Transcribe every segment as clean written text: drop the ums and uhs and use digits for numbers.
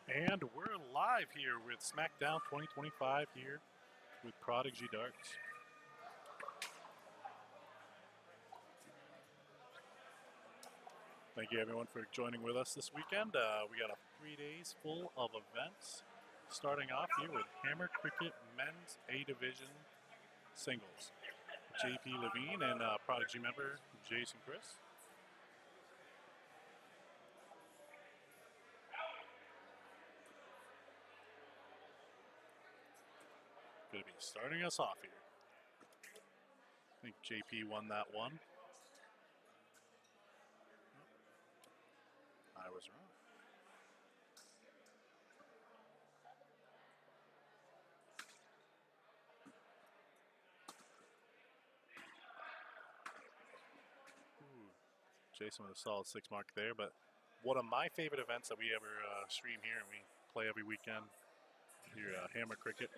And we're live here with SmackDown 2025 here with Prodigy Darts. Thank you everyone for joining with us this weekend. We got 3 days full of events. Starting off here with Hammer Cricket Men's A Division Singles. JP Levine and Prodigy member Jason Chris. Going to be starting us off here. I think JP won that one. I was wrong. Ooh, Jason with a solid 6 mark there, but one of my favorite events that we ever stream here and we play every weekend here, Hammer Cricket.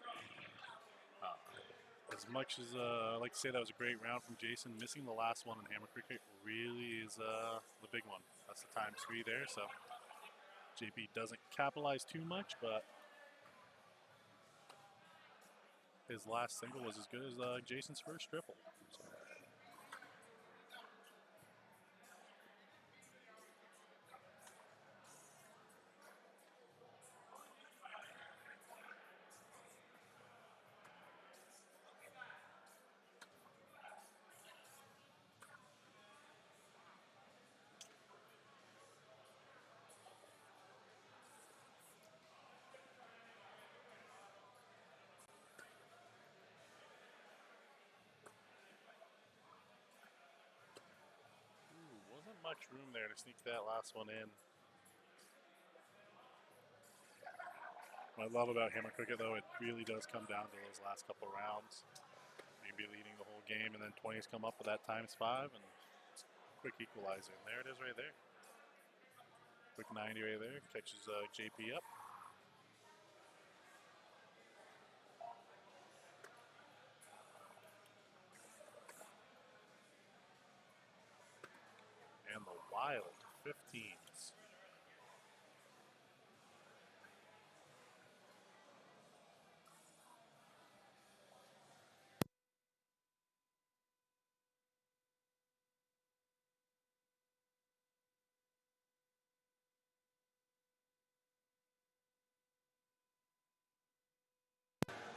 As much as I like to say that was a great round from Jason, missing the last one in Hammer Cricket really is the big one. That's the ×3 there, so JP doesn't capitalize too much, but his last single was as good as Jason's first triple. So. Wasn't much room there to sneak that last one in. What I love about Hammer Cricket, though, it really does come down to those last couple of rounds. Maybe leading the whole game, and then 20s come up with that ×5, and it's a quick equalizer. And there it is right there. Quick 90 right there, catches JP up. And the wild 15s.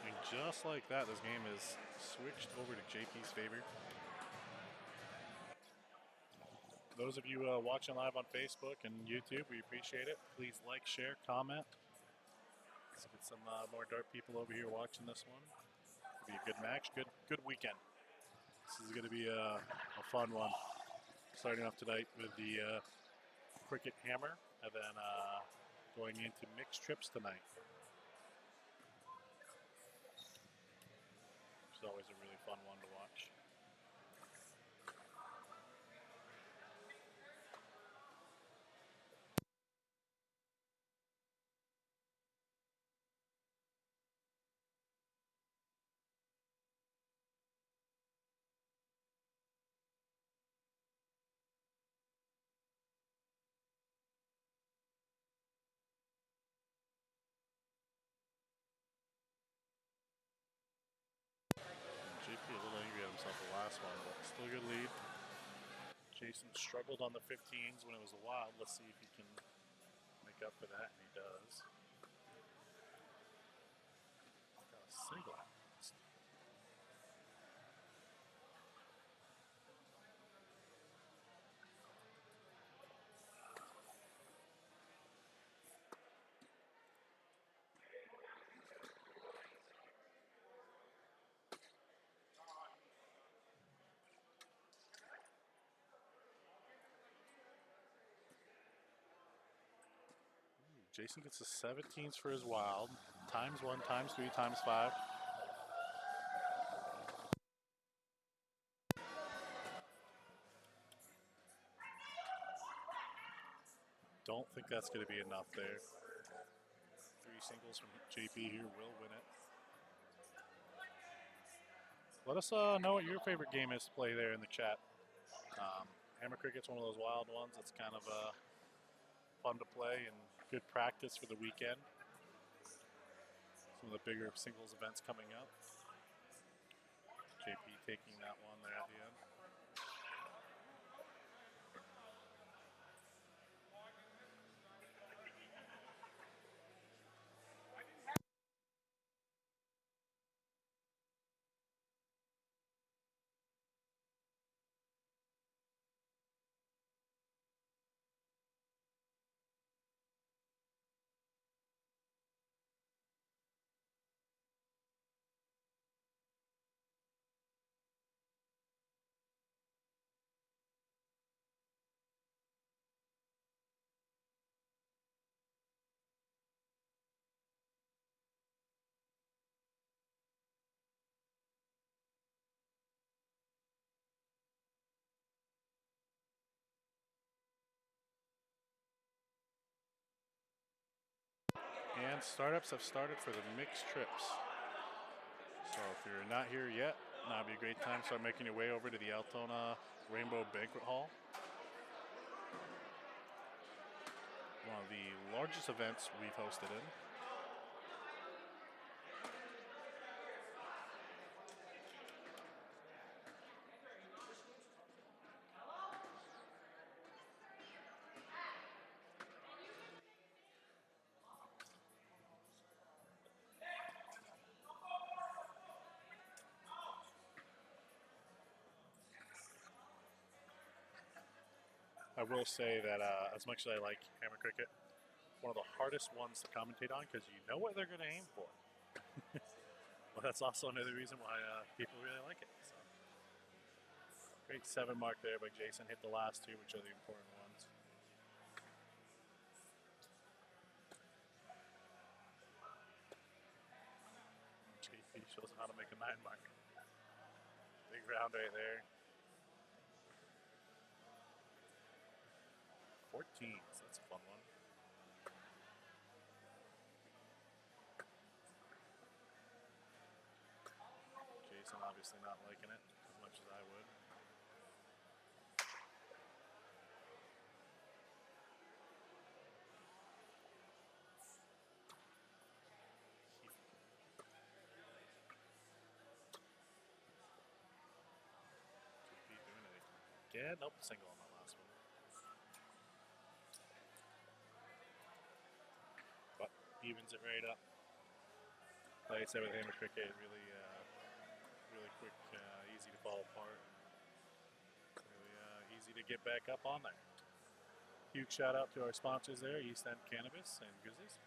And just like that, this game is switched over to JP's favor. Those of you watching live on Facebook and YouTube, we appreciate it. Please like, share, comment. Let's get some more dart people over here watching this one. It'll be a good match, good weekend. This is going to be a fun one. Starting off tonight with the Cricket Hammer, and then going into mixed trips tonight. It's always a really fun one to watch. JP a little angry at himself the last one, but still a good lead. Jason struggled on the 15s when it was a wild. Let's see if he can make up for that, and he does. Got a single. Jason gets the 17s for his wild. ×1, ×3, ×5. Don't think that's going to be enough there. 3 singles from JP here will win it. Let us know what your favorite game is to play there in the chat. Hammer Cricket's one of those wild ones that's kind of fun to play and Good practice for the weekend. Some of the bigger singles events coming up. JP taking that one there at the end. And startups have started for the mixed trips. So if you're not here yet, now would be a great time to start making your way over to the Altona Rainbow Banquet Hall. One of the largest events we've hosted in. I will say that as much as I like hammer cricket, one of the hardest ones to commentate on because you know what they're going to aim for. But that's also another reason why people really like it. So. Great 7 mark there by Jason. Hit the last 2, which are the important ones. JP shows him how to make a 9 mark. Big round right there. 14, so that's a fun one. Jason obviously not liking it as much as I would. JP doing it again. Nope, single on that last one. But evens it right up. Like I said with hammer cricket, really quick, easy to fall apart. Really easy to get back up on there. Huge shout out to our sponsors there, East End Cannabis and Grizzlies.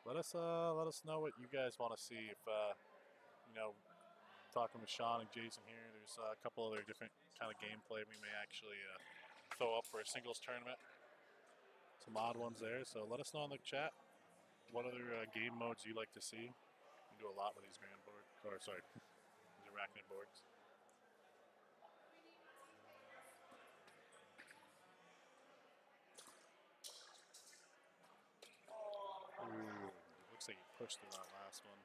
Let us know what you guys want to see. If talking with Sean and Jason here, there's a couple other different kind of gameplay we may actually throw up for a singles tournament. Some odd ones there, so let us know in the chat what other game modes you like to see. We do a lot with these grand boards, or sorry, these arachnid boards. Ooh, looks like he pushed through that last one.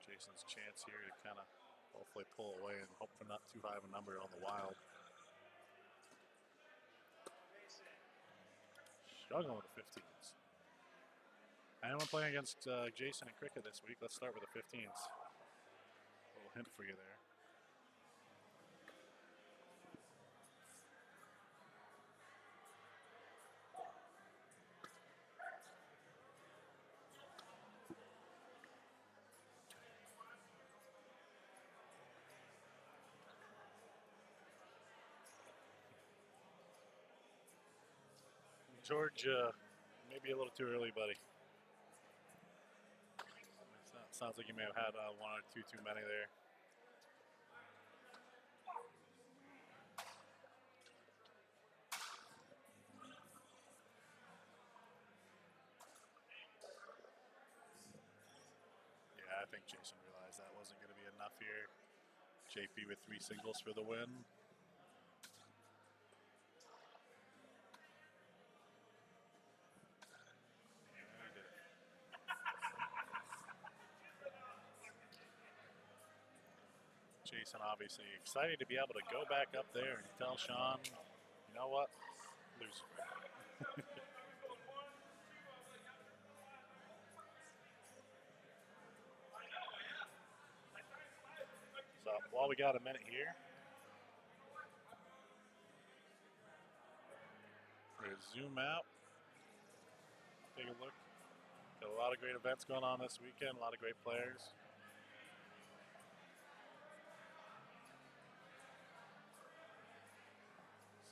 Jason's chance here to kind of hopefully pull away and hope for not too high of a number on the wild. Struggling with the 15s. Anyone playing against Jason in cricket this week? Let's start with the 15s. A little hint for you there. George, maybe a little too early, buddy. Sounds like you may have had 1 or 2 too many there. Yeah, I think Jason realized that wasn't going to be enough here. JP with 3 singles for the win. Jason obviously excited to be able to go back up there and tell Sean, you know what, lose. So while we got a minute here, we're gonna zoom out, take a look. Got a lot of great events going on this weekend, a lot of great players.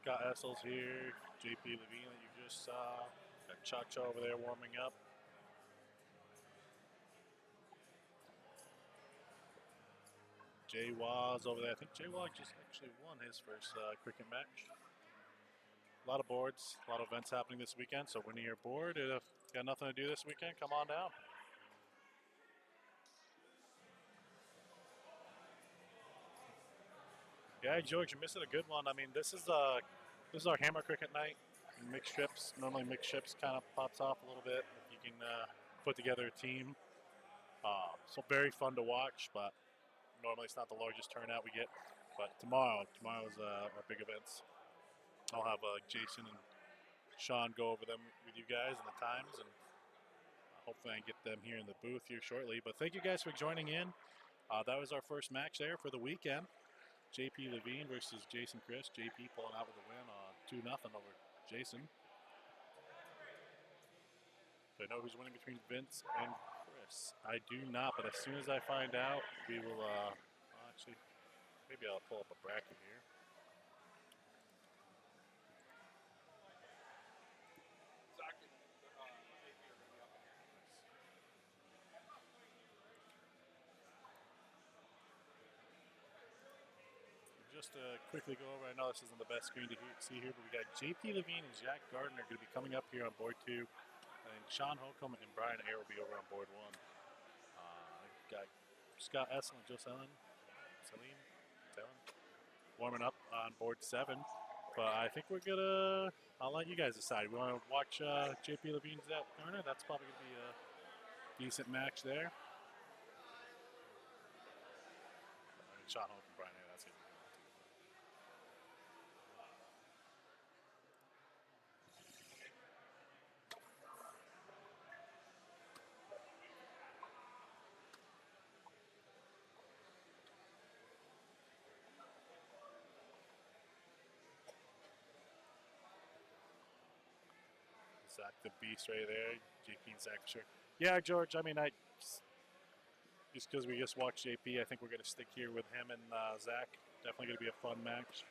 Scott Essel's here, JP Levine that you just saw. Got Chacha over there warming up. Jay Waz over there. I think Jay Waz just actually won his first cricket match. A lot of boards, a lot of events happening this weekend. So when you're bored, if you got nothing to do this weekend, come on down. Yeah, George, you're missing a good one. I mean, this is our hammer cricket night. Mixed ships. Normally, mixed ships kind of pops off a little bit if you can put together a team. So very fun to watch, but normally it's not the largest turnout we get. But tomorrow's our big events. I'll have Jason and Sean go over them with you guys and the times, and hopefully I can get them here in the booth here shortly. But thank you guys for joining in. That was our first match there for the weekend. JP Levine versus Jason Chris. JP pulling out with a win 2-0 over Jason. So I know who's winning between Vince and Chris. I do not, but as soon as I find out, we will actually, maybe I'll pull up a bracket here. Just to quickly go over, I know this isn't the best screen to see here, but we got JP Levine and Jack Gardner going to be coming up here on board 2. And Sean Holcomb and Brian Ayer will be over on board 1. Got Scott Essel and Celine warming up on board 7. But I think we're going to, I'll let you guys decide. We want to watch JP Levine and Jack Gardner. That's probably going to be a decent match there. Sean Holcomb, Brian Ayer, that's it. Zach the Beast right there. JP and Zach for sure. Yeah, George, I mean, just because we just watched JP, I think we're going to stick here with him and Zach. Definitely going to be a fun match.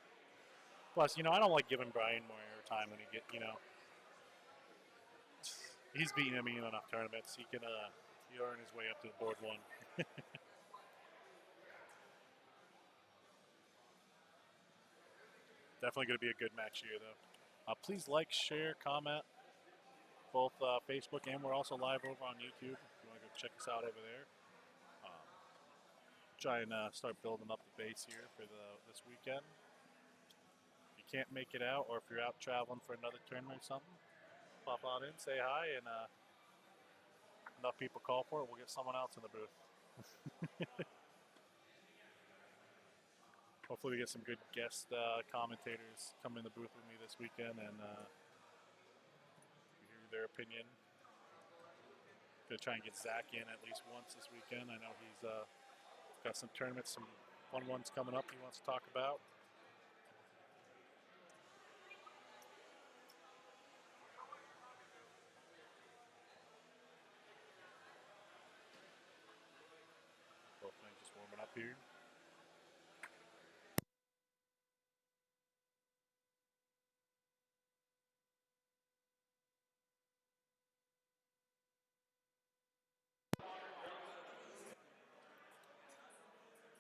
Plus, I don't like giving Brian more airtime than he's beaten me in enough tournaments. He can earn his way up to the board 1. Definitely going to be a good match here, though. Please like, share, comment, both Facebook, and we're also live over on YouTube. If you want to go check us out over there. Try and start building up the base here for this weekend. If you can't make it out, or if you're out traveling for another tournament or something, pop on in, say hi, and enough people call for it, we'll get someone else in the booth. Hopefully we get some good guest commentators come in the booth with me this weekend and hear their opinion. Gonna try and get Zach in at least once this weekend. I know he's got some tournaments, some fun ones coming up he wants to talk about. Both men just warming up here.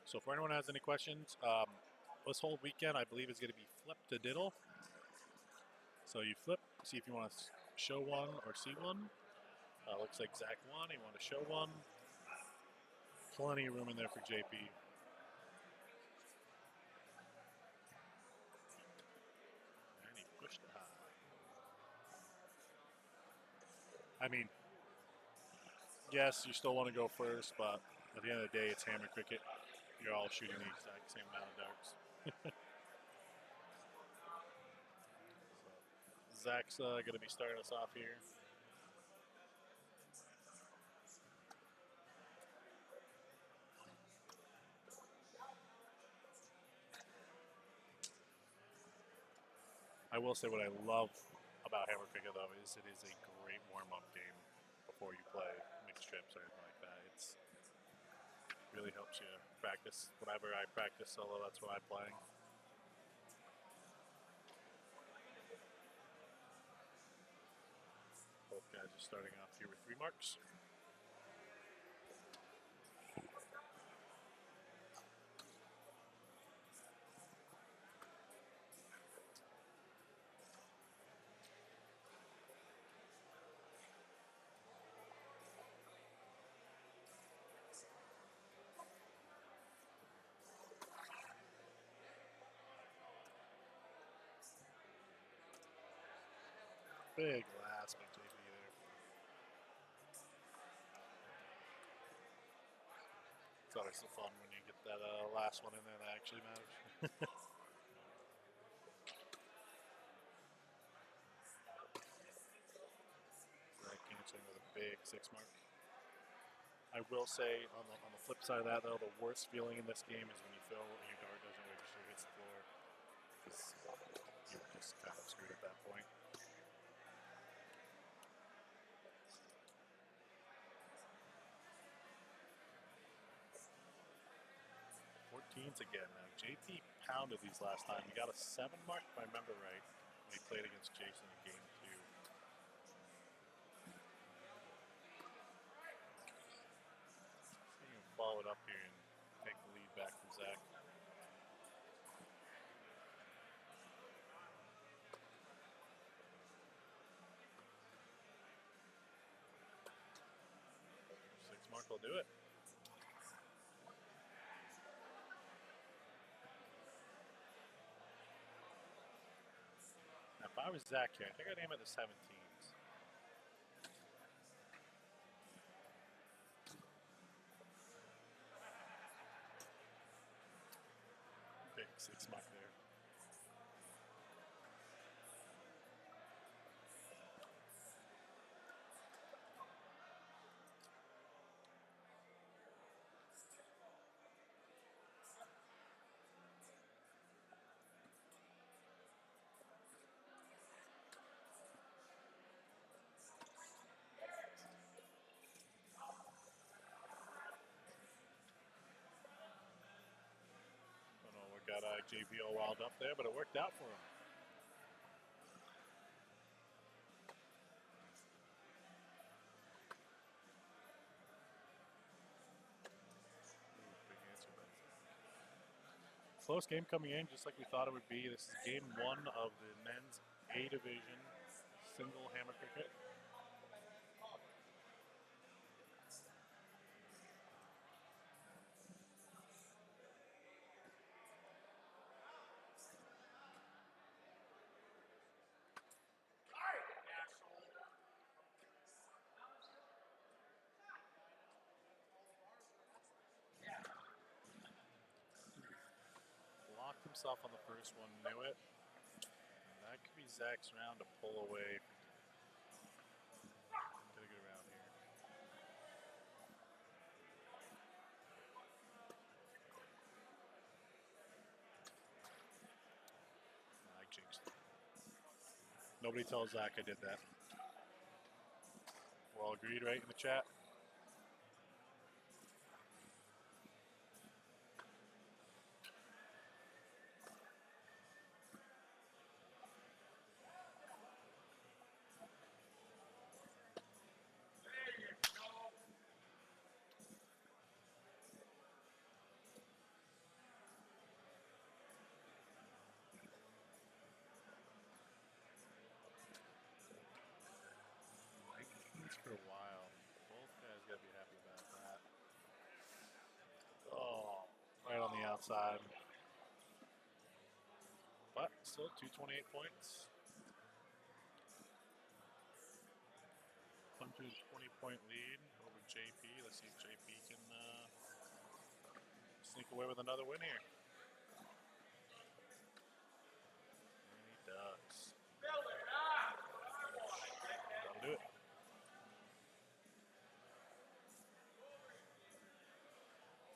So for anyone who has any questions, this whole weekend I believe is going to be flip to diddle. So you flip, see if you want to show one or see one. Looks like Zach won. He wanted to show one. Plenty of room in there for JP. And he pushed it high. I mean, yes, you still want to go first, but at the end of the day, it's hammer cricket. you're all shooting the exact same amount of darts. So, Zach's going to be starting us off here. I will say what I love about Hammer Cricket, though, is it is a great warm-up game before you play mixed trips or anything like that. It really helps you practice. Whenever I practice solo, that's what I'm playing. Both guys are starting off here with 3 marks. Big last by JP there. It's always so fun when you get that last one in there that actually matters. Zach canceling with a big 6 mark. I will say on the flip side of that, though, the worst feeling in this game is when you feel your dart doesn't register hits the floor, because you're just kind of screwed at that point. 14s again now. JP pounded these last time. He got a 7 mark, if I remember right, when he played against Jason in game 2. He can follow it up here and take the lead back from Zach. Mark will do it. Now, if I was Zach here, I think I'd aim at the 17s. Big 6 mark there. Got JP all wound up there, but it worked out for him. Big answer, close game coming in, just like we thought it would be. This is game 1 of the men's A division single hammer cricket. Locked himself on the first one, knew it. And that could be Zach's round to pull away. Get a good round here. I jinxed it. Nobody tells Zach I did that. We're all agreed, right, in the chat? For a while. Both guys gotta be happy about that. Oh, right on the outside. But still 228 points. 120-point lead over JP. Let's see if JP can sneak away with another win here. And he does. That'll do it.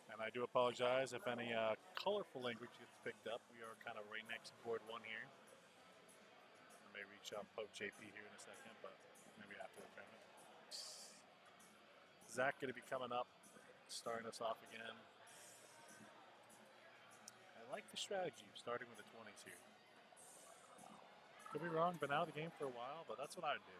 And I do apologize if any colorful language gets picked up. We are kind of right next to board one here. I may reach out and poke JP here in a second, but maybe after the tournament. Zach going to be coming up, starting us off again. I like the strategy of starting with the 20s here. Could be wrong, been out of the game for a while, but that's what I'd do.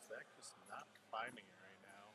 Zach just not finding it right now.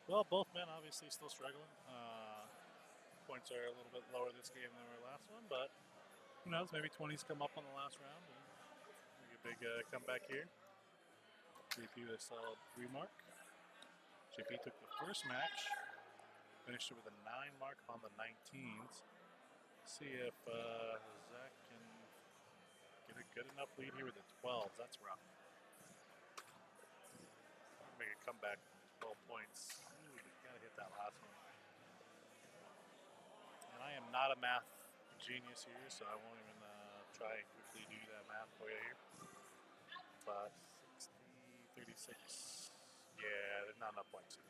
Well, both men obviously still struggling. Points are a little bit lower this game than our last one, but who knows? Maybe 20s come up on the last round and make a big comeback here. JP with a solid 3 mark. JP took the first match, finished it with a 9 mark on the 19s. See if Zach can get a good enough lead here with the 12s. That's rough. Make a comeback, 12 points. Ooh, gotta hit that last one. And I am not a math genius here, so I won't even try and quickly do that math for you here. But 60, 36. Yeah, there's not enough points here.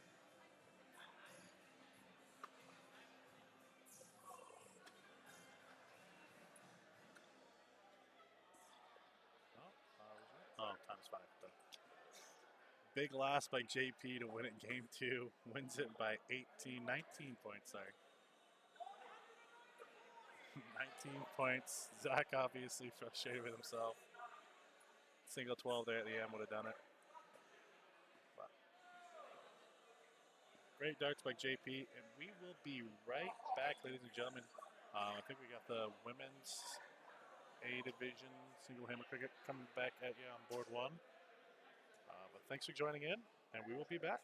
Oh, times 5 though. Big loss by JP to win it game 2. Wins it by 19 points, sorry. 19 points. Zach obviously frustrated with himself. Single 12 there at the end would have done it. But great darts by JP, and we will be right back, ladies and gentlemen. I think we got the women's A division single hammer cricket coming back at you on board 1. But thanks for joining in, and we will be back.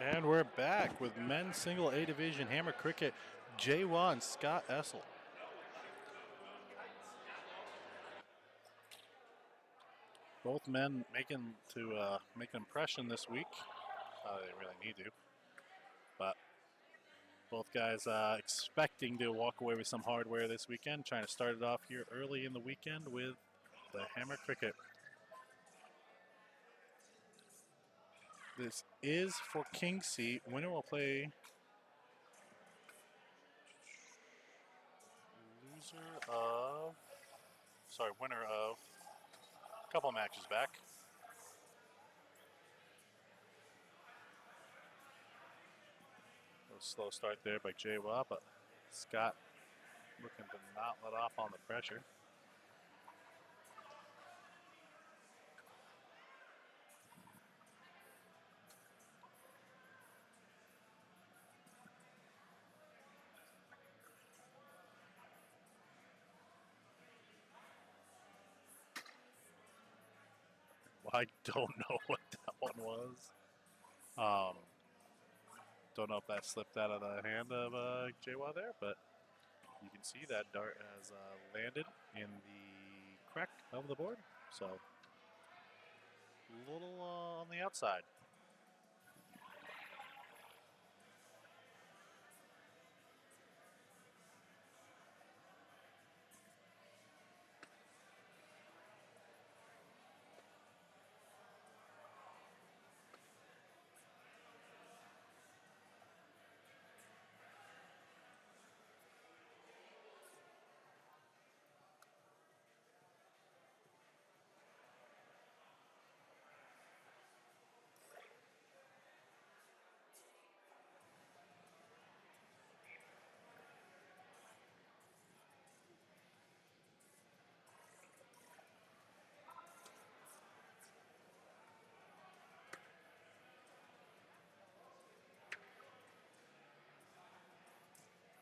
And we're back with men's single A division hammer cricket, Jay-Wah and Scott Essel. Both men making to make an impression this week. They really need to, but both guys expecting to walk away with some hardware this weekend. Trying to start it off here early in the weekend with the hammer cricket. This is for King Seat. Winner will play winner of a couple matches back. A slow start there by Jay-Wah, but Scott looking to not let off on the pressure. I don't know what that one was. Don't know if that slipped out of the hand of Jay-Wah there, but you can see that dart has landed in the crack of the board. So a little on the outside.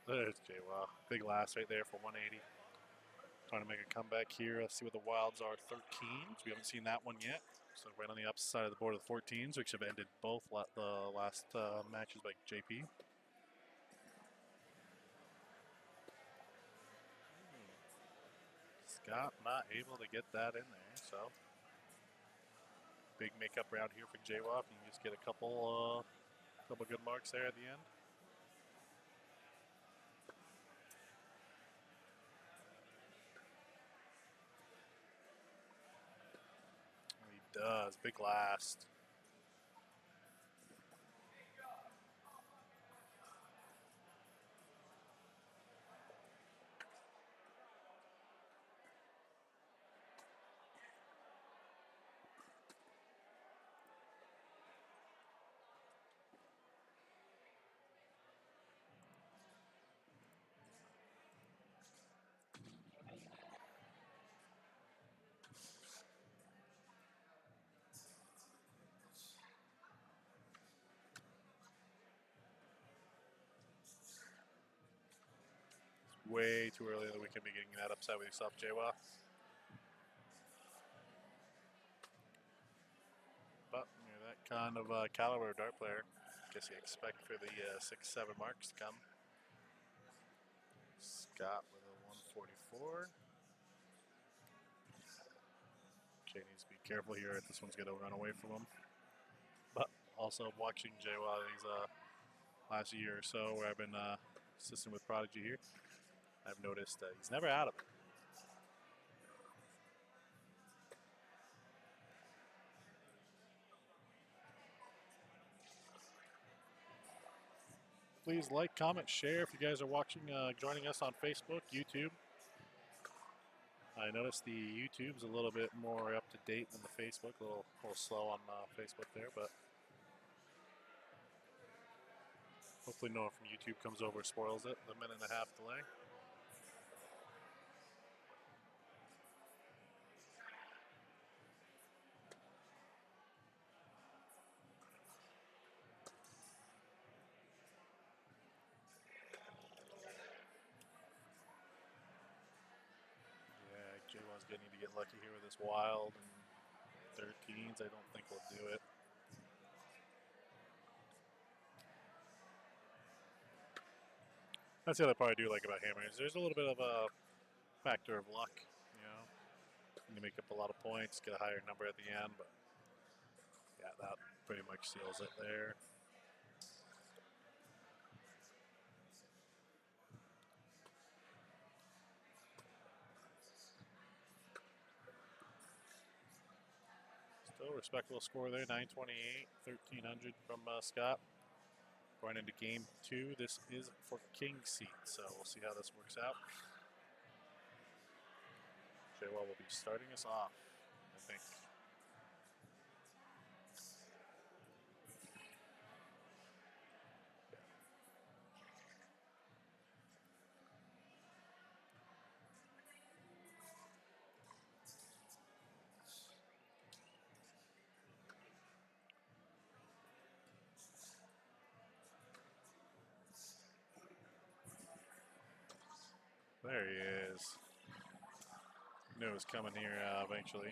There's Jay-Wah. Big last right there for 180. Trying to make a comeback here. Let's see what the Wilds are. 13s. We haven't seen that one yet. So right on the opposite side of the board of the 14s, which have ended both the last matches by JP. Scott not able to get that in there, so big makeup round here for Jay-Wah. You can just get a couple good marks there at the end. He does. Big last. Way too early in the weekend be getting that upset with yourself, Jay-Wah. But you're that kind of caliber dart player. Guess you expect for the 6-7 marks to come. Scott with a 144. Okay, needs to be careful here. This one's going to run away from him. But also watching Jay-Wah these last year or so where I've been assisting with Prodigy here, I've noticed he's never out of it. Please like, comment, share if you guys are watching, joining us on Facebook, YouTube. I noticed the YouTube's a little bit more up to date than the Facebook. A little slow on Facebook there, but hopefully no one from YouTube comes over and spoils it. The minute and a half delay. Jay-Wah's going to need to get lucky here with this wild and 13s. I don't think we'll do it. That's the other part I do like about Hammer is there's a little bit of a factor of luck. You know, you make up a lot of points, get a higher number at the end, but yeah, that pretty much seals it there. Still a respectable score there, 928, 1300 from Scott. Going into game 2, this is for king seat, so we'll see how this works out. Jaywell will be starting us off, I think. There he is. Knew it was coming here eventually.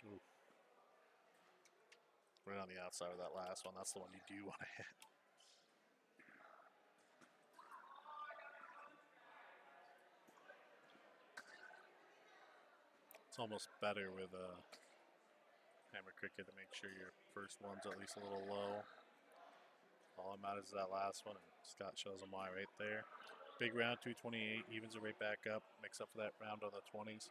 Ooh. Right on the outside of that last one. That's the one you do want to hit. It's almost better with a hammer cricket to make sure your first one's at least a little low. All that matters is that last one, and Scott shows him why right there. Big round, 228, evens it right back up, makes up for that round on the 20s.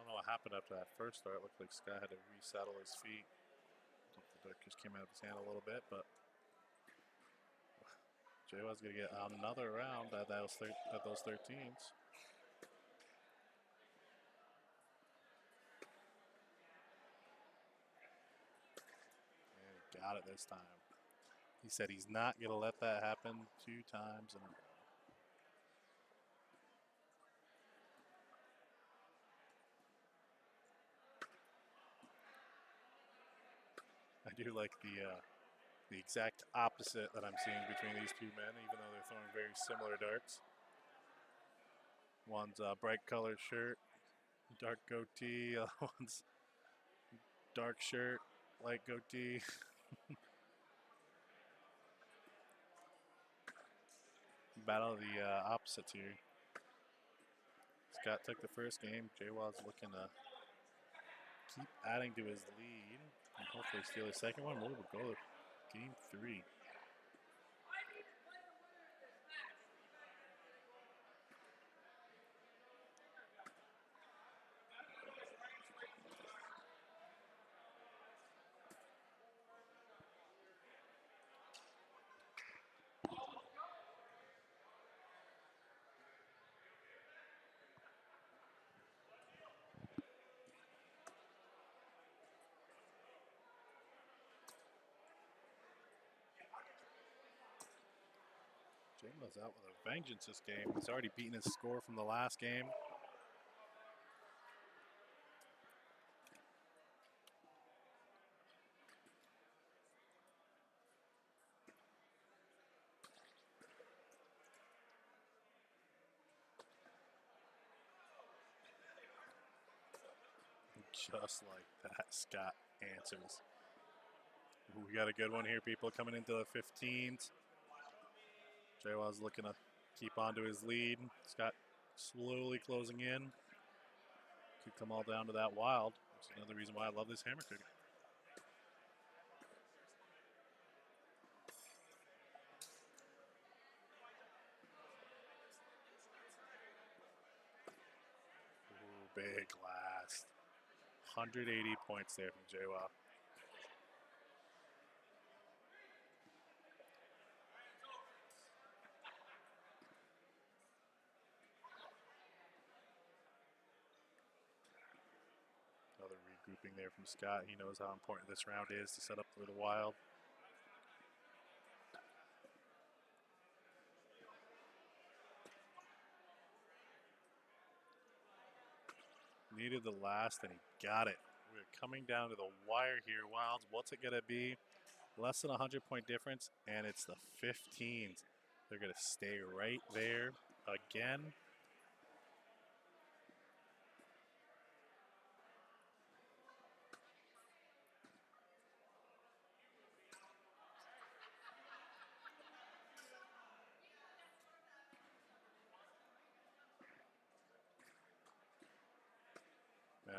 What happened after that first start? It looked like Scott had to resettle his feet. The dart just came out of his hand a little bit, but Jaywell's going to get another round at those 13s. And he got it this time. He said he's not going to let that happen 2 times in a row. I do like the exact opposite that I'm seeing between these two men, even though they're throwing very similar darts. One's a bright colored shirt, dark goatee. One's dark shirt, light goatee. Battle of the opposites here. Scott took the first game. Jaywell's looking to keep adding to his lead and hopefully steal the second one. We'll go to game 3. Jaywell's out with a vengeance this game. He's already beaten his score from the last game. Just like that, Scott answers. Ooh, we got a good one here, people, coming into the 15s. Jaywell's looking to keep on to his lead. Scott slowly closing in. Could come all down to that wild, which is another reason why I love this hammer cookie. Ooh, big last. 180 points there from JWoww. Another regrouping there from Scott. He knows how important this round is to set up for the wild. Needed the last, and he got it. We're coming down to the wire here. Wilds, what's it going to be? Less than 100-point difference, and it's the 15s. They're going to stay right there again.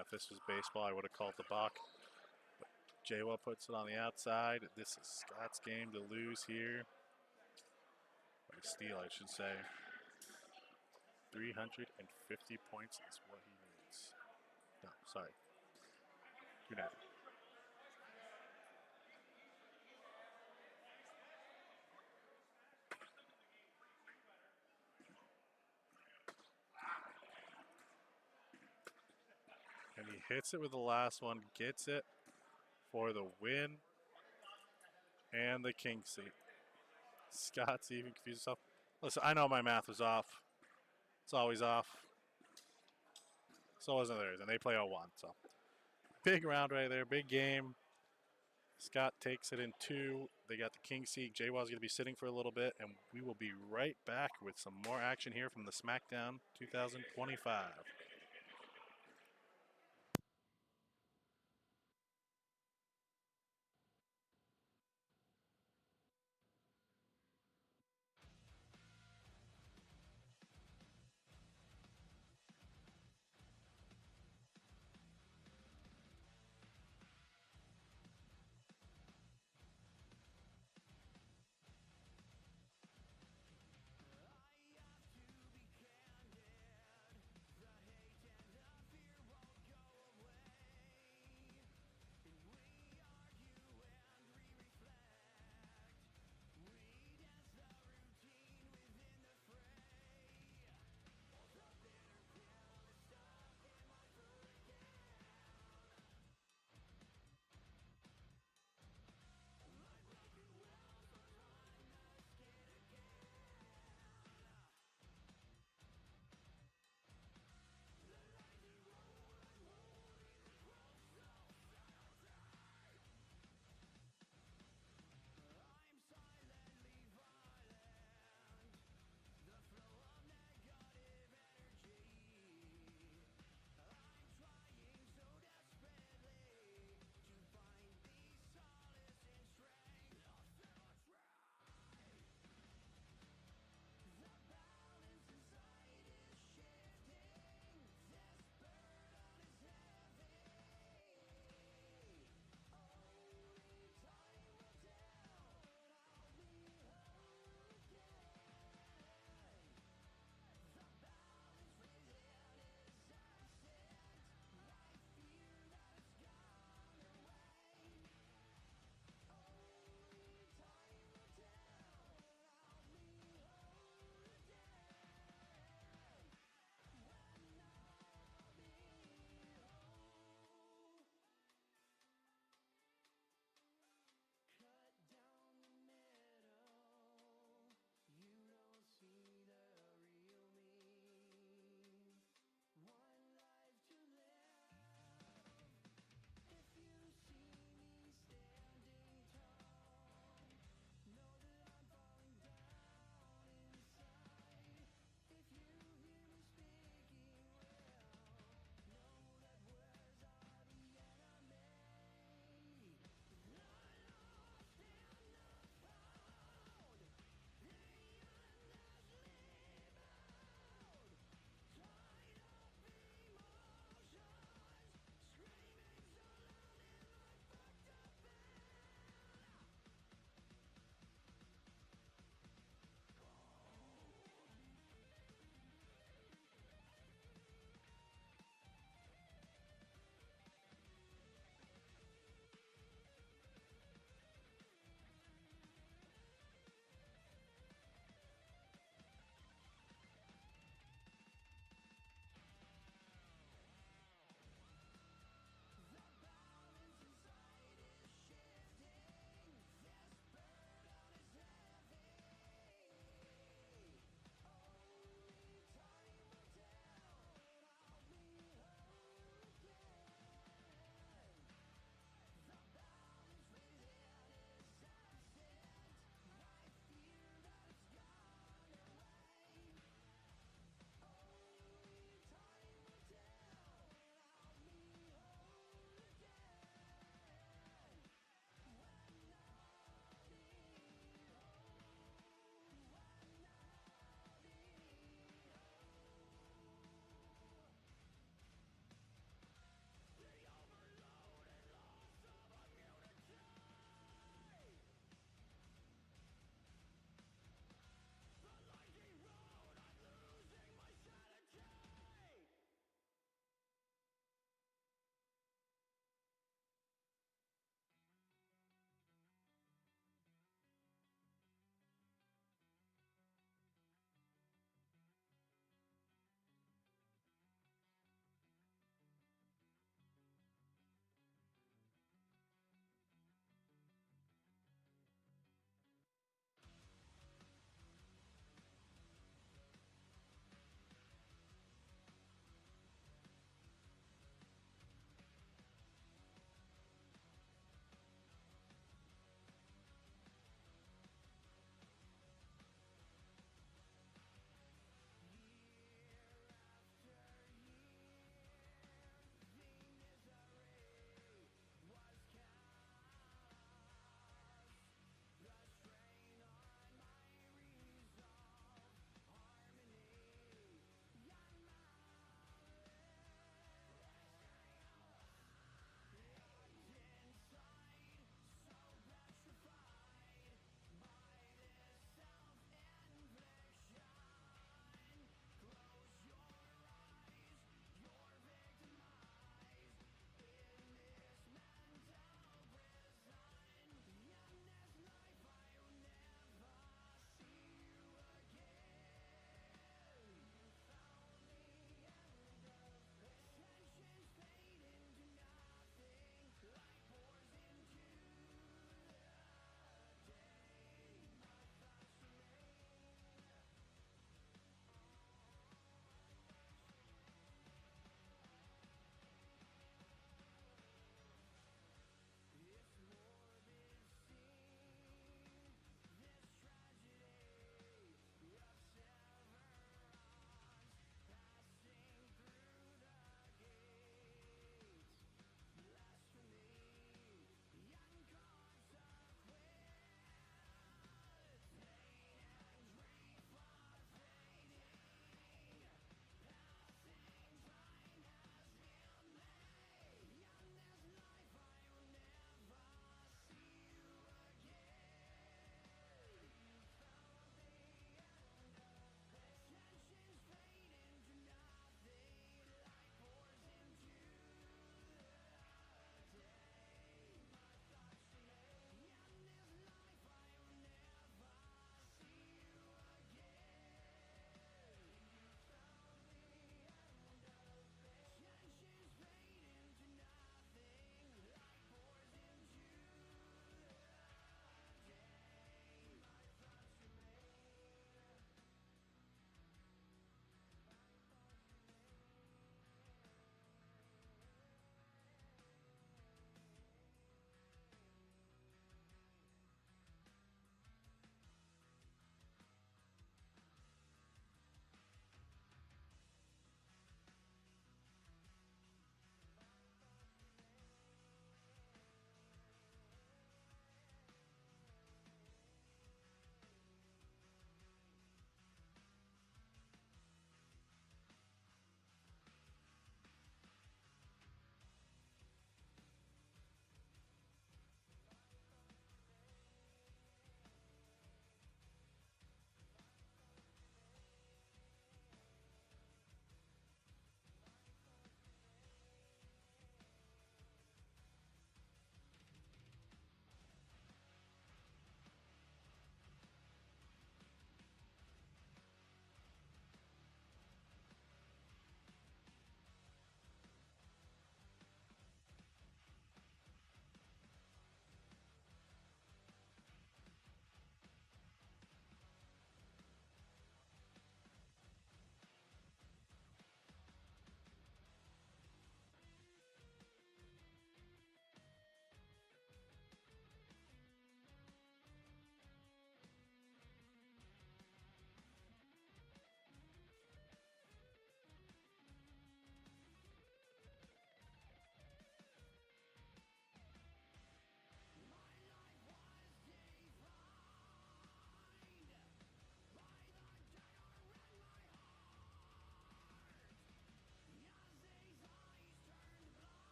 If this was baseball, I would have called the buck. But JWoww puts it on the outside. This is Scott's game to lose here. Or to steal, I should say. 350 points is what he needs. No, sorry. 290. And he hits it with the last one, gets it for the win and the king seat. Scott's even confused himself. Listen, I know my math was off. It's always off. So wasn't theirs, and they play 0-1. So big round right there, big game. Scott takes it in 2. They got the king seat. JWoww's going to be sitting for a little bit, and we will be right back with some more action here from the SmackDown 2025.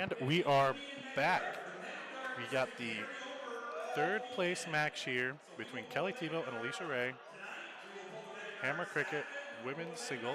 And we are back. We got the third place match here between Kelly Tebow and Alicia Ray. Hammer Cricket women's single.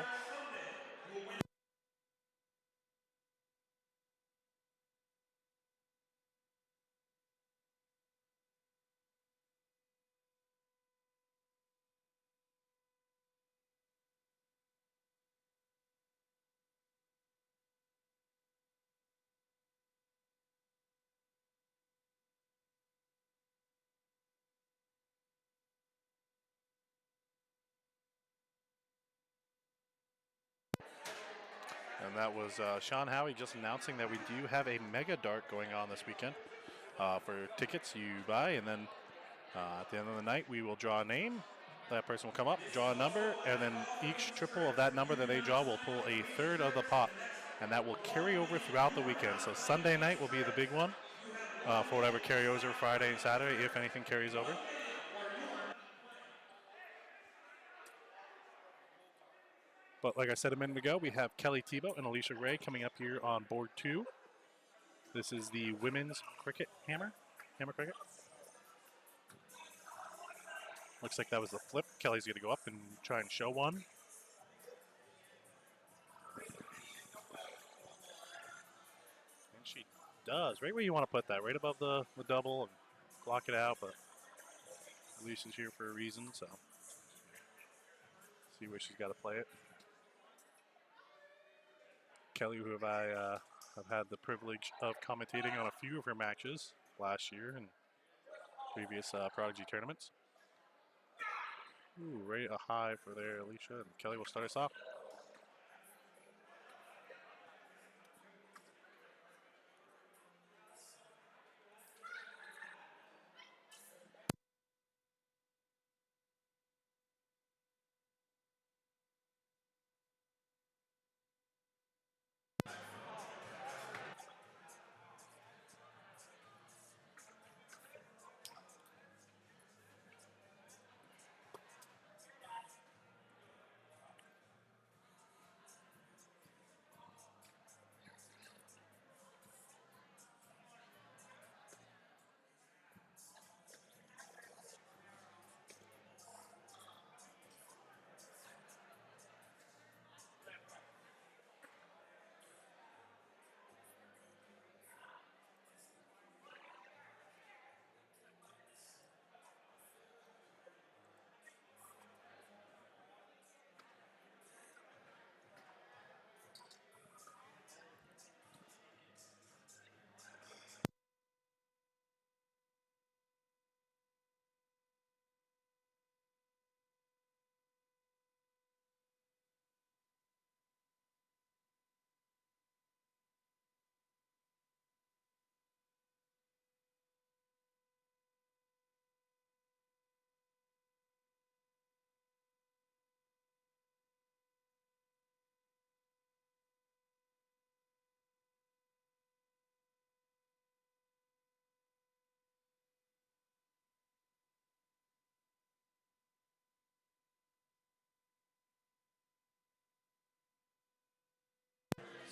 And that was Sean Howie just announcing that we do have a mega dart going on this weekend. For tickets you buy, and then at the end of the night we will draw a name. That person will come up, draw a number, and then each triple of that number that they draw will pull a third of the pot, and that will carry over throughout the weekend. So Sunday night will be the big one for whatever carries over Friday and Saturday, if anything carries over. But like I said a minute ago, we have Kelly Tebow and Alicia Ray coming up here on board 2. This is the women's cricket hammer cricket. Looks like that was the flip. Kelly's going to go up and try and show one. And she does. Right where you want to put that. Right above the double and block it out. But Alicia's here for a reason, so see where she's got to play it. Kelly, who have had the privilege of commentating on a few of her matches last year and previous Prodigy tournaments. Ooh, right a high for there, Alicia. And Kelly will start us off.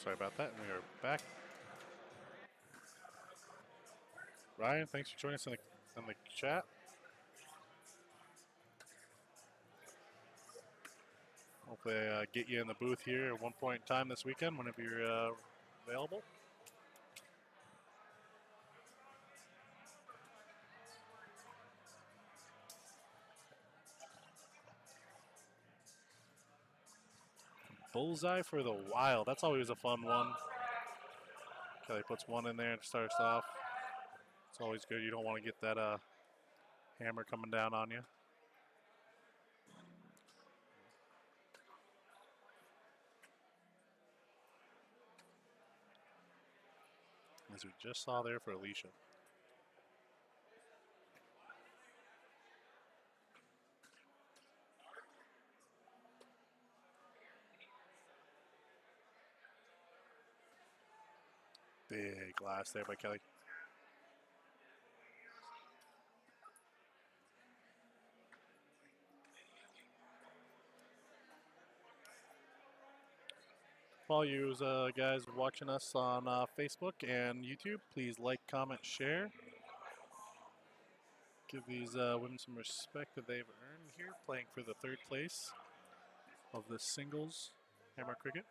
Sorry about that. We are back. Ryan, thanks for joining us in the chat. Hopefully get you in the booth here at one point in time this weekend whenever you're available. Bullseye for the Wild. That's always a fun one. Kelly puts one in there to start us off. It's always good. You don't want to get that hammer coming down on you. As we just saw there for Alicia. Big glass there by Kelly. For all you guys watching us on Facebook and YouTube, please like, comment, share. Give these women some respect that they've earned here, playing for the 3rd place of the singles hammer cricket.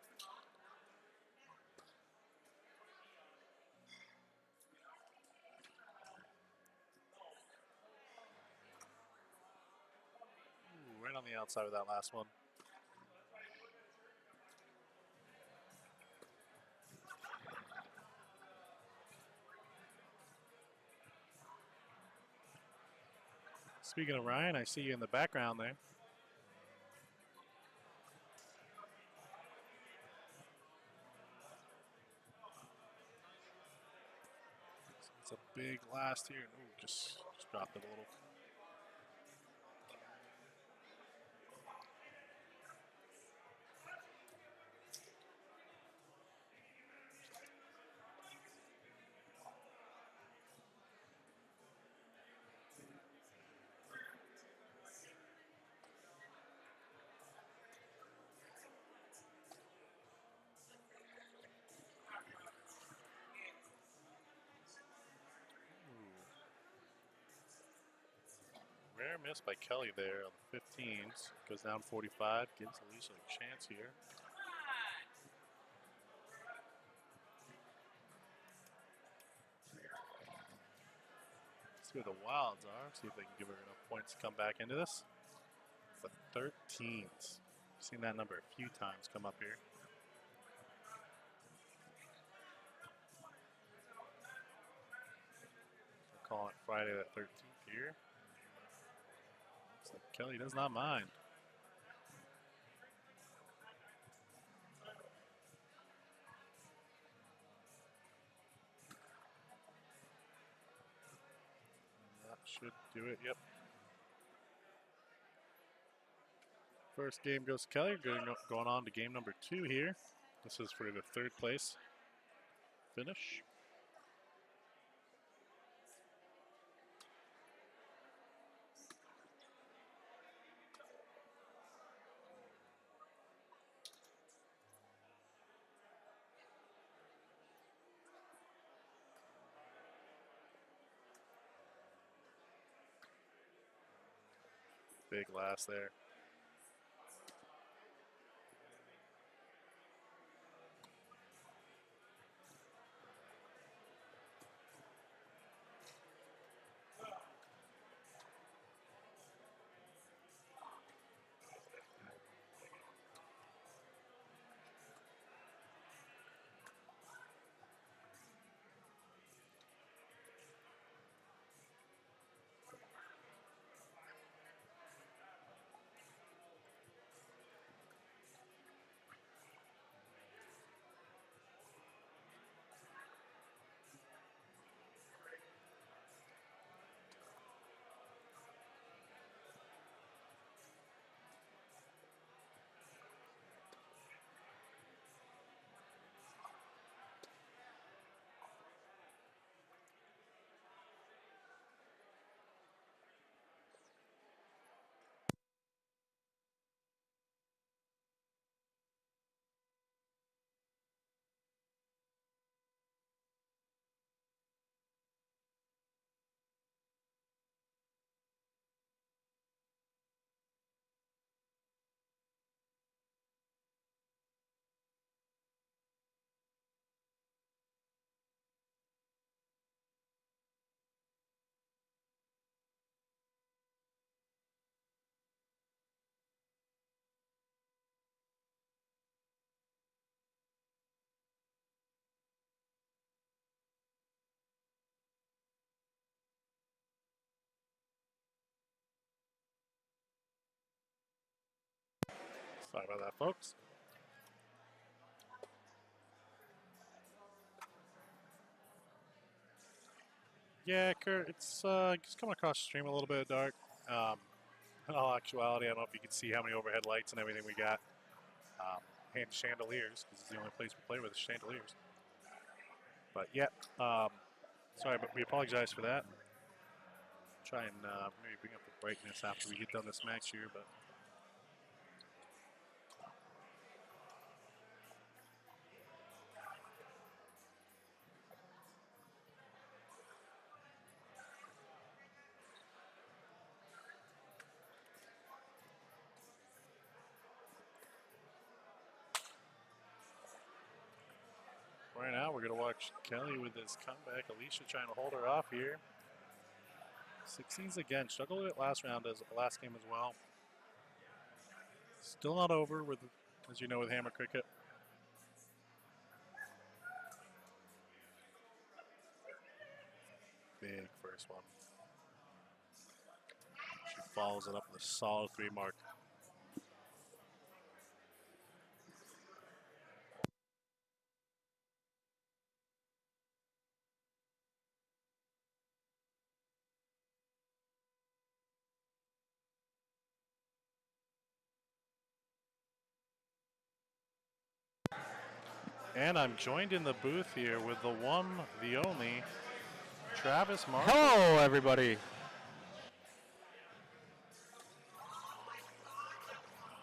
Ooh, right on the outside of that last one. Speaking of Ryan, I see you in the background there. It's a big last here. Ooh, just dropped it a little. Rare miss by Kelly there on the 15s. Goes down 45. Gives Alicia a chance here. See where the Wilds are. See if they can give her enough points to come back into this. The 13s. Seen that number a few times come up here. We're calling it Friday the 13th here. Looks like Kelly does not mind. That should do it, yep. First game goes to Kelly, going on to game number 2 here. This is for the 3rd place finish. Big last there. Sorry about that, folks. Yeah, Kurt, it's just coming across the stream a little bit dark. In all actuality, I don't know if you can see how many overhead lights and everything we got. And chandeliers, because it's the only place we play with is chandeliers. But yeah, sorry, but we apologize for that. Try and maybe bring up the brightness after we get done this match here, but now. We're going to watch Kelly with his comeback. Alicia trying to hold her off here. 16s again. Struggled with it last round, as last game as well. Still not over with, as you know, with hammer cricket. Big first one. She follows it up with a solid 3 mark. And I'm joined in the booth here with the one, the only, Travis Marshall. Hello, everybody.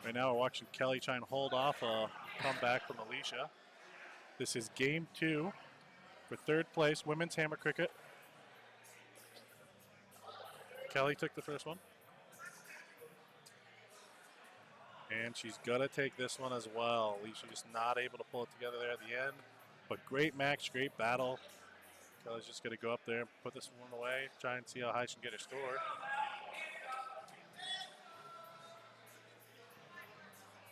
Right now we're watching Kelly try and hold off a comeback from Alicia. This is game 2 for 3rd place, women's hammer cricket. Kelly took the first one. And she's going to take this one as well. Alicia just not able to pull it together there at the end. But great match, great battle. Kelly's just going to go up there and put this one away, try and see how high she can get her score.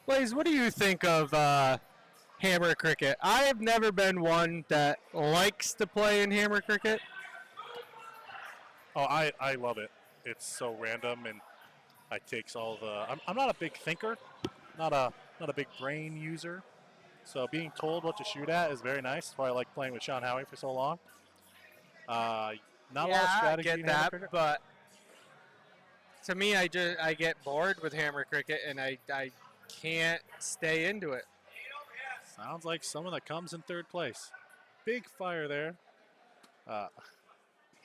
Blaze, what do you think of hammer cricket? I have never been one that likes to play in hammer cricket. Oh, I love it. It's so random, and it takes all the. I'm not a big thinker, not a big brain user. So being told what to shoot at is very nice. That's why I like playing with Sean Howie for so long. Not a lot of strategy I get in hammer that, cricket. but to me, I get bored with hammer cricket, and I can't stay into it. Sounds like someone that comes in 3rd place. Big fire there.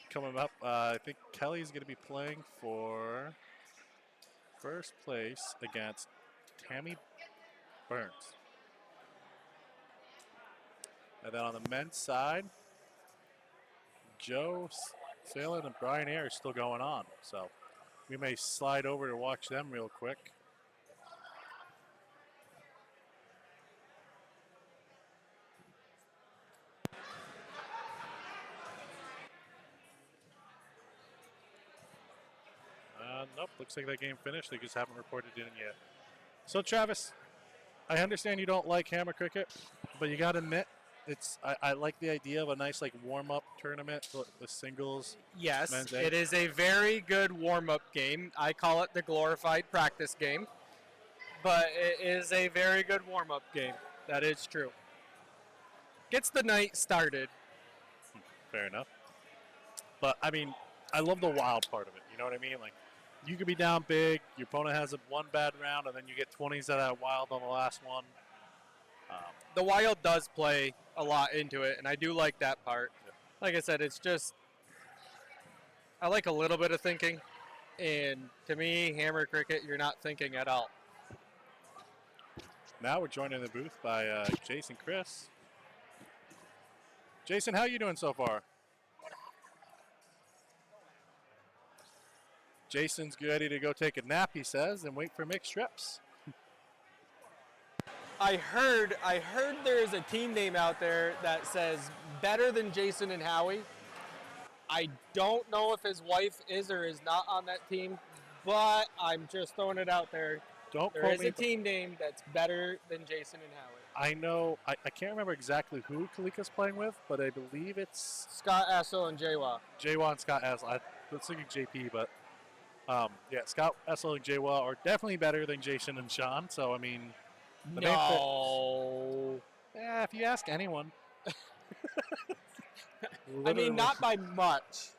Coming up, I think Kelly's going to be playing for 1st place against Tammy Burns. And then on the men's side, Joe Salin and Brian Ayer are still going on. So we may slide over to watch them real quick. Nope, looks like that game finished. They just haven't reported it in yet. So Travis, I understand you don't like hammer cricket, but you got to admit, I like the idea of a nice like warm-up tournament, the singles. Yes, men's it is a very good warm-up game. I call it the glorified practice game, but it is a very good warm-up game. That is true. Gets the night started. Fair enough. But I mean, I love the wild part of it. You know what I mean? Like, you could be down big, your opponent has one bad round, and then you get 20s of that wild on the last one. The wild does play a lot into it, and I do like that part. Yeah. Like I said, it's just, I like a little bit of thinking, and to me, hammer cricket, you're not thinking at all. Now we're joined in the booth by Jason Chris. Jason, how you doing so far? Jason's ready to go take a nap, he says, and wait for mixed trips. I heard there is a team name out there that says better than Jason and Howie. I don't know if his wife is or is not on that team, but I'm just throwing it out there. Don't There quote is me, a team name that's better than Jason and Howie. I know, I can't remember exactly who Kalika's playing with, but I believe it's Scott Essel and Jaywa. Jaywa and Scott Essel. I was thinking JP, but yeah, Scott Essel and Jaywa are definitely better than Jason and Sean. So, I mean, No. yeah, if you ask anyone. I mean, not by much.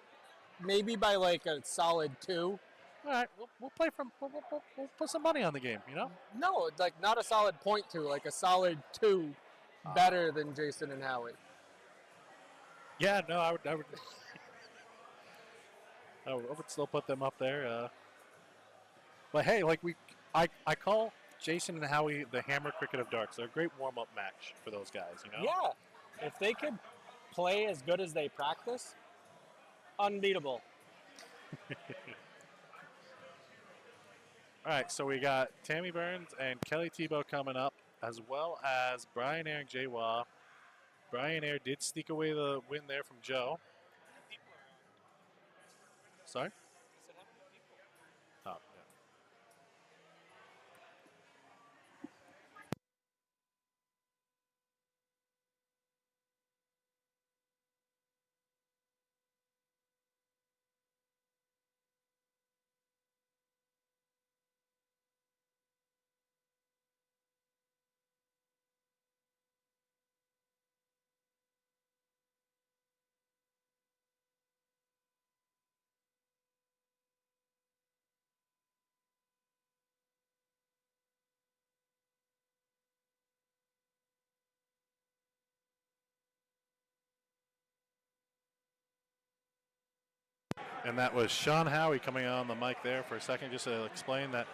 Maybe by like a solid 2. All right, we'll play from. We'll put some money on the game, you know. No, like not a solid 0.2, like a solid 2 better than Jason and Howie. Yeah, no, I would I would still put them up there. But hey, like I call Jason and Howie the Hammer Cricket of Darts. They're a great warm-up match for those guys, you know. Yeah, if they could play as good as they practice, unbeatable. All right, so we got Tammy Burns and Kelly Tebow coming up, as well as Brian Aaron Jaywa Brian Air did sneak away the win there from Joe. Sorry? Oh, yeah. And that was Sean Howie coming on the mic there for a second just to explain that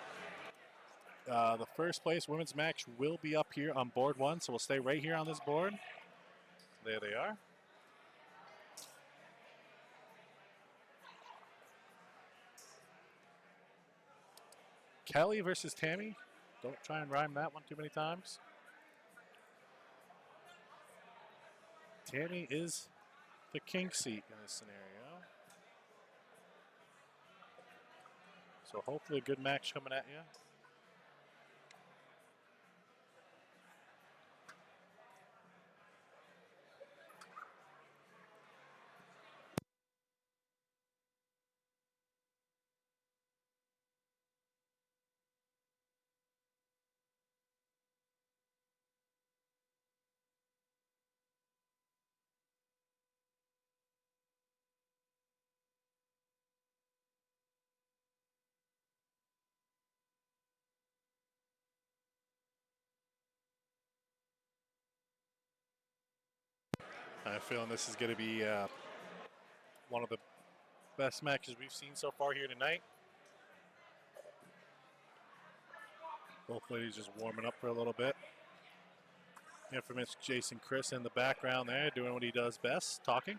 the first place women's match will be up here on board 1, so we'll stay right here on this board. There they are. Kelly versus Tammy. Don't try and rhyme that one too many times. Tammy is the king seat in this scenario. So hopefully a good match coming at you. I have a feeling this is going to be one of the best matches we've seen so far here tonight. Both ladies just warming up for a little bit. Infamous Jason Chris in the background there doing what he does best, talking.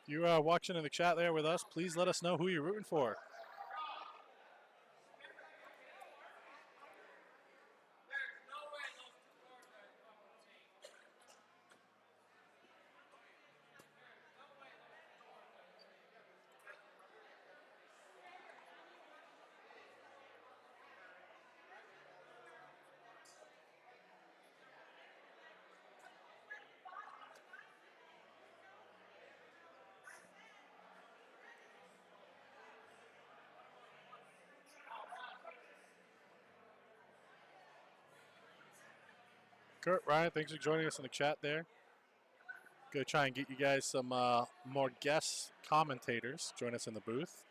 If you are watching in the chat there with us, please let us know who you're rooting for. Kurt, Ryan, thanks for joining us in the chat there. Go try and get you guys some more guest commentators. Join us in the booth.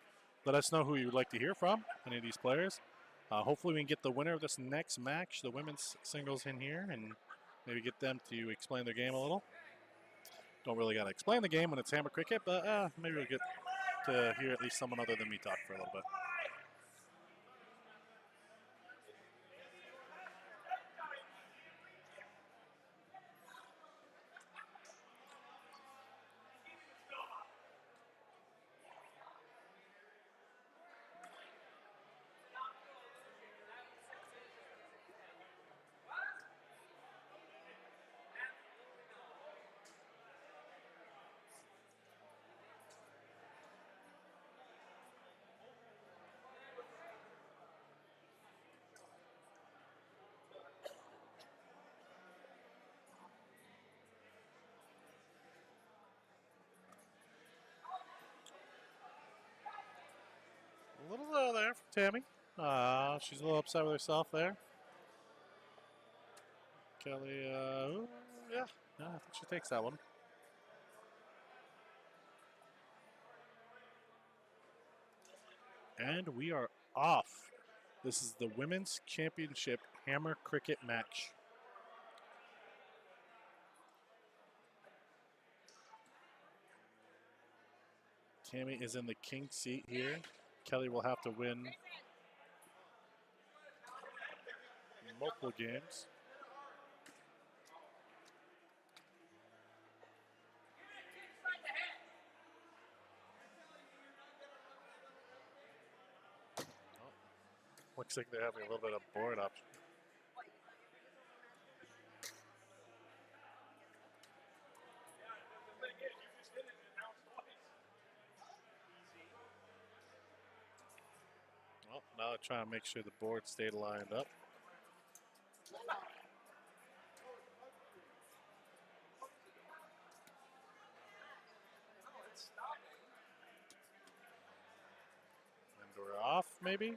Let us know who you would like to hear from, any of these players. Hopefully we can get the winner of this next match, the women's singles, in here and maybe get them to explain their game a little. Don't really got to explain the game when it's hammer cricket, but maybe we'll get to hear at least someone other than me talk for a little bit. A little low there from Tammy. She's a little upset with herself there. Kelly, yeah, I think she takes that one. And we are off. This is the Women's Championship Hammer Cricket match. Tammy is in the king seat here. Kelly will have to win multiple games. Oh, looks like they're having a little bit of board option. Well, now they're trying to make sure the board stayed lined up. And we're off, maybe?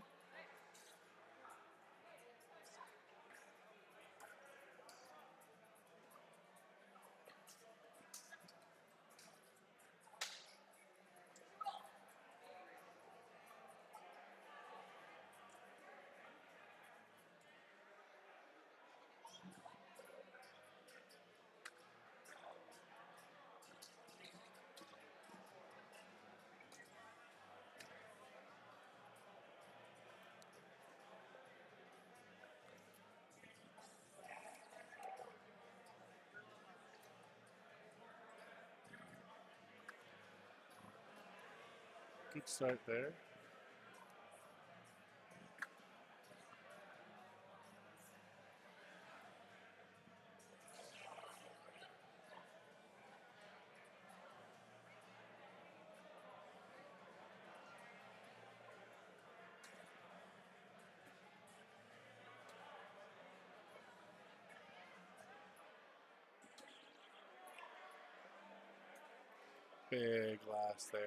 Good start there. Big glass there.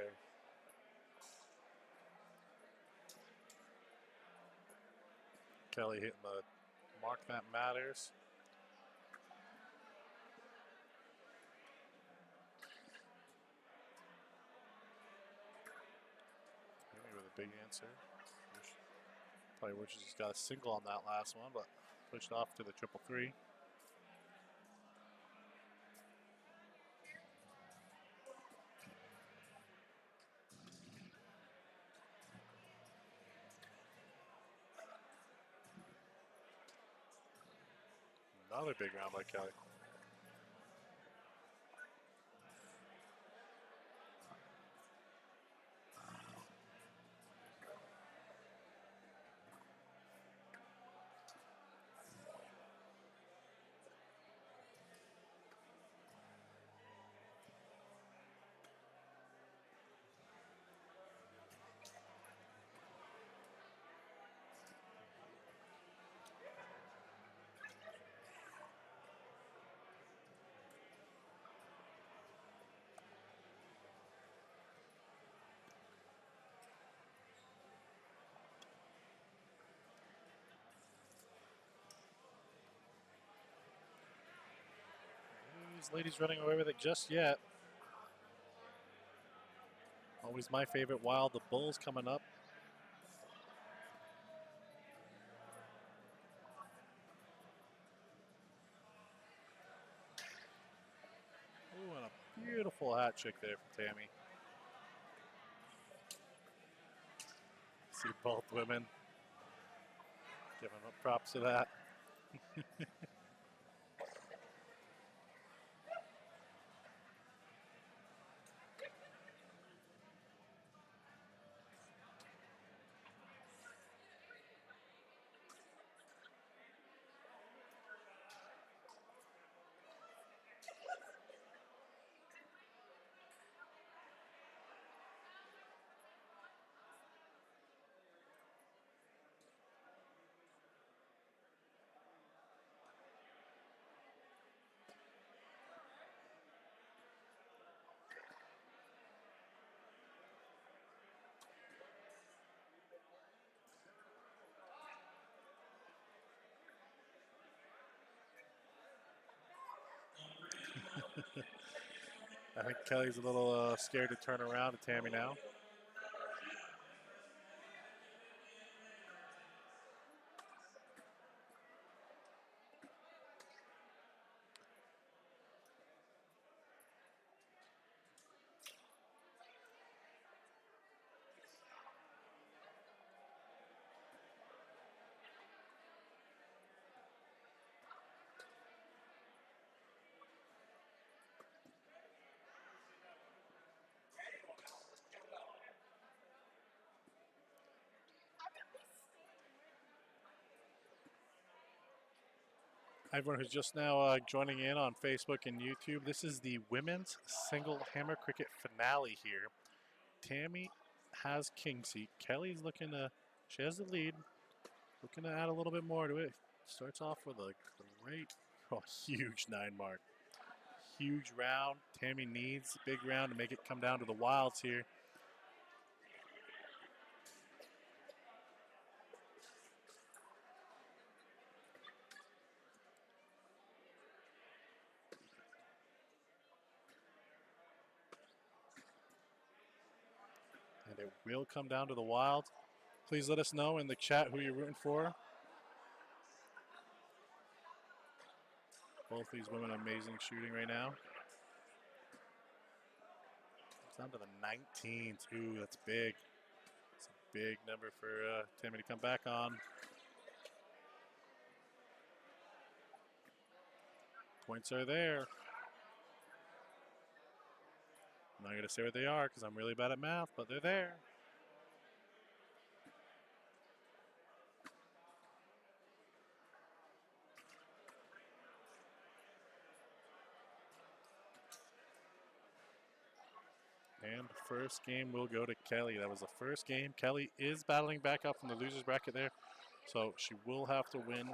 Kelly hitting the mark that matters. Maybe with a big answer. Probably wish he's got a single on that last one, but pushed off to the 3-3. Another big round by Kelly. These ladies running away with it just yet. Always my favorite Wild, the Bulls coming up. Ooh, and a beautiful hat trick there from Tammy. See both women giving up props to that. I think Kelly's a little scared to turn around to Tammy now. Everyone who's just now joining in on Facebook and YouTube, this is the women's single hammer cricket finale here. Tammy has king seat. Kelly's looking to, she has the lead, looking to add a little bit more to it. Starts off with a great, huge 9 mark. Huge round. Tammy needs a big round to make it come down to the wilds here. And it will come down to the wild. Please let us know in the chat who you're rooting for. Both these women amazing shooting right now. It's down to the 19s. Ooh, that's big. It's a big number for Tammy to come back on. Points are there. I'm not going to say what they are because I'm really bad at math, but they're there. And first game will go to Kelly. That was the first game. Kelly is battling back up from the loser's bracket there, so she will have to win.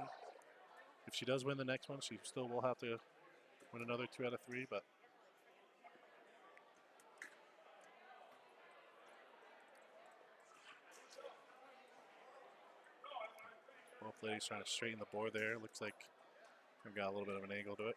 If she does win the next one, she still will have to win another 2 out of 3, but both ladies trying to straighten the board there. Looks like they've got a little bit of an angle to it.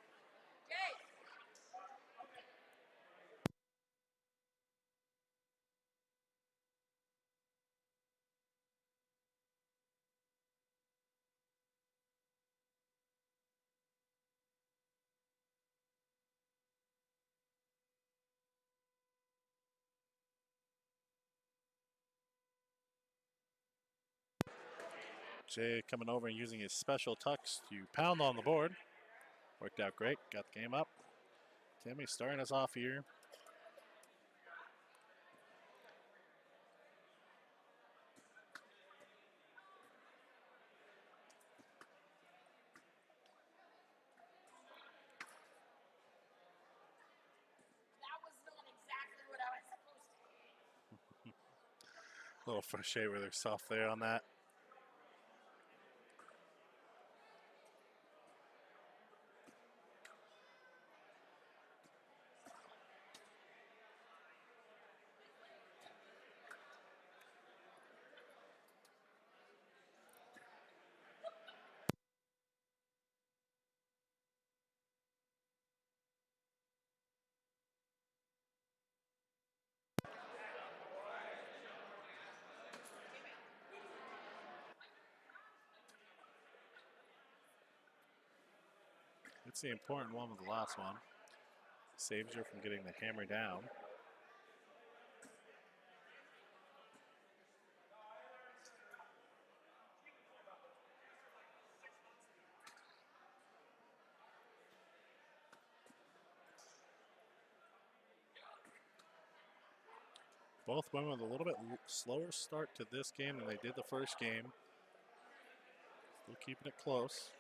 Jay coming over and using his special tucks to pound on the board. Worked out great. Got the game up. Tammy starting us off here. A little frustrated with herself there on that. It's the important one with the last one. Saves her from getting the hammer down. Both women with a little bit slower start to this game than they did the first game. Still keeping it close.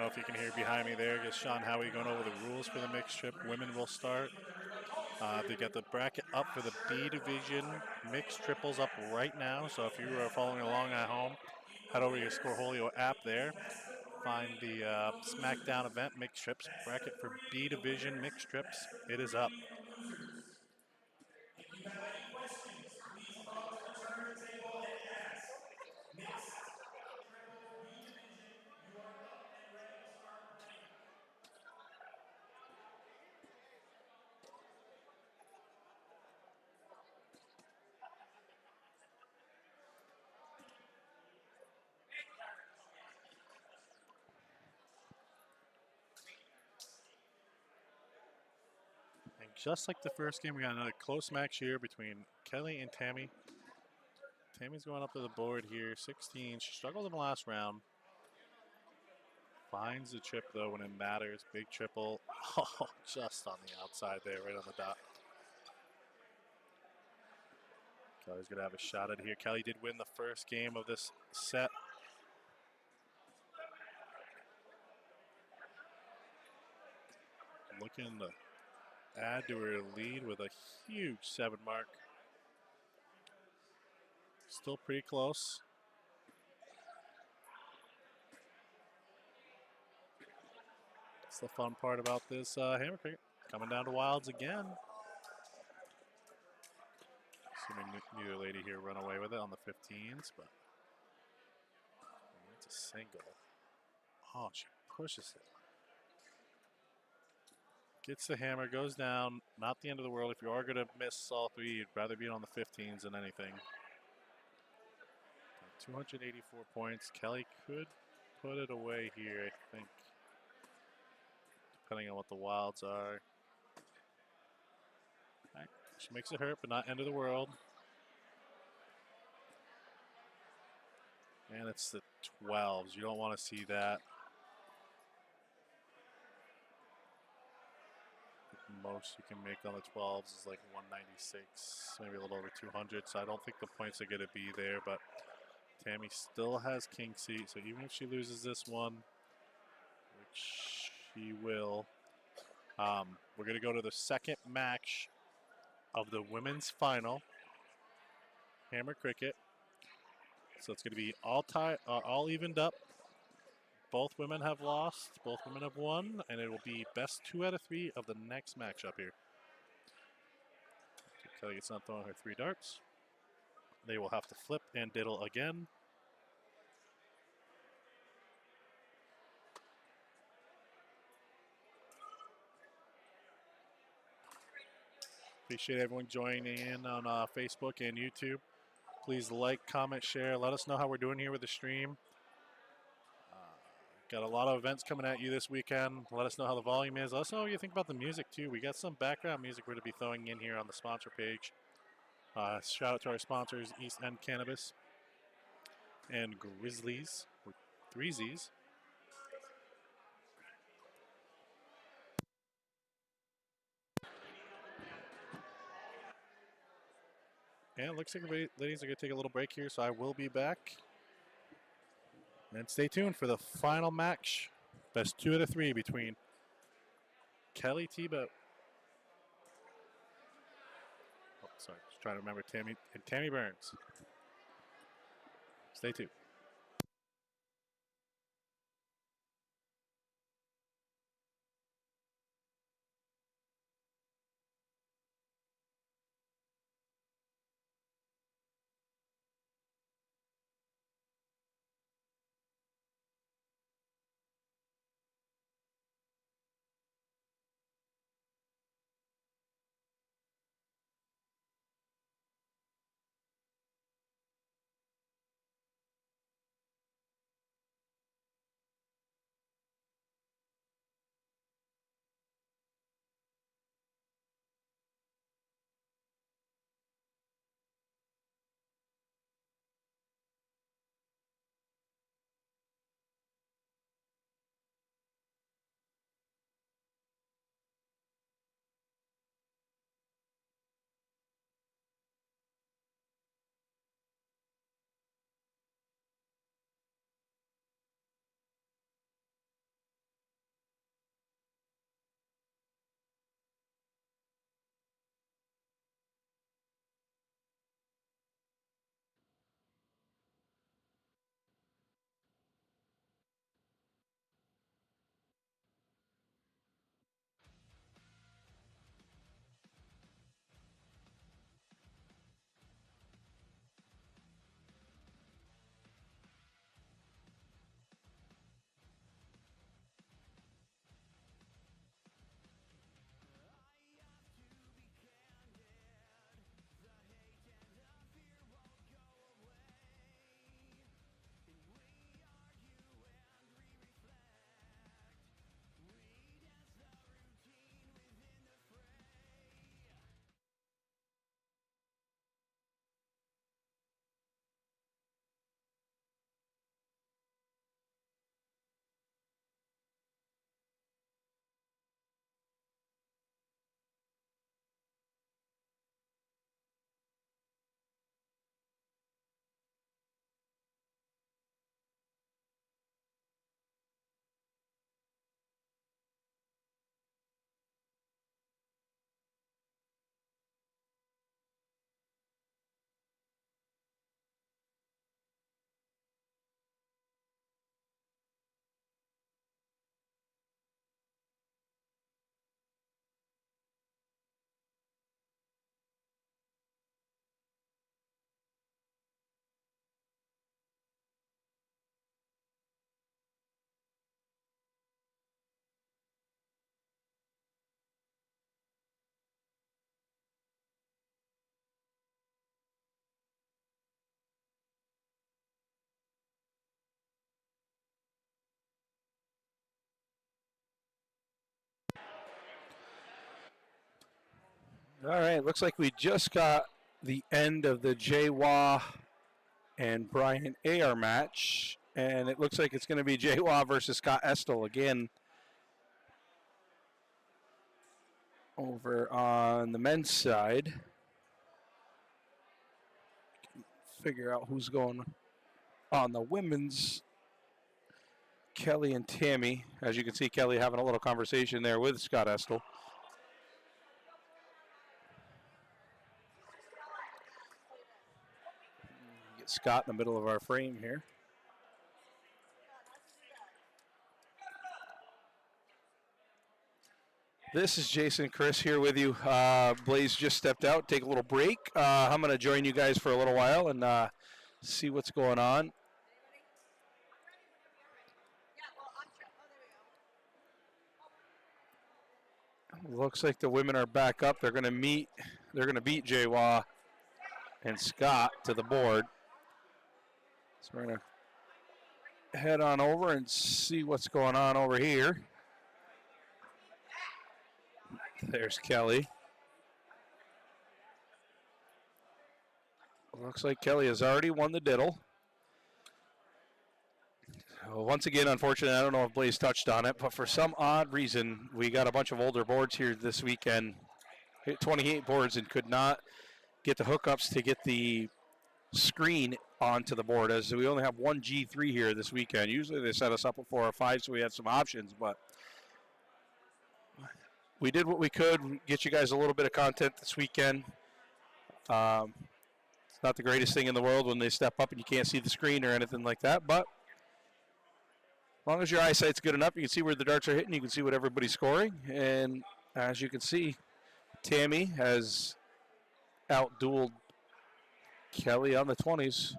don't know if you can hear behind me there. Just Sean Howie going over the rules for the mixed trip. Women will start. They got the bracket up for the B division mixed triples up right now. So if you are following along at home, head over to your Scoreholio app there. Find the SmackDown event mixed trips bracket for B division mixed trips. It is up. And just like the first game, we got another close match here between Kelly and Tammy. Tammy's going up to the board here, 16. She struggled in the last round. Finds the chip though when it matters. Big triple. Oh, just on the outside there, right on the dot. Kelly's gonna have a shot at it here. Kelly did win the first game of this set. Looking to add to her lead with a huge 7 mark. Still pretty close. That's the fun part about this hammer cricket. Coming down to wilds again. Assuming neither lady here run away with it on the 15s, but it's a single. Oh, she pushes it. Gets the hammer, goes down. Not the end of the world. If you are going to miss all 3, you'd rather be on the 15s than anything. 284 points. Kelly could put it away here, I think, depending on what the wilds are. Right. She makes it hurt, but not end of the world. And it's the 12s. You don't want to see that. The most you can make on the 12s is like 196, maybe a little over 200. So I don't think the points are going to be there, but Tammy still has king seat. So even if she loses this one, which she will, we're going to go to the second match of the women's final, hammer cricket. So it's going to be all evened up. Both women have lost, both women have won, and it will be best 2 out of 3 of the next matchup here. Kelly gets not throwing her 3 darts. They will have to flip and diddle again. Appreciate everyone joining in on Facebook and YouTube. Please like, comment, share. Let us know how we're doing here with the stream. Got a lot of events coming at you this weekend. Let us know how the volume is. Let us know what you think about the music, too. We got some background music we're going to be throwing in here on the sponsor page. Shout out to our sponsors, East End Cannabis and Grizzlies, with 3 Z's. And it looks like the ladies are going to take a little break here, so I will be back. And stay tuned for the final match. Best 2 out of 3 between Kelly Tebow. Oh, sorry. Just trying to remember Tammy and Tammy Burns. Stay tuned. All right, looks like we just got the end of the Jaywa and Brian Ayar match, and it looks like it's going to be Jaywa versus Scott Estel again over on the men's side. Figure out who's going on the women's. Kelly and Tammy. As you can see, Kelly having a little conversation there with Scott Estel. Get Scott in the middle of our frame here. This is Jason Chris here with you. Blaze just stepped out, take a little break. I'm going to join you guys for a little while and see what's going on. Looks like the women are back up. They're going to meet. They're going to beat Jaywa and Scott to the board. So we're going to head on over and see what's going on over here. There's Kelly. Looks like Kelly has already won the diddle. Once again, unfortunately, I don't know if Blaze touched on it, but for some odd reason, we got a bunch of older boards here this weekend. Hit 28 boards and could not get the hookups to get the screen onto the board, as we only have one G3 here this weekend. Usually they set us up with 4 or 5, so we had some options, but we did what we could, get you guys a little bit of content this weekend. It's not the greatest thing in the world when they step up and you can't see the screen or anything like that, but as long as your eyesight's good enough, you can see where the darts are hitting, you can see what everybody's scoring, and as you can see, Tammy has outdueled Kelly on the 20s.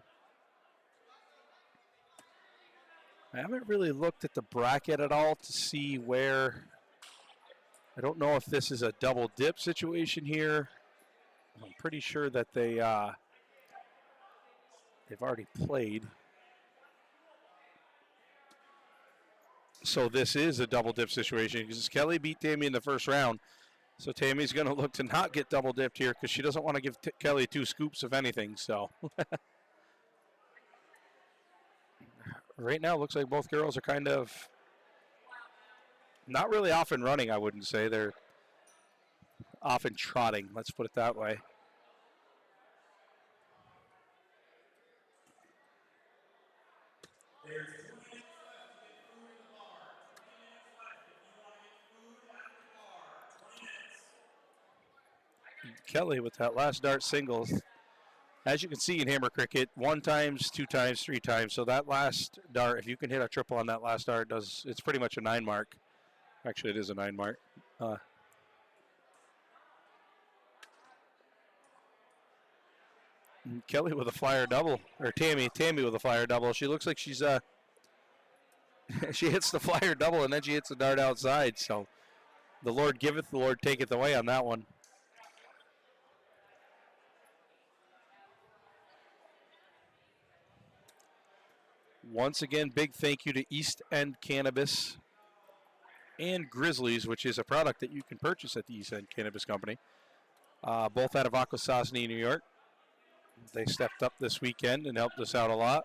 I haven't really looked at the bracket at all to see where, I don't know if this is a double dip situation here. I'm pretty sure that they've already played. So this is a double dip situation because Kelly beat Tammy in the first round. So Tammy's going to look to not get double dipped here because she doesn't want to give Kelly 2 scoops of anything. So right now, it looks like both girls are kind of not really off and running, I wouldn't say. They're off and trotting, let's put it that way. Kelly with that last dart singles. As you can see in Hammer Cricket, 1 times, 2 times, 3 times. So that last dart, if you can hit a triple on that last dart, it's pretty much a 9 mark. Actually, it is a 9 mark. Kelly with a flyer double, or Tammy with a flyer double. She looks like she's she hits the flyer double and then she hits the dart outside. So the Lord giveth, the Lord taketh away on that one. Once again, big thank you to East End Cannabis and Grizzlies, which is a product that you can purchase at the East End Cannabis Company, both out of Akwesasne, New York. They stepped up this weekend and helped us out a lot.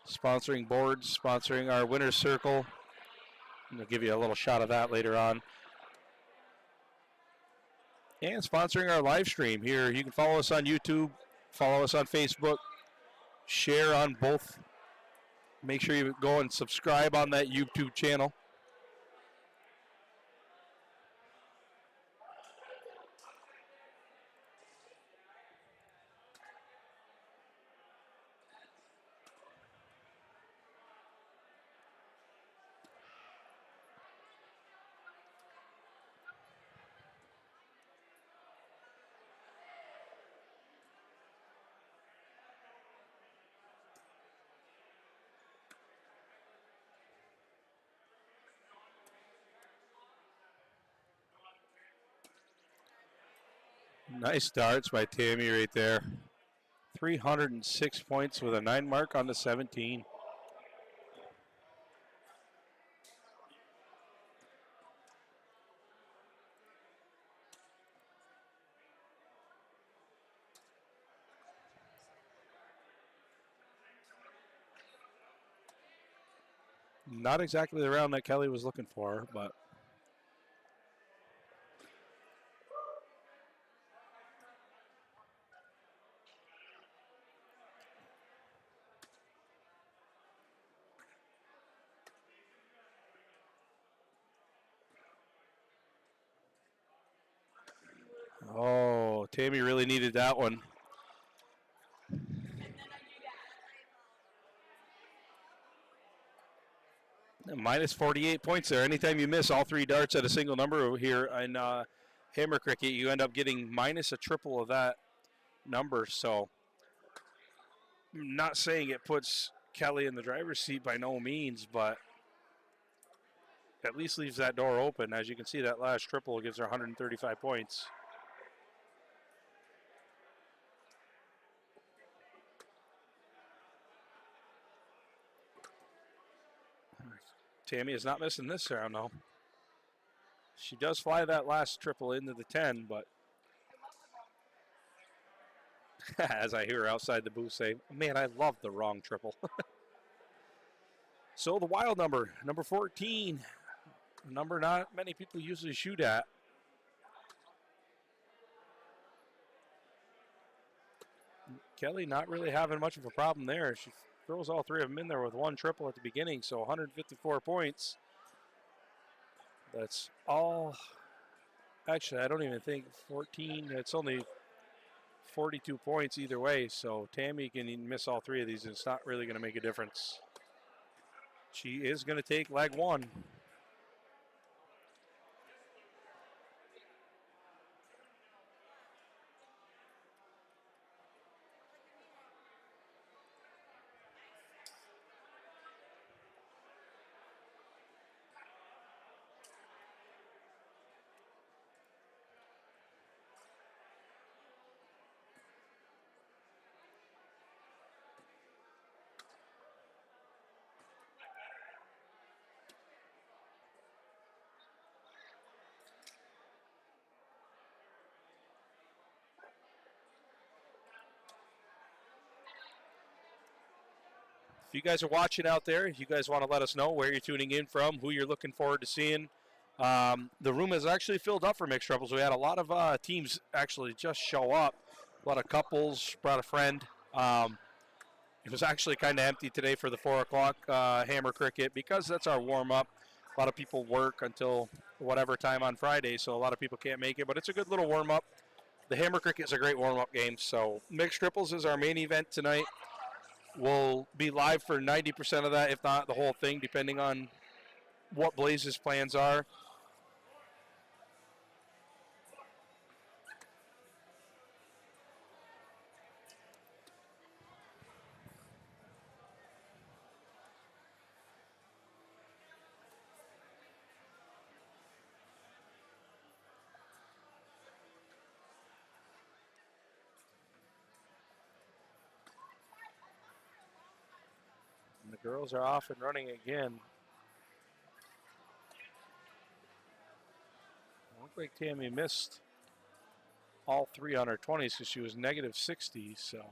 Sponsoring boards, sponsoring our winner's circle. And I'll give you a little shot of that later on. And sponsoring our live stream here. You can follow us on YouTube, follow us on Facebook, share on both. Make sure you go and subscribe on that YouTube channel. Nice darts by Tammy right there. 306 points with a 9 mark on the 17. Not exactly the round that Kelly was looking for, but oh, Tammy really needed that one. Minus 48 points there. Anytime you miss all 3 darts at a single number here in Hammer Cricket, you end up getting minus a triple of that number. So, I'm not saying it puts Kelly in the driver's seat by no means, but at least leaves that door open. As you can see, that last triple gives her 135 points. Tammy is not missing this round, though. She does fly that last triple into the 10, but as I hear her outside the booth say, man, I love the wrong triple. So the wild number, number 14, a number not many people usually shoot at. Kelly not really having much of a problem there. She throws all 3 of them in there with 1 triple at the beginning, so 154 points. That's all. Actually, I don't even think 14. It's only 42 points either way, so Tammy can miss all 3 of these, and it's not really going to make a difference. She is going to take leg 1. If you guys are watching out there, if you guys want to let us know where you're tuning in from, who you're looking forward to seeing, the room is actually filled up for mixed doubles. We had a lot of teams actually just show up. A lot of couples, brought a friend. It was actually kind of empty today for the 4 o'clock Hammer Cricket because that's our warm-up. A lot of people work until whatever time on Friday, so a lot of people can't make it, but it's a good little warm-up. The Hammer Cricket is a great warm-up game, so mixed triples is our main event tonight. We'll be live for 90% of that, if not the whole thing, depending on what Blaze's plans are. And the girls are off and running again. Looked like Tammy missed all 3 on her 20s because she was negative 60, so.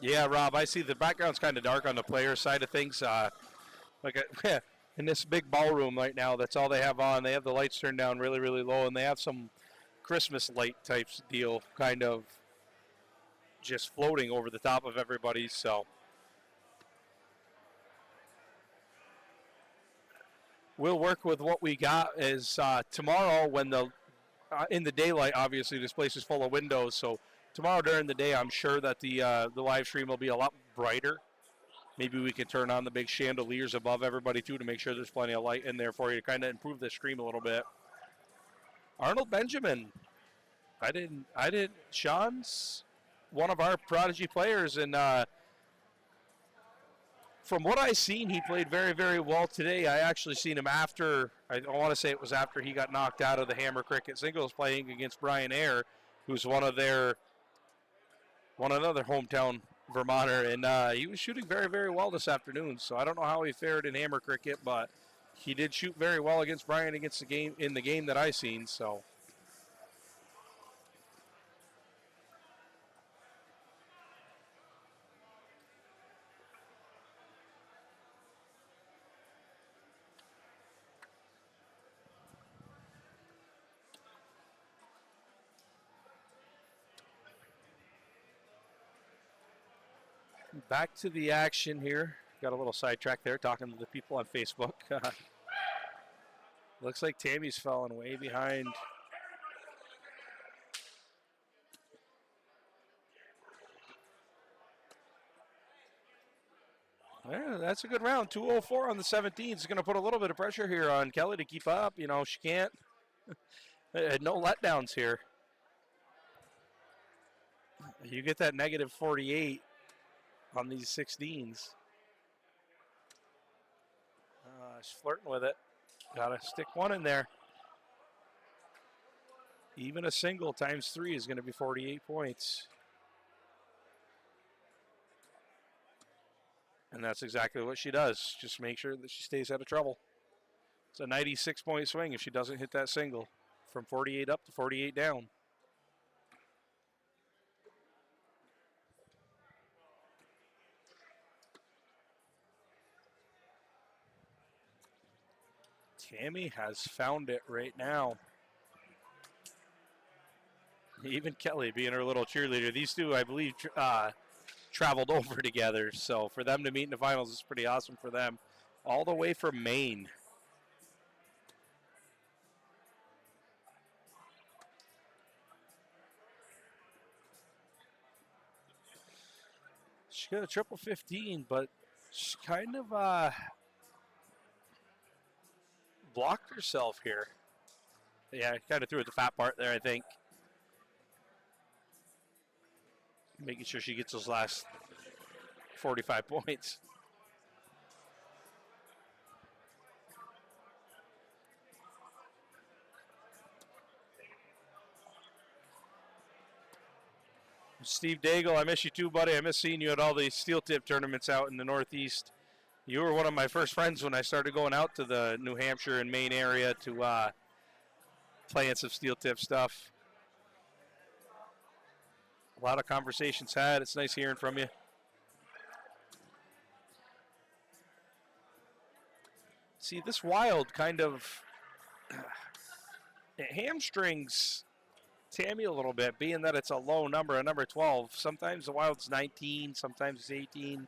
Yeah, Rob, I see the background's kind of dark on the player side of things. In this big ballroom right now, that's all they have on. They have the lights turned down really, really low, and they have some Christmas light types deal kind of just floating over the top of everybody. So we'll work with what we got. Is tomorrow when in the daylight, obviously this place is full of windows, so tomorrow during the day, I'm sure that the live stream will be a lot brighter. Maybe we can turn on the big chandeliers above everybody, too, to make sure there's plenty of light in there for you to kind of improve the stream a little bit. Arnold Benjamin. Sean's one of our prodigy players, and from what I seen, he played very, very well today. I actually seen him after, I want to say it was after he got knocked out of the Hammer Cricket singles playing against Brian Ayer, who's another hometown Vermonter, and he was shooting very, very well this afternoon. So I don't know how he fared in Hammer Cricket, but he did shoot very well against Bryant in the game that I seen. So. Back to the action here. Got a little sidetrack there talking to the people on Facebook. Looks like Tammy's falling way behind. Yeah, that's a good round. 2:04 on the 17th is going to put a little bit of pressure here on Kelly to keep up. You know, she can't. No letdowns here. You get that negative 48 on these 16s. She's flirting with it. Got to stick one in there. Even a single times 3 is going to be 48 points. And that's exactly what she does. Just make sure that she stays out of trouble. It's a 96-point swing if she doesn't hit that single. From 48 up to 48 down. Tammy has found it right now. Even Kelly being her little cheerleader. These two, I believe, traveled over together. So for them to meet in the finals is pretty awesome for them. All the way from Maine. She got a triple 15, but she kind of blocked herself here. Yeah, kind of threw at the fat part there, I think. Making sure she gets those last 45 points. Steve Daigle, I miss you too, buddy. I miss seeing you at all the steel tip tournaments out in the Northeast. You were one of my first friends when I started going out to the New Hampshire and Maine area to play in some steel tip stuff. A lot of conversations had. It's nice hearing from you. See, this Wild kind of it hamstrings Tammy a little bit, being that it's a low number, a number 12. Sometimes the Wild's 19, sometimes it's 18.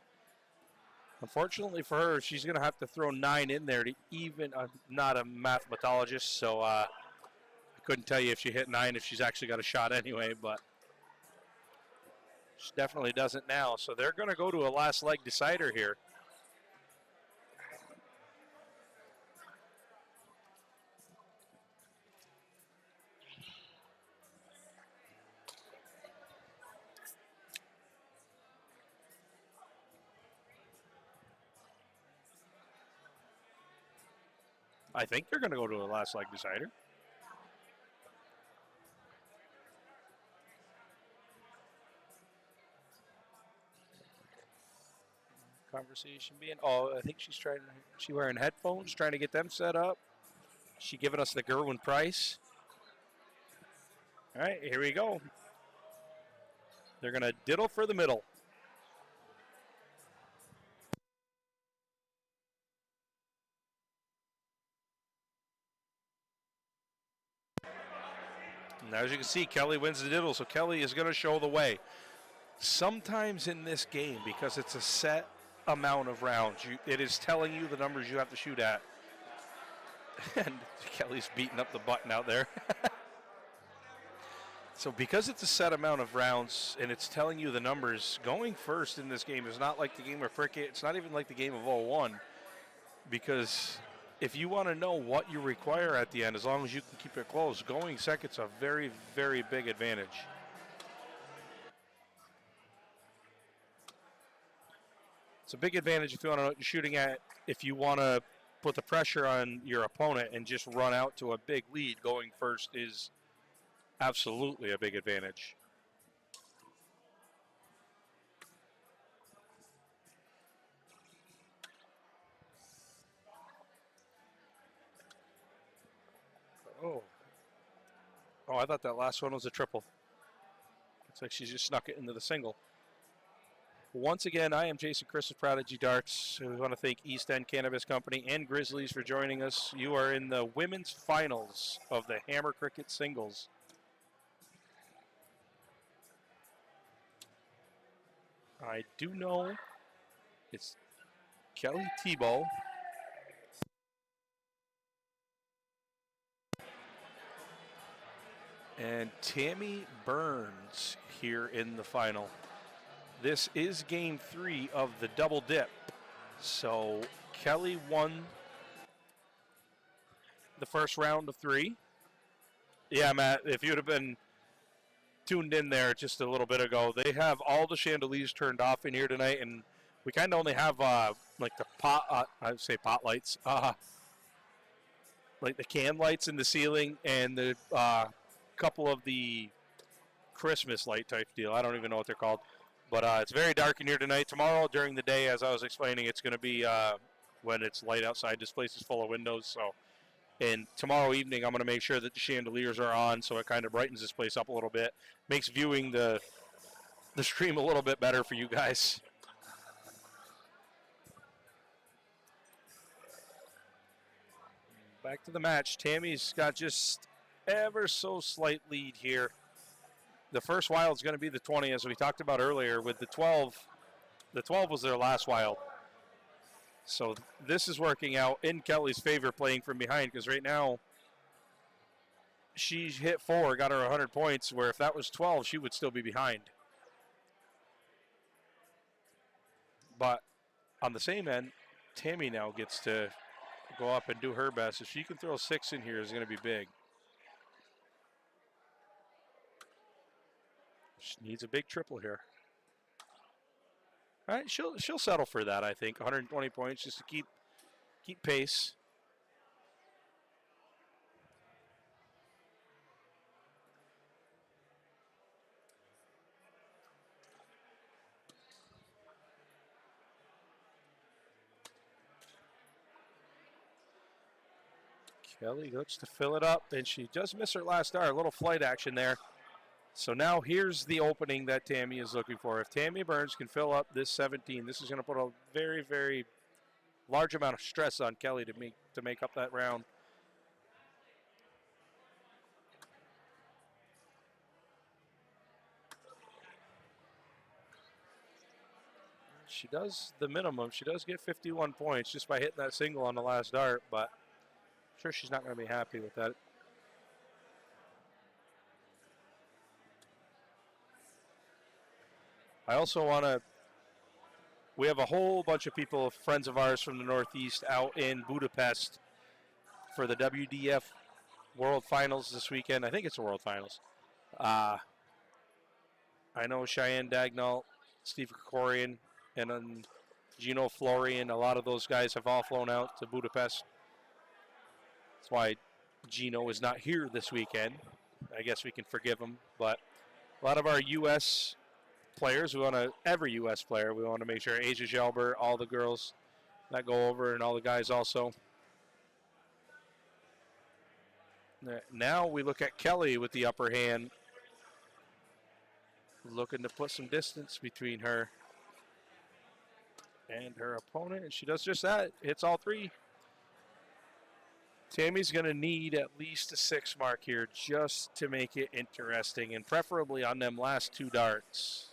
Unfortunately for her, she's going to have to throw 9 in there to even. I'm not a mathematologist, so I couldn't tell you if she hit 9 if she's actually got a shot anyway, but she definitely doesn't now. So they're going to go to a last leg decider here. I think they're going to go to a last leg decider. Conversation being, I think she wearing headphones, trying to get them set up. She giving us the Gerwin Price. All right, here we go. They're going to diddle for the middle. And as you can see, Kelly wins the diddle, so Kelly is going to show the way. Sometimes in this game, because it's a set amount of rounds, it is telling you the numbers you have to shoot at. And Kelly's beating up the button out there. So because it's a set amount of rounds and it's telling you the numbers, going first in this game is not like the game of cricket. It's not even like the game of 01. Because if you want to know what you require at the end, as long as you can keep it close, going second's a very, very big advantage. It's a big advantage if you want to know what you're shooting at. If you want to put the pressure on your opponent and just run out to a big lead, going first is absolutely a big advantage. Oh, I thought that last one was a triple. Looks like she just snuck it into the single. Once again, I am Jason Chris of Prodigy Darts. We want to thank East End Cannabis Company and Grizzlies for joining us. You are in the women's finals of the Hammer Cricket Singles. I do know it's Kelly Tebow. And Tammy Burns here in the final. This is game 3 of the double dip. So Kelly won the first round of 3. Yeah, Matt, if you'd have been tuned in there just a little bit ago, they have all the chandeliers turned off in here tonight, and we kind of only have like the pot, I'd say pot lights, like the can lights in the ceiling and the couple of the Christmas light type deal. I don't even know what they're called. But it's very dark in here tonight. Tomorrow during the day, as I was explaining, it's going to be when it's light outside. This place is full of windows. So, and tomorrow evening, I'm going to make sure that the chandeliers are on, so it kind of brightens this place up a little bit. Makes viewing the stream a little bit better for you guys. Back to the match. Tammy's got just ever so slight lead here. The first wild is going to be the 20, as we talked about earlier. With the 12, the 12 was their last wild. So this is working out in Kelly's favor, playing from behind, because right now she hit 4, got her 100 points, where if that was 12, she would still be behind. But on the same end, Tammy now gets to go up and do her best. If she can throw 6 in here, it's going to be big. She needs a big triple here. All right, she'll settle for that, I think. 120 points just to keep pace. Kelly looks to fill it up, and she does miss her last dart. A little flight action there. So now here's the opening that Tammy is looking for. If Tammy Burns can fill up this 17, this is going to put a very, very large amount of stress on Kelly to make up that round. She does the minimum. She does get 51 points just by hitting that single on the last dart, but I'm sure she's not going to be happy with that. I also want to, we have a whole bunch of people, friends of ours from the Northeast, out in Budapest for the WDF World Finals this weekend. I think it's the World Finals. I know Cheyenne Dagnall, Steve Krikorian, and then Gino Florian. A lot of those guys have all flown out to Budapest. That's why Gino is not here this weekend. I guess we can forgive him. But a lot of our U.S. players, every U.S. player, we want to make sure Asia Gelber, all the girls that go over, and all the guys also. Now we look at Kelly with the upper hand, looking to put some distance between her and her opponent, and she does just that. Hits all 3. Tammy's going to need at least a 6 mark here just to make it interesting, and preferably on them last 2 darts.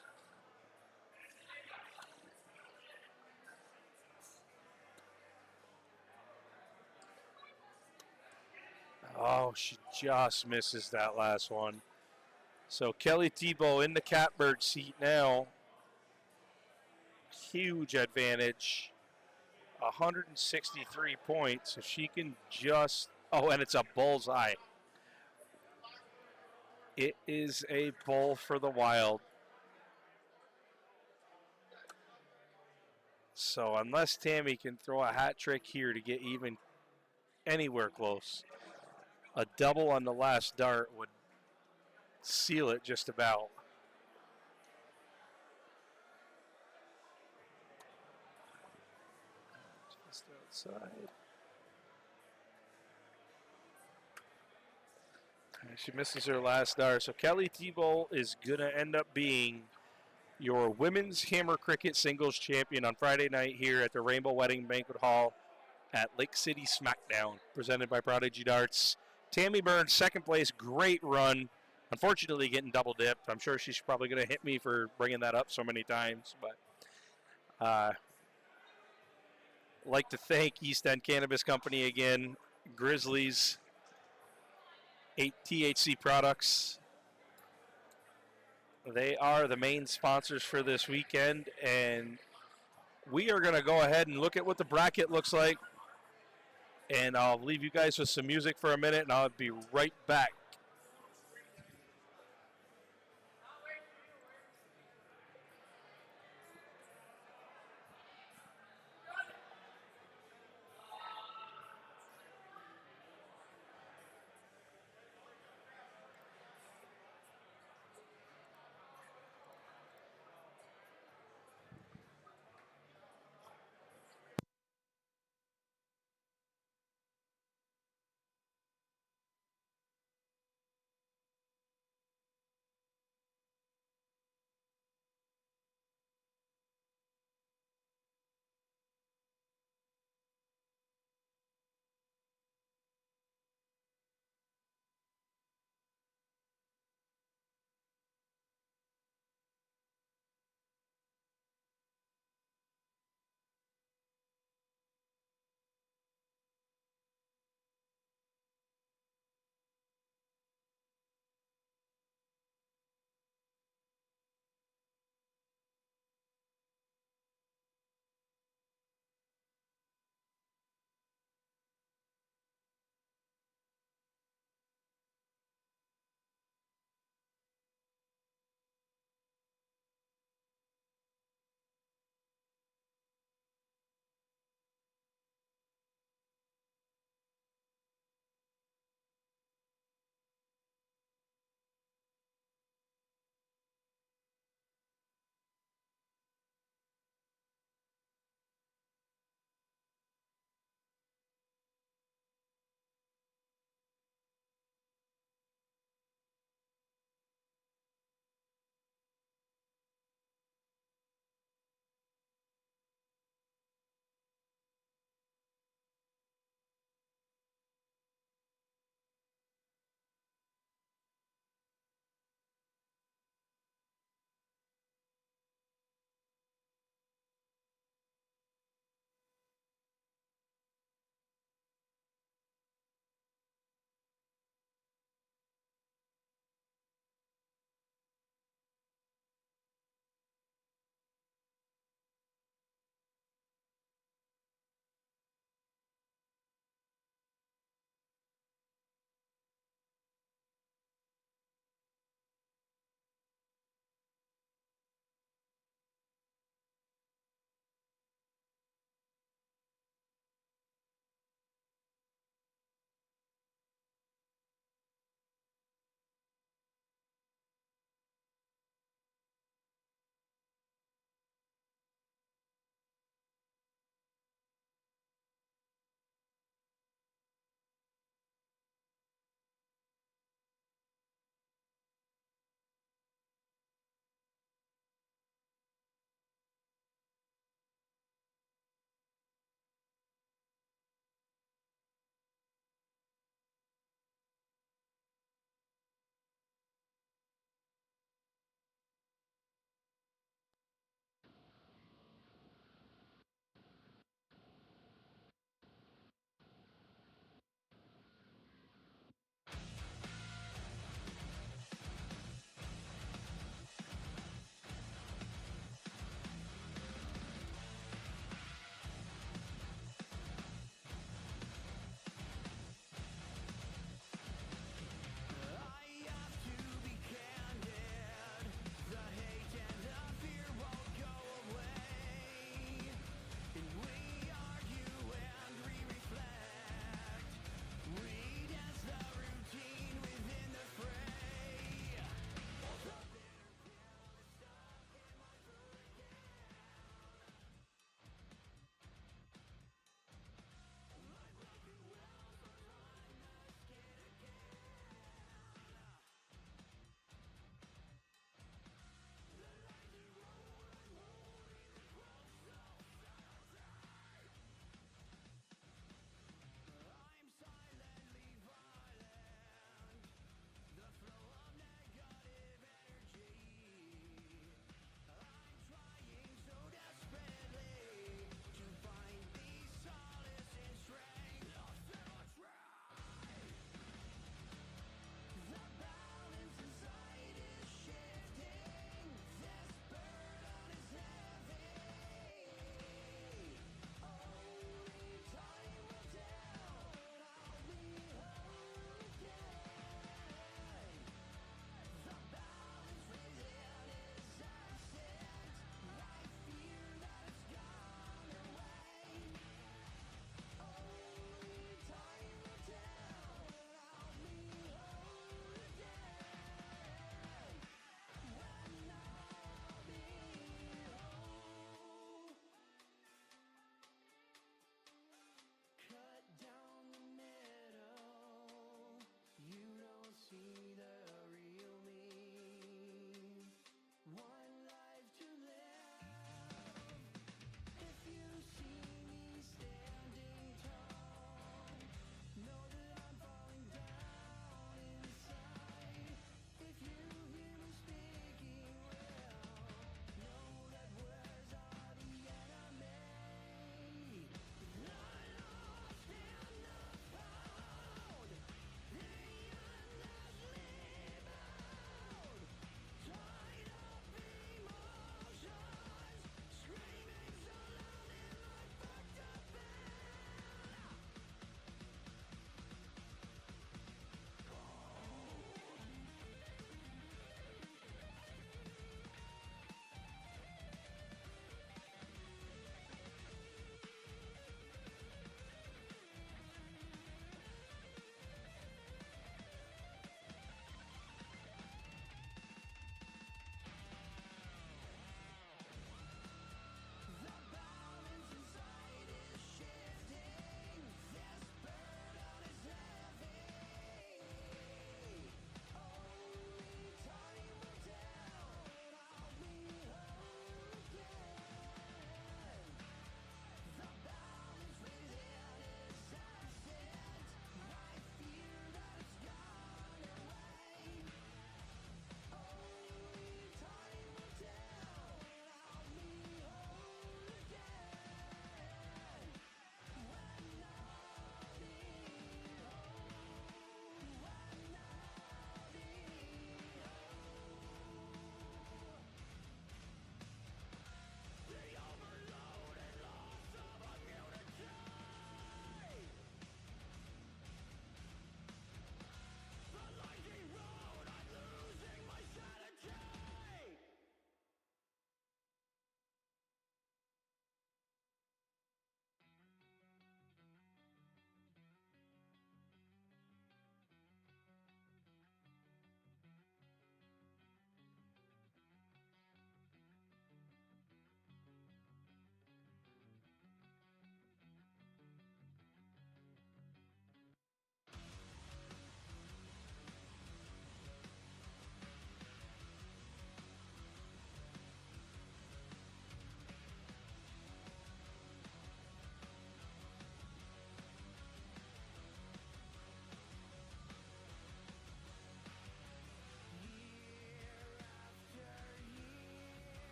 Oh, she just misses that last one. So Kelly Tebow in the catbird seat now. Huge advantage. 163 points. If she can just... Oh, and it's a bullseye. It is a bull for the Wild. So unless Tammy can throw a hat trick here to get even anywhere close, a double on the last dart would seal it just about. Just outside. She misses her last dart. So Kelly Tebow is going to end up being your women's hammer cricket singles champion on Friday night here at the Rainbow Wedding Banquet Hall at Lake City Smackdown, presented by Prodigy Darts. Tammy Burns, second place, great run. Unfortunately, getting double dipped. I'm sure she's probably going to hit me for bringing that up so many times. But like to thank East End Cannabis Company again, Grizzlies, 8 THC Products. They are the main sponsors for this weekend, and we are going to go ahead and look at what the bracket looks like. And I'll leave you guys with some music for a minute, and I'll be right back.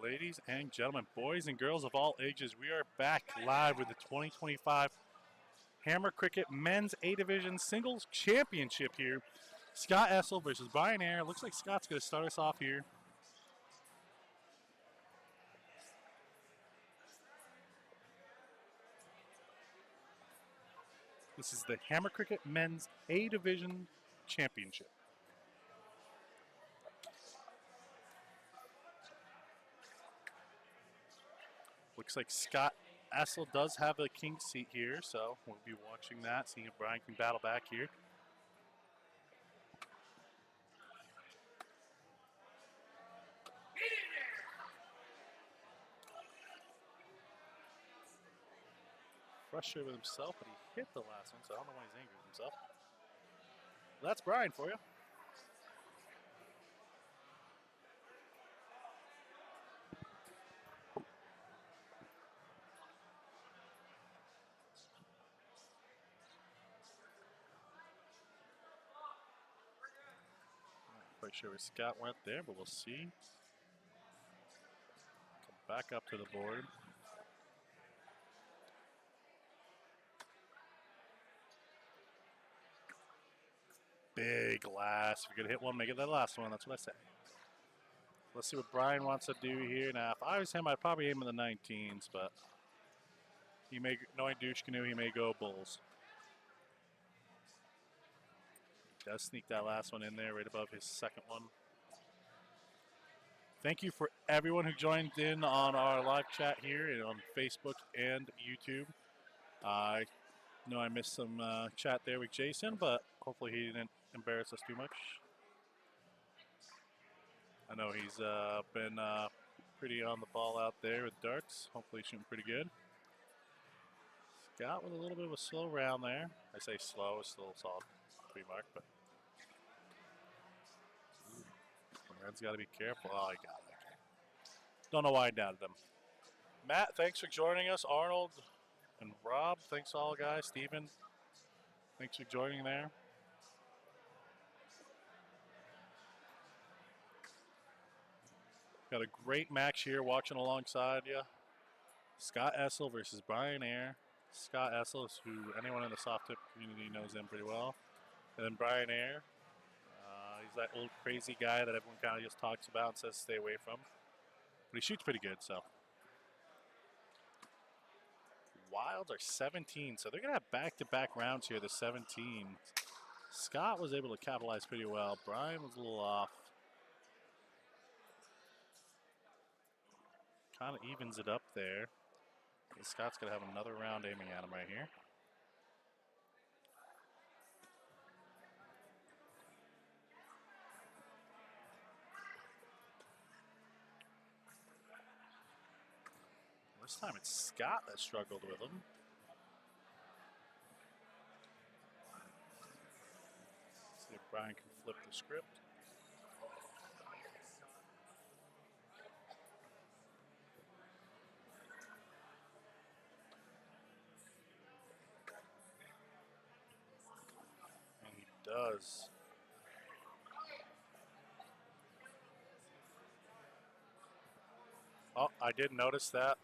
Ladies and gentlemen, boys and girls of all ages, we are back live with the 2025 Hammer Cricket Men's A Division Singles Championship here. Scott Essel versus Brian Ayer. Looks like Scott's going to start us off here. This is the Hammer Cricket Men's A Division Championship. Looks like Scott Essel does have a king seat here, so we'll be watching that, seeing if Brian can battle back here. Frustrated with himself, but he hit the last one, so I don't know why he's angry with himself. Well, that's Brian for you. Not quite sure where Scott went there, but we'll see. Come back up to the board. Big last. If you're going to hit one, make it the last one. That's what I say. Let's see what Brian wants to do here. Now, if I was him, I'd probably aim in the 19s, but he may, knowing Douche Canoe, he may go Bulls. He does sneak that last one in there right above his second one. Thank you for everyone who joined in on our live chat here and on Facebook and YouTube. I know I missed some chat there with Jason, but hopefully he didn't embarrass us too much. I know he's been pretty on the ball out there with darts. Hopefully shooting pretty good. Scott with a little bit of a slow round there. I say slow, it's still solid pre-mark, but Red's got to be careful. Oh, he got it. Don't know why I doubted him. Matt, thanks for joining us. Arnold and Rob, thanks all guys. Steven, thanks for joining there. Got a great match here watching alongside you. Scott Essel versus Brian Ayer. Scott Essel is who anyone in the soft tip community knows him pretty well. And then Brian Ayer. He's that old crazy guy that everyone kind of just talks about and says stay away from. But he shoots pretty good, so. Wilds are 17, so they're going to have back-to-back rounds here, the 17. Scott was able to capitalize pretty well. Brian was a little off. Kind of evens it up there. And Scott's going to have another round aiming at him right here. This time it's Scott that struggled with him. See if Brian can flip the script. And he does. Oh, I did notice that.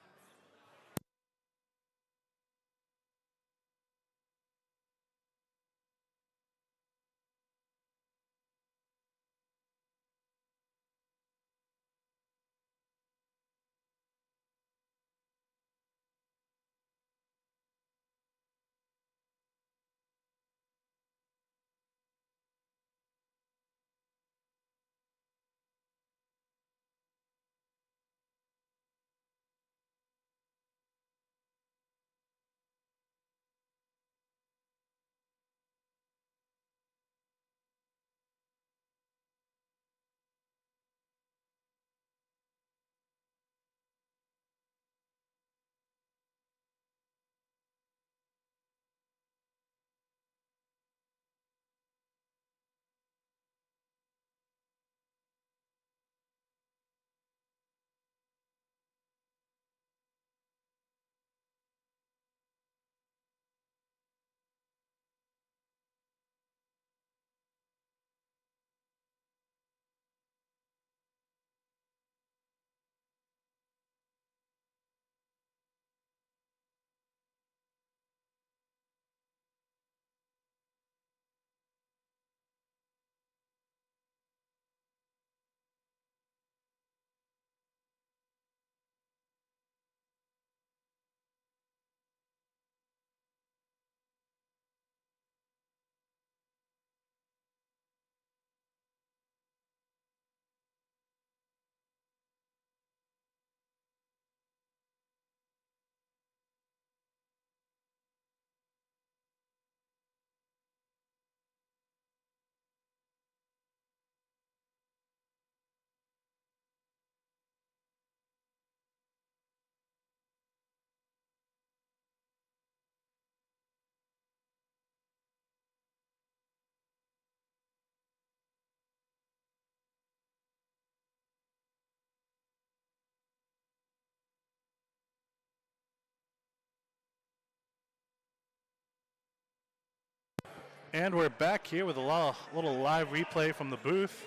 And we're back here with a little live replay from the booth.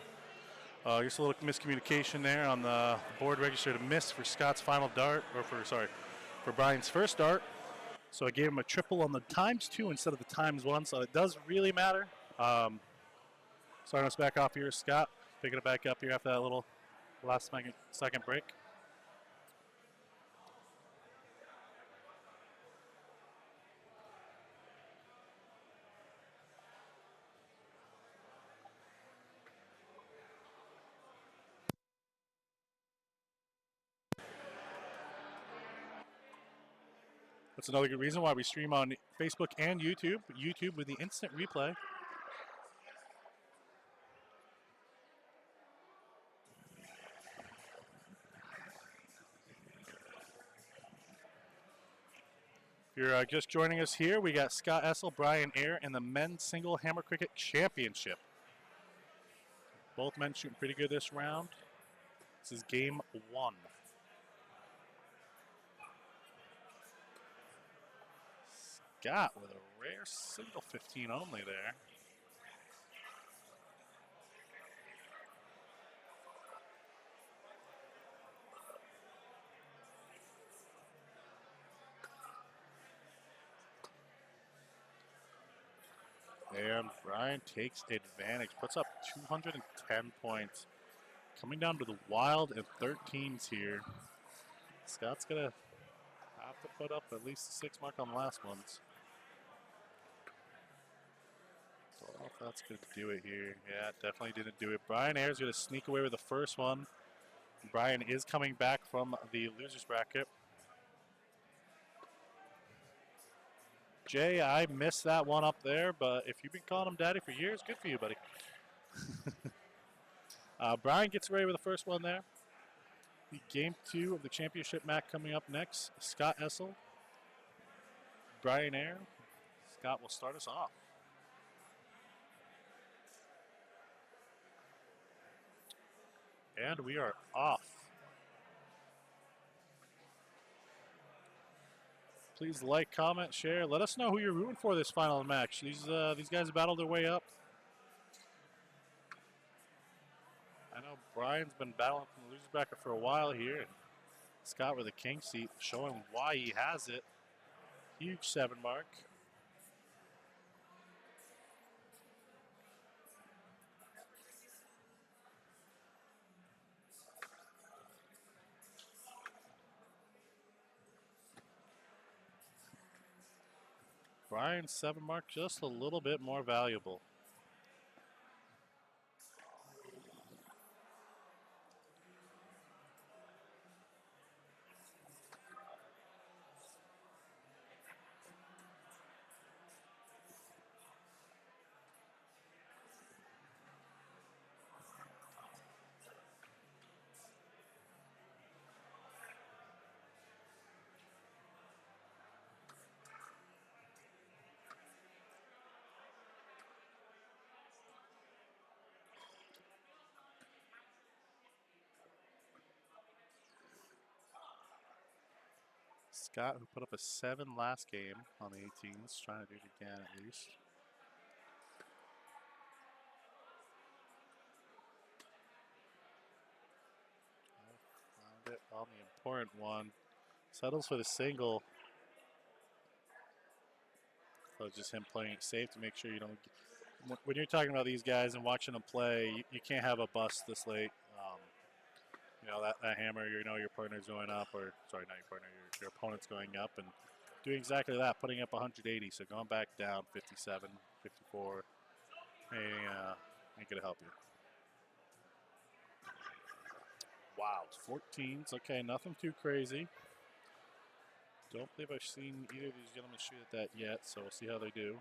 Just a little miscommunication there on the board registered a miss for Scott's final dart, or for Brian's first dart. So I gave him a triple on the ×2 instead of the ×1, so it does really matter. Starting us back off here, Scott, picking it back up here after that little last second break. That's another good reason why we stream on Facebook and YouTube. YouTube with the instant replay. If you're just joining us here, we got Scott Essel, Brian Ayer, in the men's single hammer cricket championship. Both men shooting pretty good this round. This is game 1. Scott with a rare single 15 only there. And Brian takes advantage, puts up 210 points. Coming down to the wild and 13s here. Scott's gonna have to put up at least the 6 mark on the last ones. So I don't know if that's gonna do it here. Yeah, it definitely didn't do it. Brian Ayer's gonna sneak away with the first one. Brian is coming back from the losers bracket. Jay, I missed that one up there, but if you've been calling him daddy for years, good for you, buddy. Brian gets away with the first one there. The game 2 of the championship match coming up next. Scott Essel, Brian Ayer. Scott will start us off. And we are off. Please like, comment, share. Let us know who you're rooting for this final match. These guys battled their way up. I know Brian's been battling from the loser's bracket for a while here, and Scott with a king seat, showing why he has it. Huge 7 mark. Brian's 7 mark just a little bit more valuable. Scott, who put up a 7 last game on the 18s, trying to do it again at least. Found it on the important one. Settles for the single. So just him playing it safe to make sure you don't. When you're talking about these guys and watching them play, you can't have a bust this late. You know, that hammer, you know, your partner's going up, or sorry, not your partner, your opponent's going up, and doing exactly that, putting up 180. So going back down 57, 54, ain't gonna help you. Wow, 14s. Okay, nothing too crazy. Don't believe I've seen either of these gentlemen shoot at that yet, so we'll see how they do.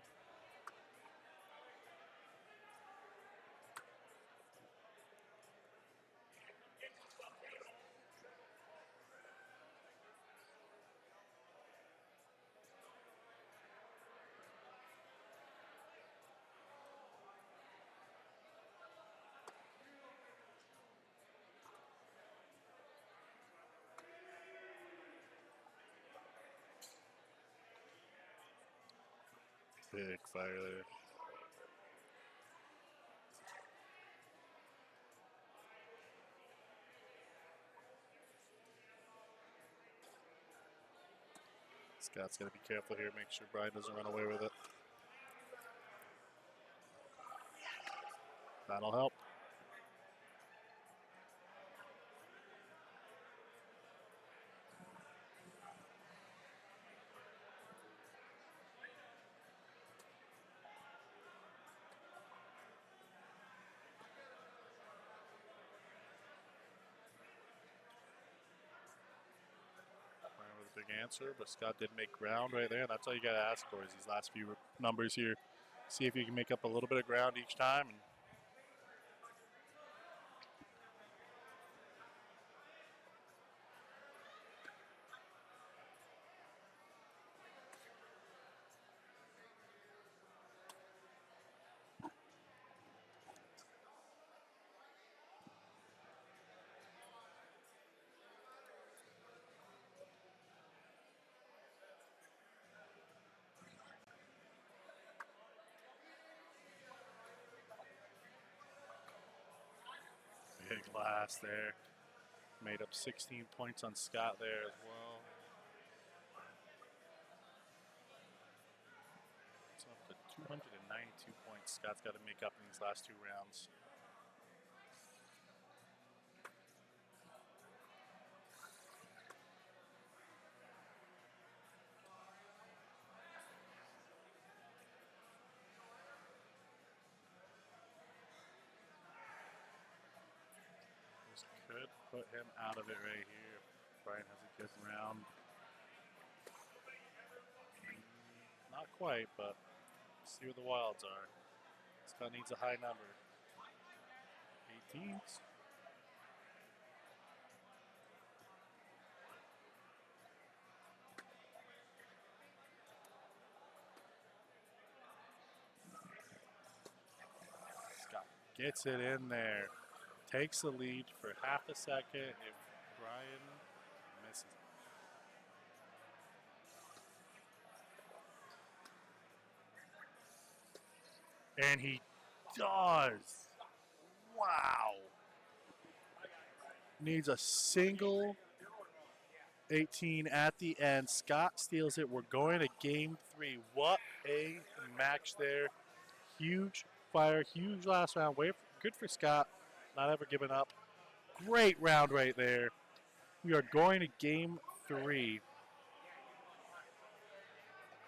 Big fire there. Scott's got to be careful here, make sure Brian doesn't run away with it. That'll help. Brian with a big answer, but Scott did make ground right there. That's all you got to ask for is these last few numbers here. See if you can make up a little bit of ground each time. And big last there. Made up 16 points on Scott there as well. It's up to 292 points Scott's got to make up in these last two rounds. This could put him out of it right here. Brian has a good round. Not quite, but see where the wilds are. Scott needs a high number. 18s. Scott gets it in there. Takes the lead for half a second if Brian misses it. And he does. Wow. Needs a single 18 at the end. Scott steals it. We're going to game 3. What a match there. Huge fire, huge last round. Good for Scott. Not ever giving up. Great round right there. We are going to game 3.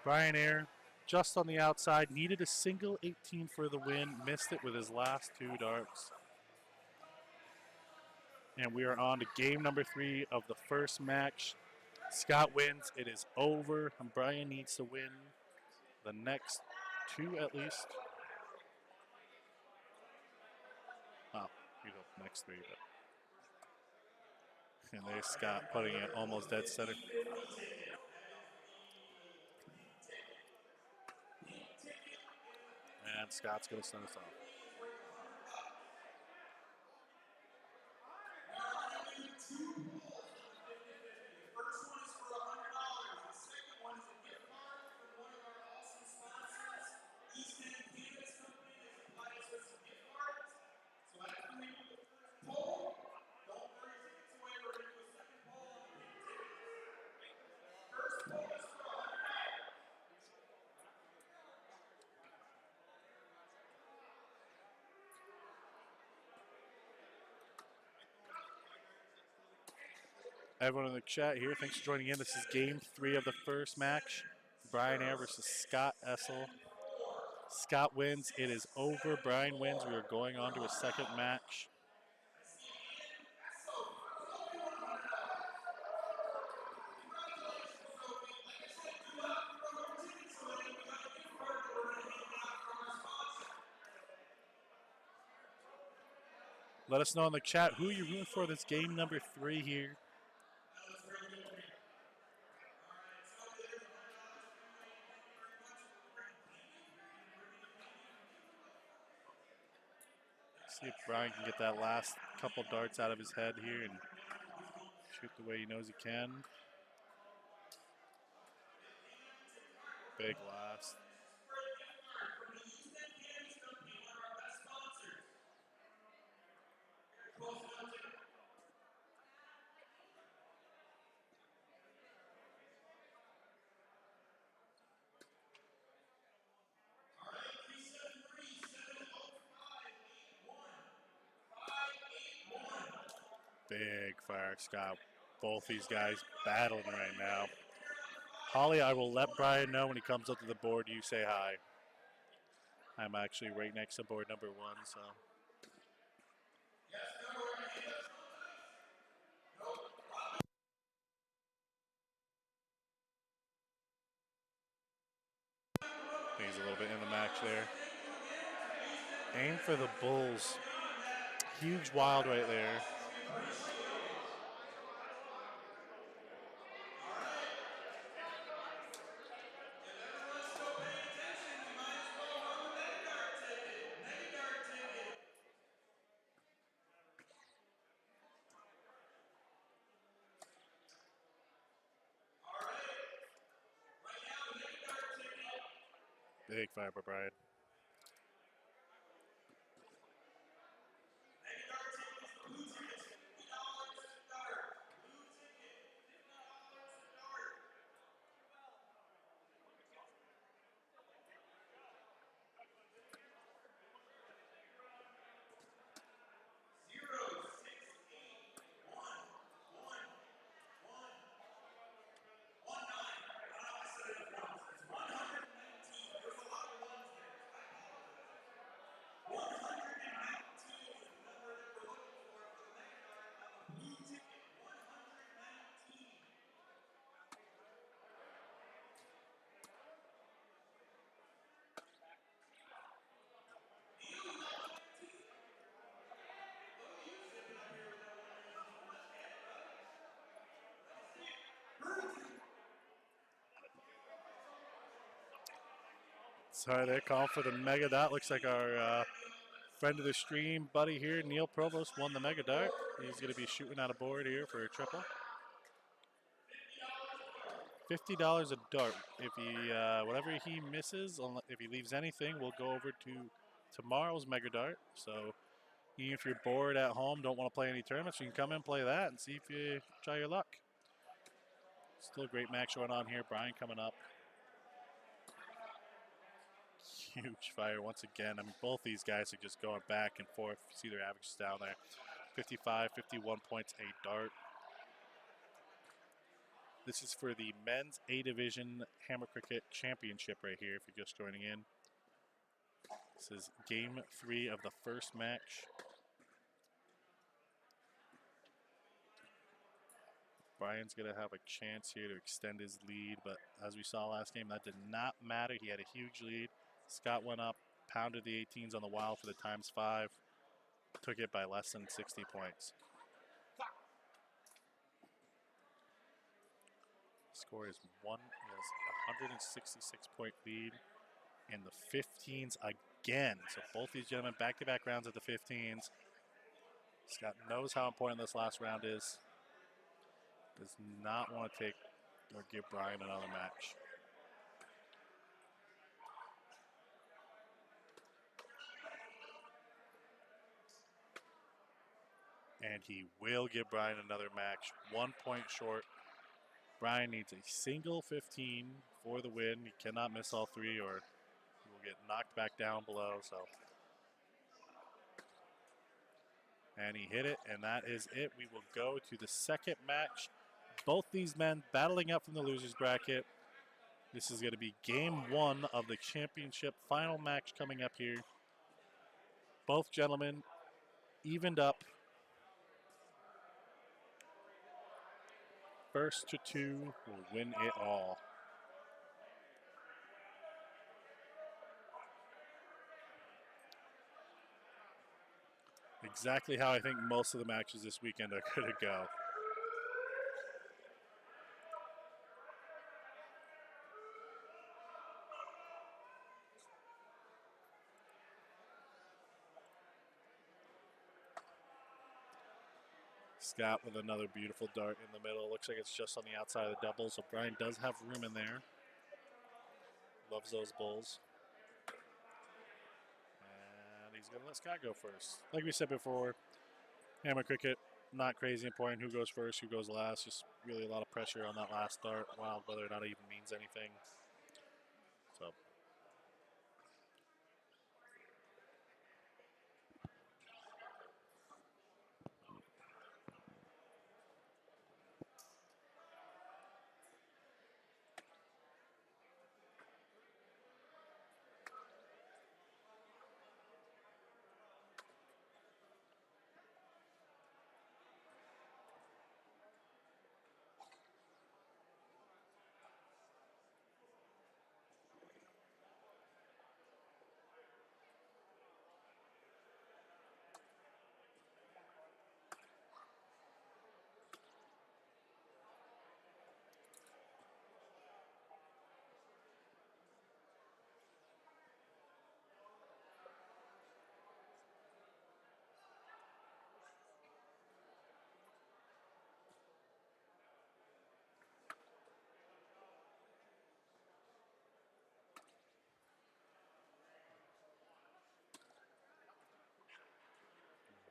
Brian Air just on the outside. Needed a single 18 for the win. Missed it with his last 2 darts. And we are on to game number 3 of the first match. Scott wins. It is over. And Brian needs to win the next 2 at least. Oh, you know, next 3. But. And there's Scott putting it almost dead center. And Scott's going to send us off. Everyone in the chat here, thanks for joining in. This is game 3 of the first match. Brian Air versus Scott Essel. Scott wins. It is over. Brian wins. We are going on to a second match. Let us know in the chat who you're rooting for this game number 3 here. See if Brian can get that last couple darts out of his head here and shoot the way he knows he can. Big last. big fire, Scott. Both these guys battling right now. Holly, I will let Brian know when he comes up to the board. You say hi. I'm actually right next to board number 1, so. I think he's a little bit in the match there. Aim for the Bulls. Huge wild right there. Big fire by Brian. Sorry, they're calling for the mega dot. Looks like our friend of the stream buddy here, Neil Provost, won the mega dart. He's going to be shooting out a board here for a triple. $50 a dart. If he, whatever he misses, if he leaves anything, we'll go over to tomorrow's mega dart. So even if you're bored at home, don't want to play any tournaments, you can come in and play that and see if you try your luck. Still a great match going on here. Brian coming up. Huge fire once again. I mean, both these guys are just going back and forth. See their averages down there. 55, 51 points a dart. This is for the men's A Division Hammer Cricket Championship right here, if you're just joining in. This is game 3 of the first match. Brian's going to have a chance here to extend his lead, but as we saw last game, that did not matter. He had a huge lead. Scott went up, pounded the 18s on the wild for the ×5, took it by less than 60 points. Score is 166-point lead in the 15s again. So both these gentlemen back-to-back rounds at the 15s. Scott knows how important this last round is. Does not want to take or give Brian another match. And he will give Brian another match. 1 point short. Brian needs a single 15 for the win. He cannot miss all 3 or he will get knocked back down below. So, and he hit it, and that is it. We will go to the second match. Both these men battling up from the losers bracket. This is going to be game 1 of the championship final match coming up here. Both gentlemen evened up. First to 2 will win it all. Exactly how I think most of the matches this weekend are going to go. Scott with another beautiful dart in the middle. Looks like it's just on the outside of the double, so Brian does have room in there. Loves those bulls. And he's going to let Scott go first. Like we said before, Hammer Cricket, not crazy important who goes first, who goes last. Just really a lot of pressure on that last dart, wild whether or not it even means anything. So.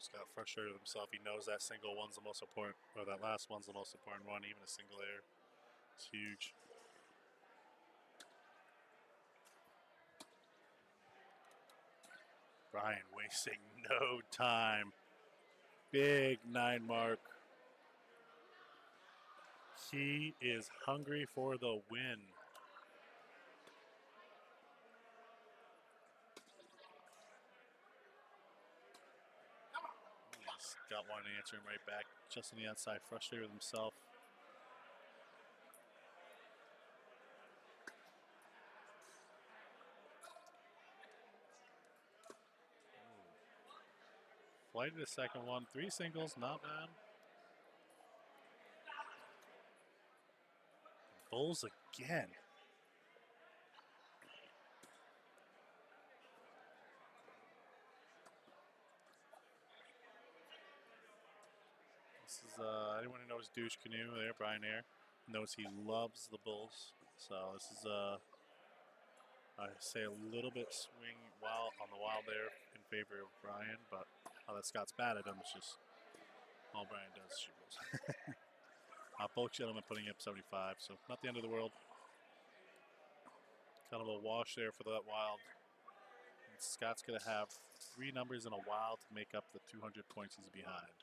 Scott frustrated with himself. He knows that single one's the most important, or that last one's the most important one. Even a single air, it's huge. Brian wasting no time. Big 9 mark. He is hungry for the win. He's got one answering right back, just on the outside, frustrated with himself. Flighted the second one, 3 singles, not bad. Bulls again. This is anyone who knows Douche Canoe there, Brian Air, knows he loves the Bulls. So this is I say a little bit swing on the wild there in favor of Brian, but that Scott's bad at him. It's just all Brian does is shoot goals. Both gentlemen putting up 75, so not the end of the world. Kind of a wash there for that wild. And Scott's going to have 3 numbers in a wild to make up the 200 points he's behind.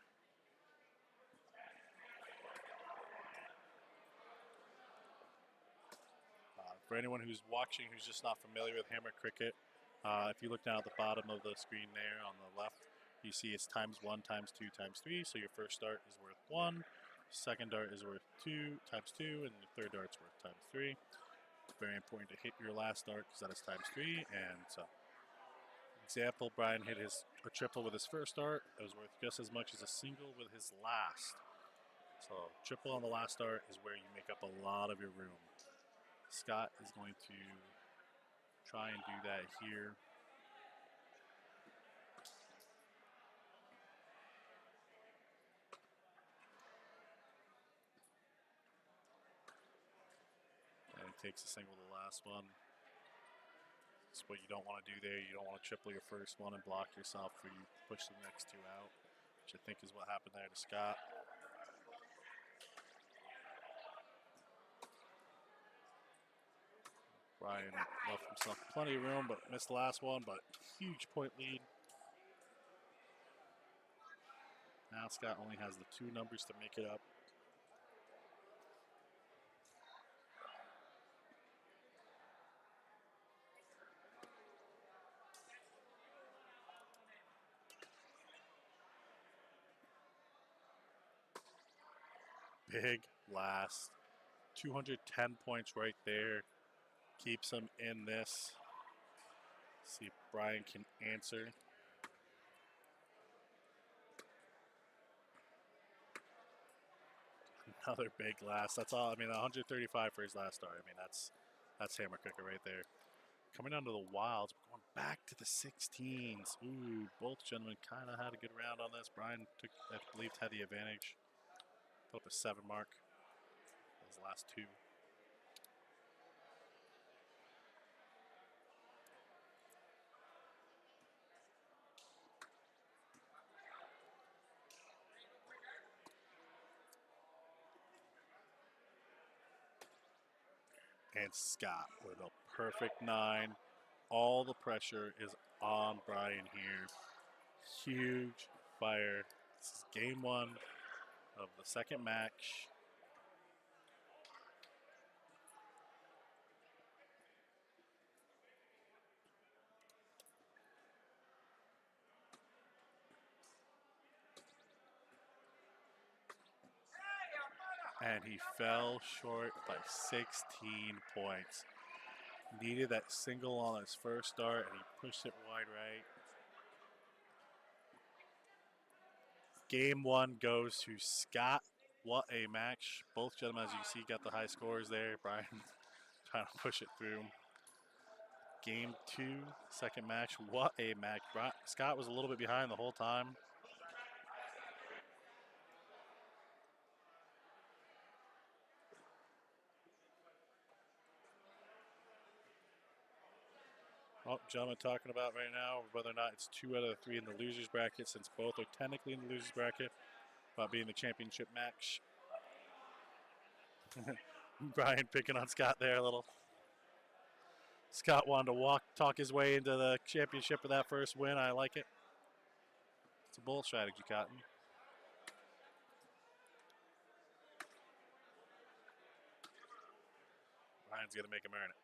For anyone who's watching who's just not familiar with Hammer Cricket, if you look down at the bottom of the screen there on the left, you see it's ×1, ×2, ×3. So your first dart is worth 1, second dart is worth 2 ×2, and the third dart's worth ×3. Very important to hit your last dart because that is ×3. And so, example, Brian hit a triple with his first dart. It was worth just as much as a single with his last. So triple on the last dart is where you make up a lot of your room. Scott is going to try and do that here. And he takes a single to the last one. That's what you don't want to do there. You don't want to triple your first one and block yourself before you push the next 2 out, which I think is what happened there to Scott. Brian left himself plenty of room, but missed the last one, but huge point lead. Now Scott only has the 2 numbers to make it up. Big last. 210 points right there. Keeps him in this. See if Brian can answer. Another big last. That's all. I mean, 135 for his last start. I mean, that's Hammer Cricket right there. Coming down to the wilds. We're going back to the 16s. Ooh, both gentlemen kind of had a good round on this. Brian took, I believe, had the advantage. Put up a 7 mark. His last 2. And Scott with a perfect 9. All the pressure is on Brian here. Huge fire. This is game 1 of the second match. And he fell short by 16 points. Needed that single on his first start, and he pushed it wide right. Game 1 goes to Scott. What a match. Both gentlemen, as you see, got the high scores there. Brian trying to push it through. Game 2, second match. What a match. Scott was a little bit behind the whole time. Oh, gentlemen, talking about right now whether or not it's 2 out of 3 in the losers bracket, since both are technically in the losers bracket, about being the championship match. Brian picking on Scott there a little. Scott wanted to talk his way into the championship with that first win. I like it. It's a bold strategy, Cotton. Brian's going to make him earn it.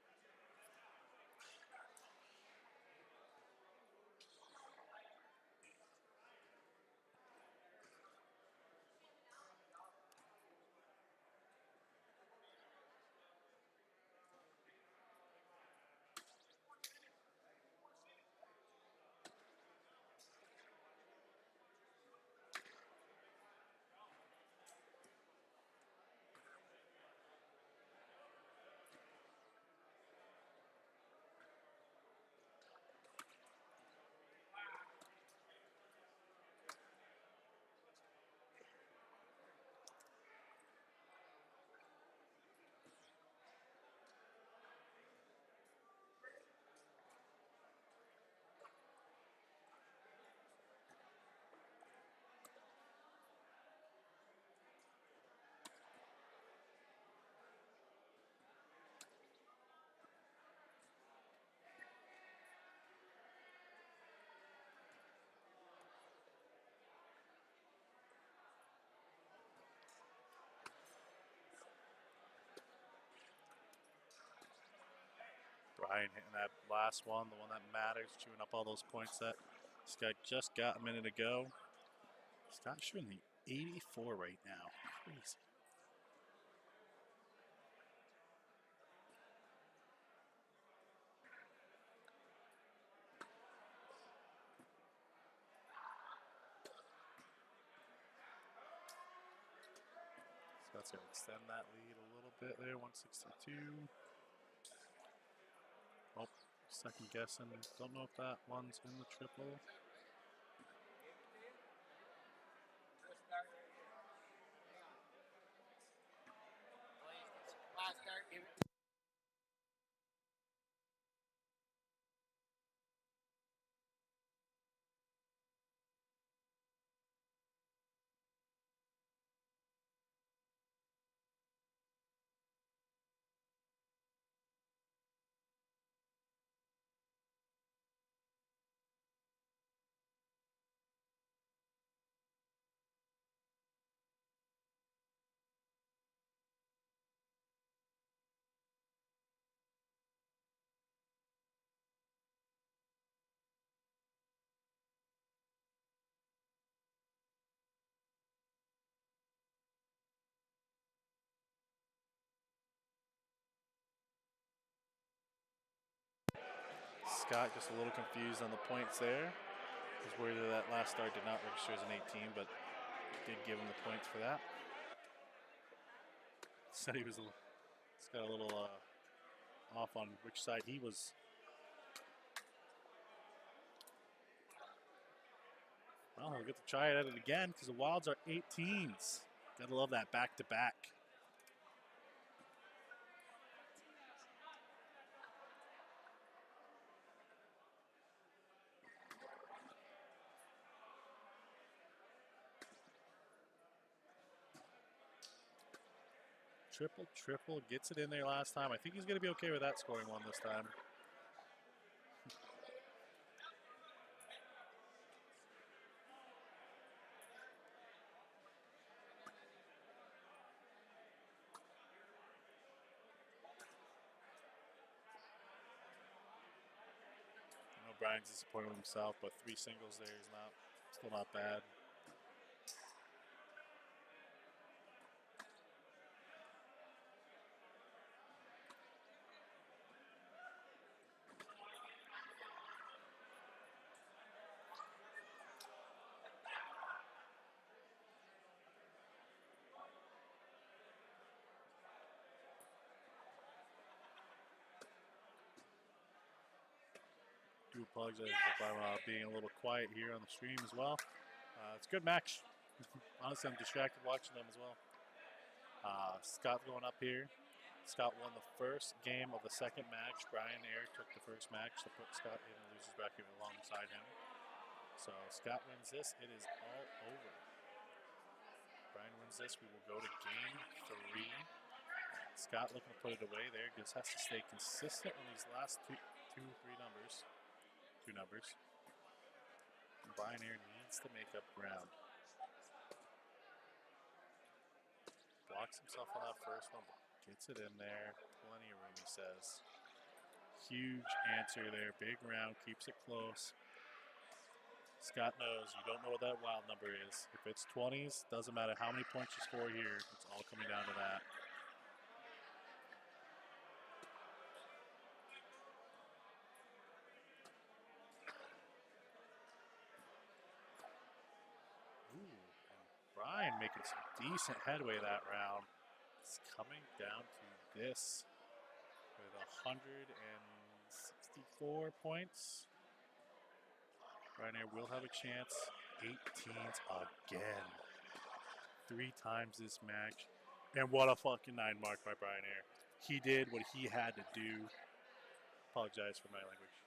Brian hitting that last one, the one that matters, chewing up all those points that Scott just got a minute ago. Scott's shooting the 84 right now. Crazy. Scott's going to extend that lead a little bit there, 162. Oh, second guessing. Don't know if that one's in the triple. Scott just a little confused on the points there. He's worried that last start did not register as an 18, but did give him the points for that. Said he was got a little off on which side he was. Well, he'll get to try it at it again because the Wilds are 18s. Gotta love that back-to-back. Triple, triple, gets it in there last time. I think he's going to be okay with that scoring one this time. I know Brian's disappointed with himself, but 3 singles there is still not bad. Do apologize if I'm being a little quiet here on the stream as well. It's a good match. Honestly, I'm distracted watching them as well. Scott going up here. Scott won the first game of the second match. Brian Air took the first match to put Scott in the loser's bracket alongside him. So Scott wins this. It is all over. Brian wins this. We will go to game 3. Scott looking to put it away there. Just has to stay consistent on these last two numbers. And Brian Air needs to make up ground. Blocks himself on that first one. Gets it in there. Plenty of room, he says. Huge answer there. Big round. Keeps it close. Scott knows you don't know what that wild number is. If it's 20s, doesn't matter how many points you score here. It's all coming down to that. Ooh, and Brian making some decent headway that round. It's coming down to this with 164 points. Brian Air will have a chance. 18s again. 3 times this match. And what a fucking 9 mark by Brian Air. He did what he had to do. Apologize for my language.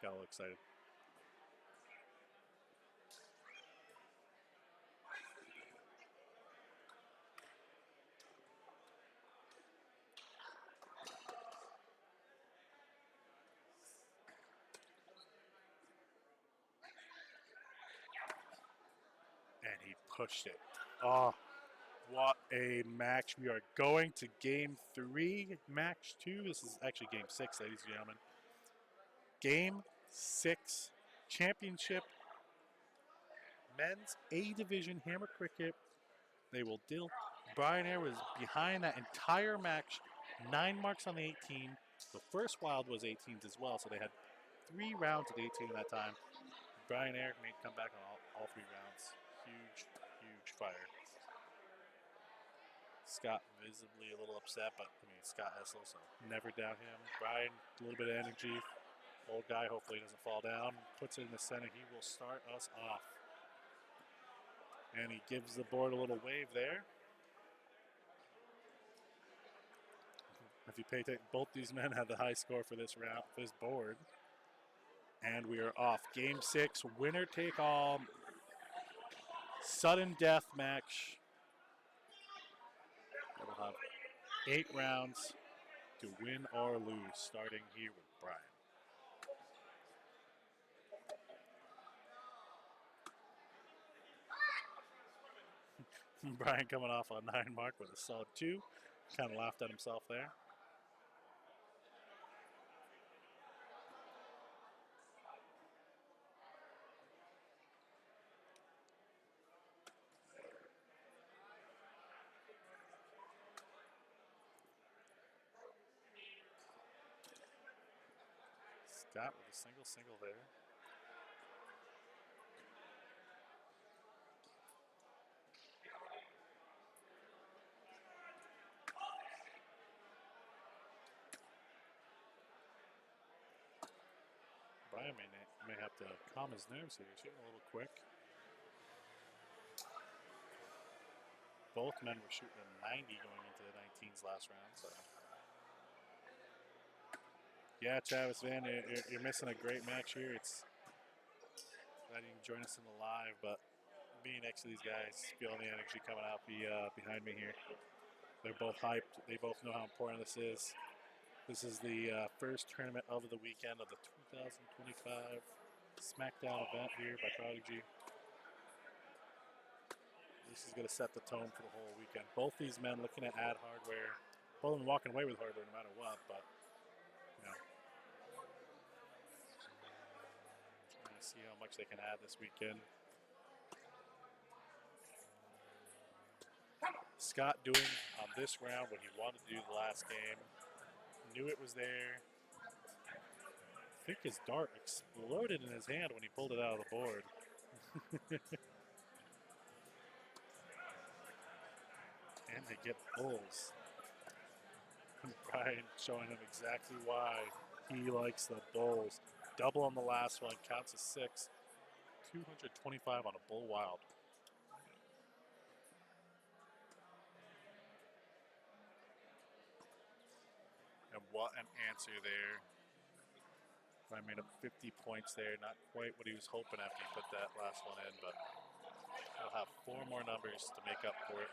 Got a little excited. And he pushed it. Oh, what a match. We are going to game 3, match 2. This is actually game 6, ladies and gentlemen. Game 6, championship, men's A division hammer cricket. They will deal. Brian Air was behind that entire match. 9 marks on the 18. The first wild was 18s as well, so they had 3 rounds at 18 that time. Brian Air made come back on all 3 rounds. Huge, huge fire. Scott visibly a little upset, but I mean, Scott Hessel, so never doubt him. Brian, a little bit of energy. Old guy, hopefully he doesn't fall down. Puts it in the center. He will start us off. And he gives the board a little wave there. If you pay attention, both these men had the high score for this round, this board. And we are off. Game 6, winner take all. Sudden death match. We'll have 8 rounds to win or lose, starting here with Brian. Brian coming off a 9 mark with a solid 2. Kind of laughed at himself there. Scott with a single there. Brian may have to calm his nerves here. He's shooting a little quick. Both men were shooting a 90 going into the 19s last round. So, yeah, Travis Van, you're missing a great match here. It's glad you can join us in the live, but being next to these guys, feeling the energy coming out behind me here. They're both hyped. They both know how important this is. This is the first tournament of the weekend of the 2025 SmackDown event here by Prodigy. This is going to set the tone for the whole weekend. Both these men looking at add hardware. Both of them walking away with hardware no matter what, but, you know. Trying to see how much they can add this weekend. Scott doing on this round what he wanted to do the last game. Knew it was there. I think his dart exploded in his hand when he pulled it out of the board. And they get bulls. And Brian showing him exactly why he likes the bulls. Double on the last one, counts as 6. 225 on a bull wild. what an answer there. I made up 50 points there. Not quite what he was hoping after he put that last one in, but he'll have 4 more numbers to make up for it.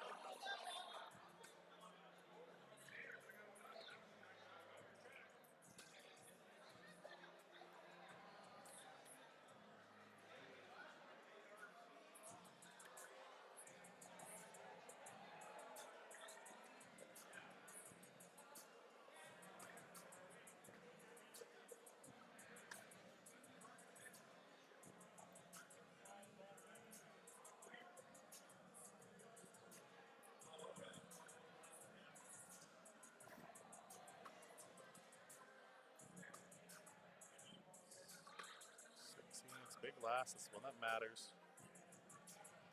It's big last. It's the one that matters.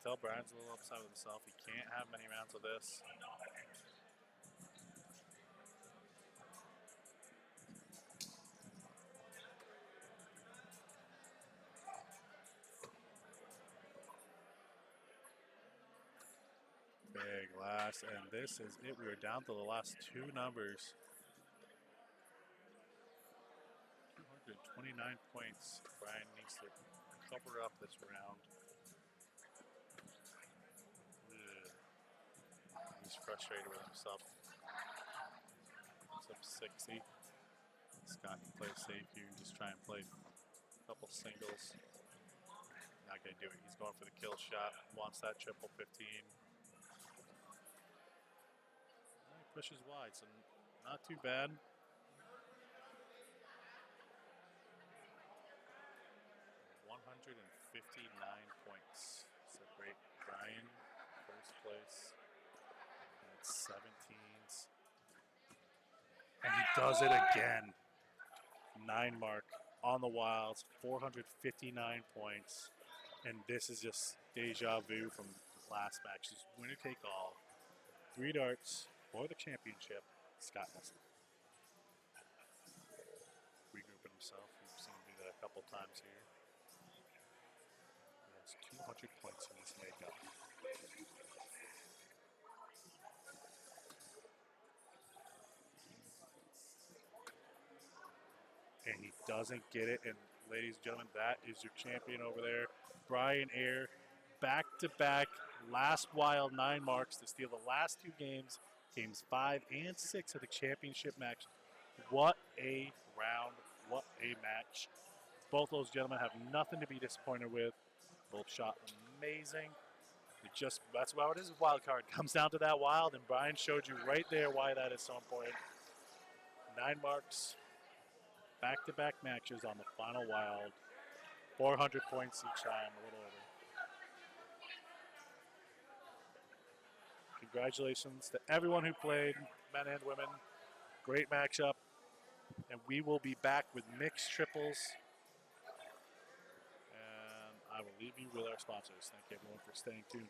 Tell Brian's a little upset with himself. He can't have many rounds of this. Big last, and this is it. We are down to the last 2 numbers. 229 points. Brian needs to cover up this round. Ugh. He's frustrated with himself. It's up 60. Scott can play safe here and just try and play a couple singles. Not gonna do it. He's going for the kill shot. Wants that triple 15. Pushes wide, so not too bad. $159 points. Separate Brian, first place. At 17s. And he does it again. 9 mark on the Wilds, 459 points. And this is just deja vu from last match. Just winner take all. 3 darts for the championship. Scott Nelson. Regrouping himself. We've seen him do that a couple times here. He has 200 points in his makeup. And he doesn't get it. And ladies and gentlemen, that is your champion over there. Brian Ayer, back-to-back, last wild 9 marks to steal the last 2 games. Games 5 and 6 of the championship match. What a round. What a match. Both those gentlemen have nothing to be disappointed with. Both shot amazing. That's why it is a wild card. Comes down to that wild, and Brian showed you right there why that is so important. 9 marks, back-to-back matches on the final wild. 400 points each time, a little over. Congratulations to everyone who played, men and women. Great matchup. And we will be back with mixed triples. And I will leave you with our sponsors. Thank you everyone for staying tuned.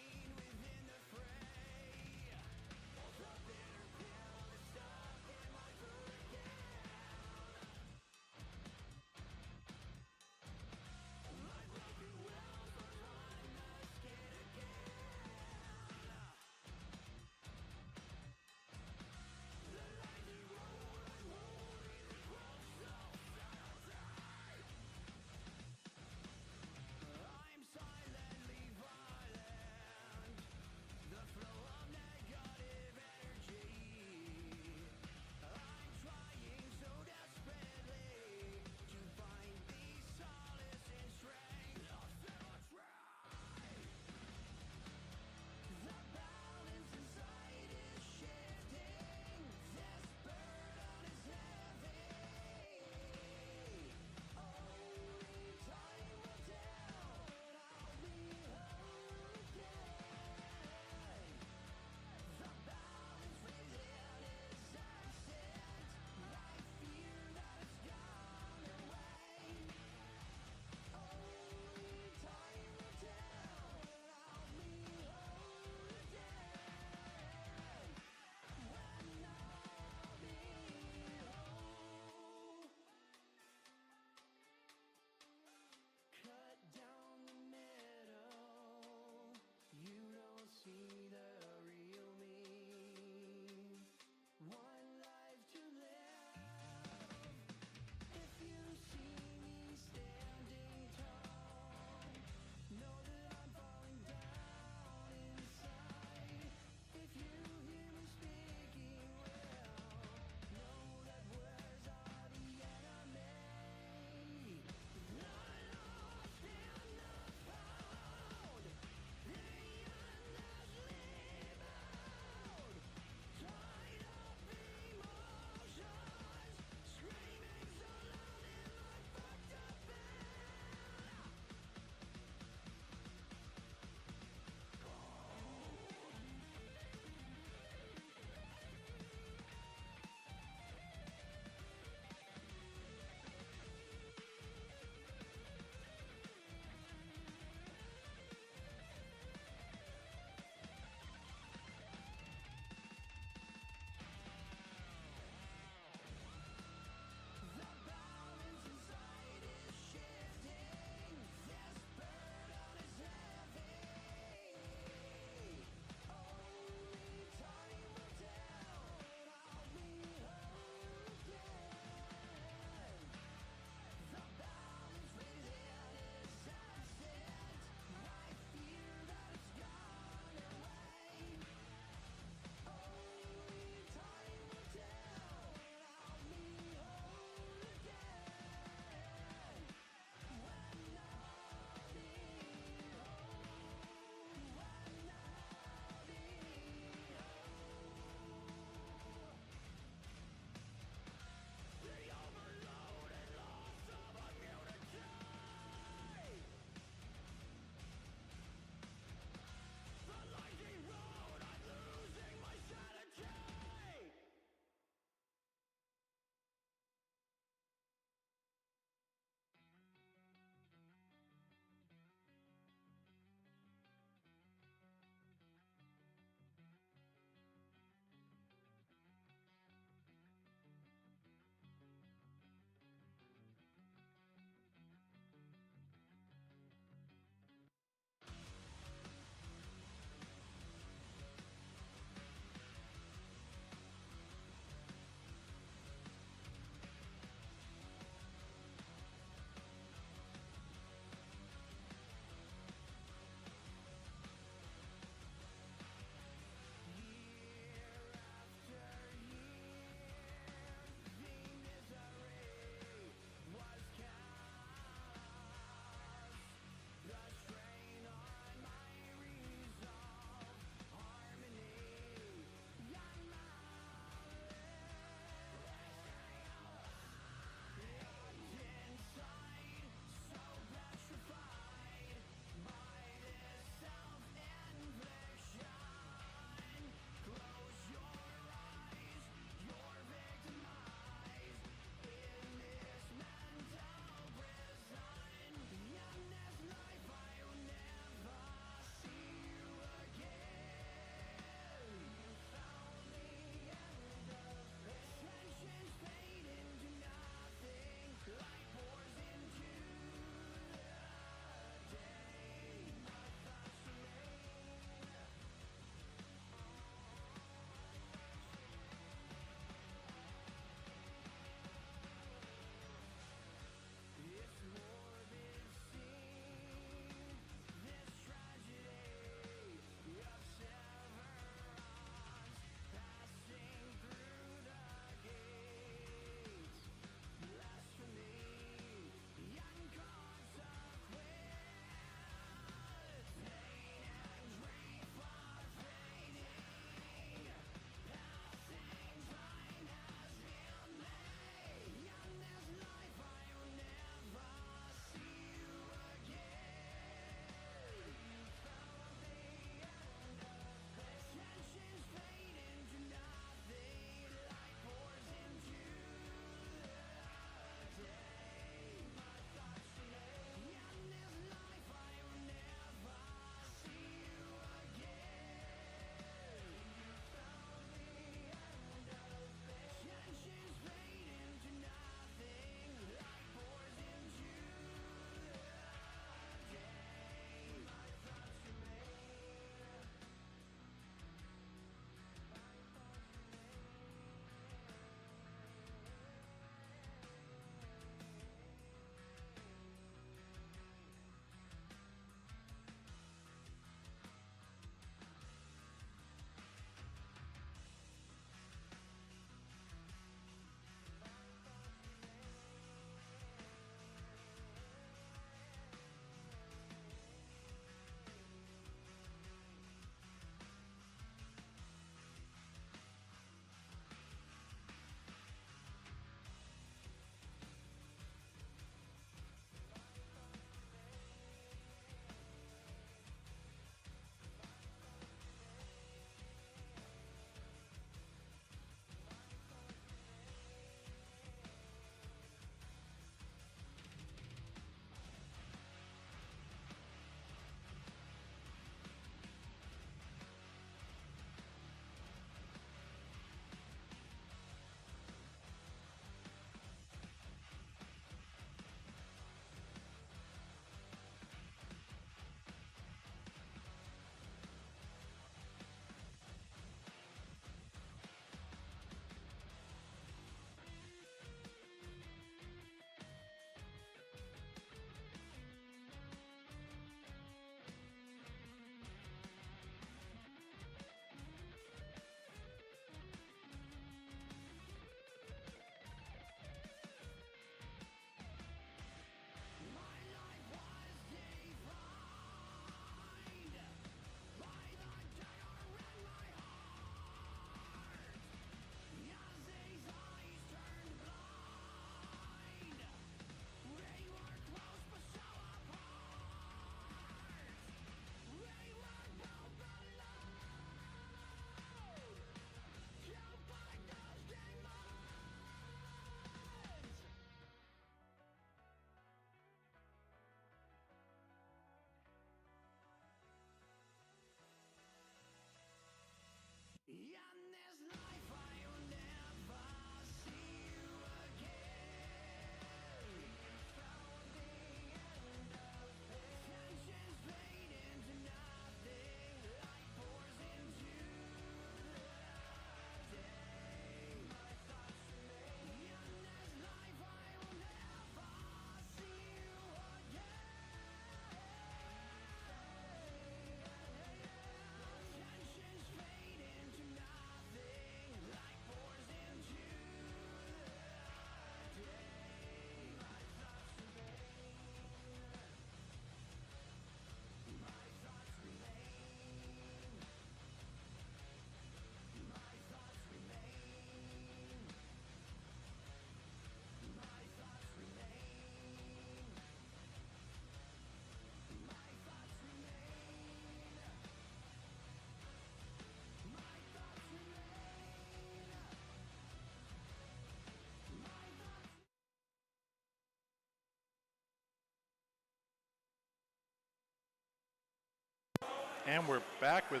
And we're back with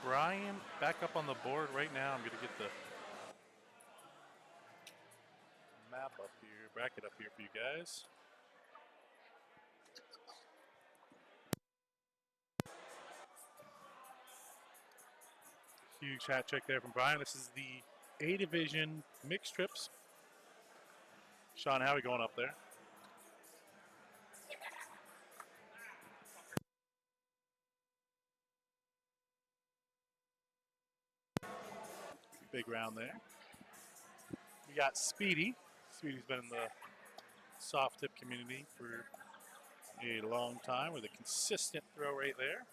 Brian back up on the board right now. I'm going to get the map up here, bracket up here for you guys. Huge hat trick there from Brian. This is the A Division mixed trips. Sean Howie going up there. Big round there. We got Speedy. Speedy's been in the soft tip community for a long time with a consistent throw rate there.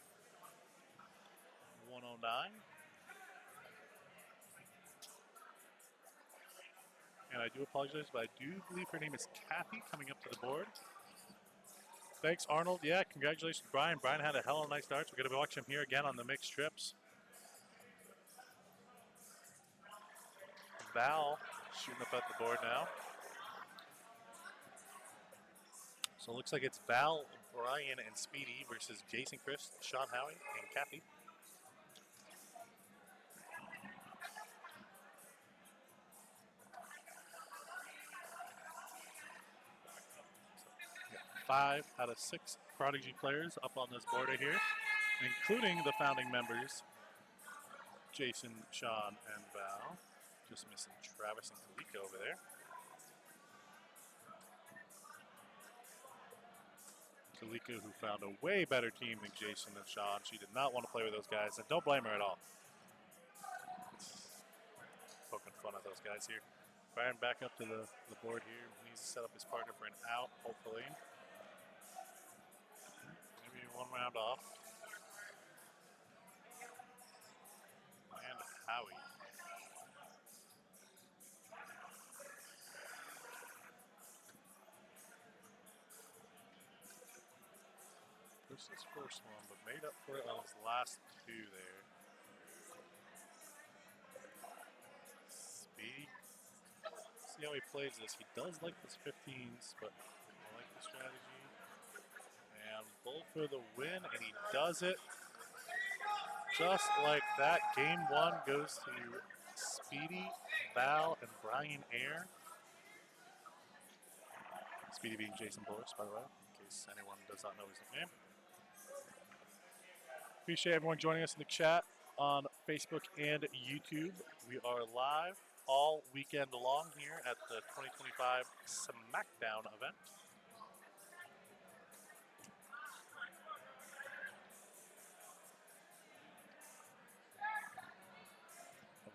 109. And I do apologize, but I do believe her name is Kathy coming up to the board. Thanks, Arnold. Yeah, congratulations, Brian. Brian had a hell of a nice darts. We're going to be watching him here again on the mixed trips. Val shooting up at the board now. So it looks like it's Val, Brian, and Speedy versus Jason, Chris, Sean Howie, and Kathy. So 5 out of 6 Prodigy players up on this board right here, including the founding members, Jason, Sean, and Val. Just missing Travis and Kalika over there. Kalika, who found a way better team than Jason and Sean. She did not want to play with those guys, and don't blame her at all. Poking fun at those guys here. Brian back up to the board here. He needs to set up his partner for an out, hopefully. Maybe one round off. And Howie. This is first one, but made up for it on his last 2 there. Speedy. See how he plays this. He does like this 15s, but I like the strategy. And Bull for the win, and he does it. Just like that, game 1 goes to Speedy, Val, and Brian Ayer. Speedy being Jason Boris, by the way, in case anyone does not know his name. Appreciate everyone joining us in the chat on Facebook and YouTube. We are live all weekend long here at the 2025 SmackDown event.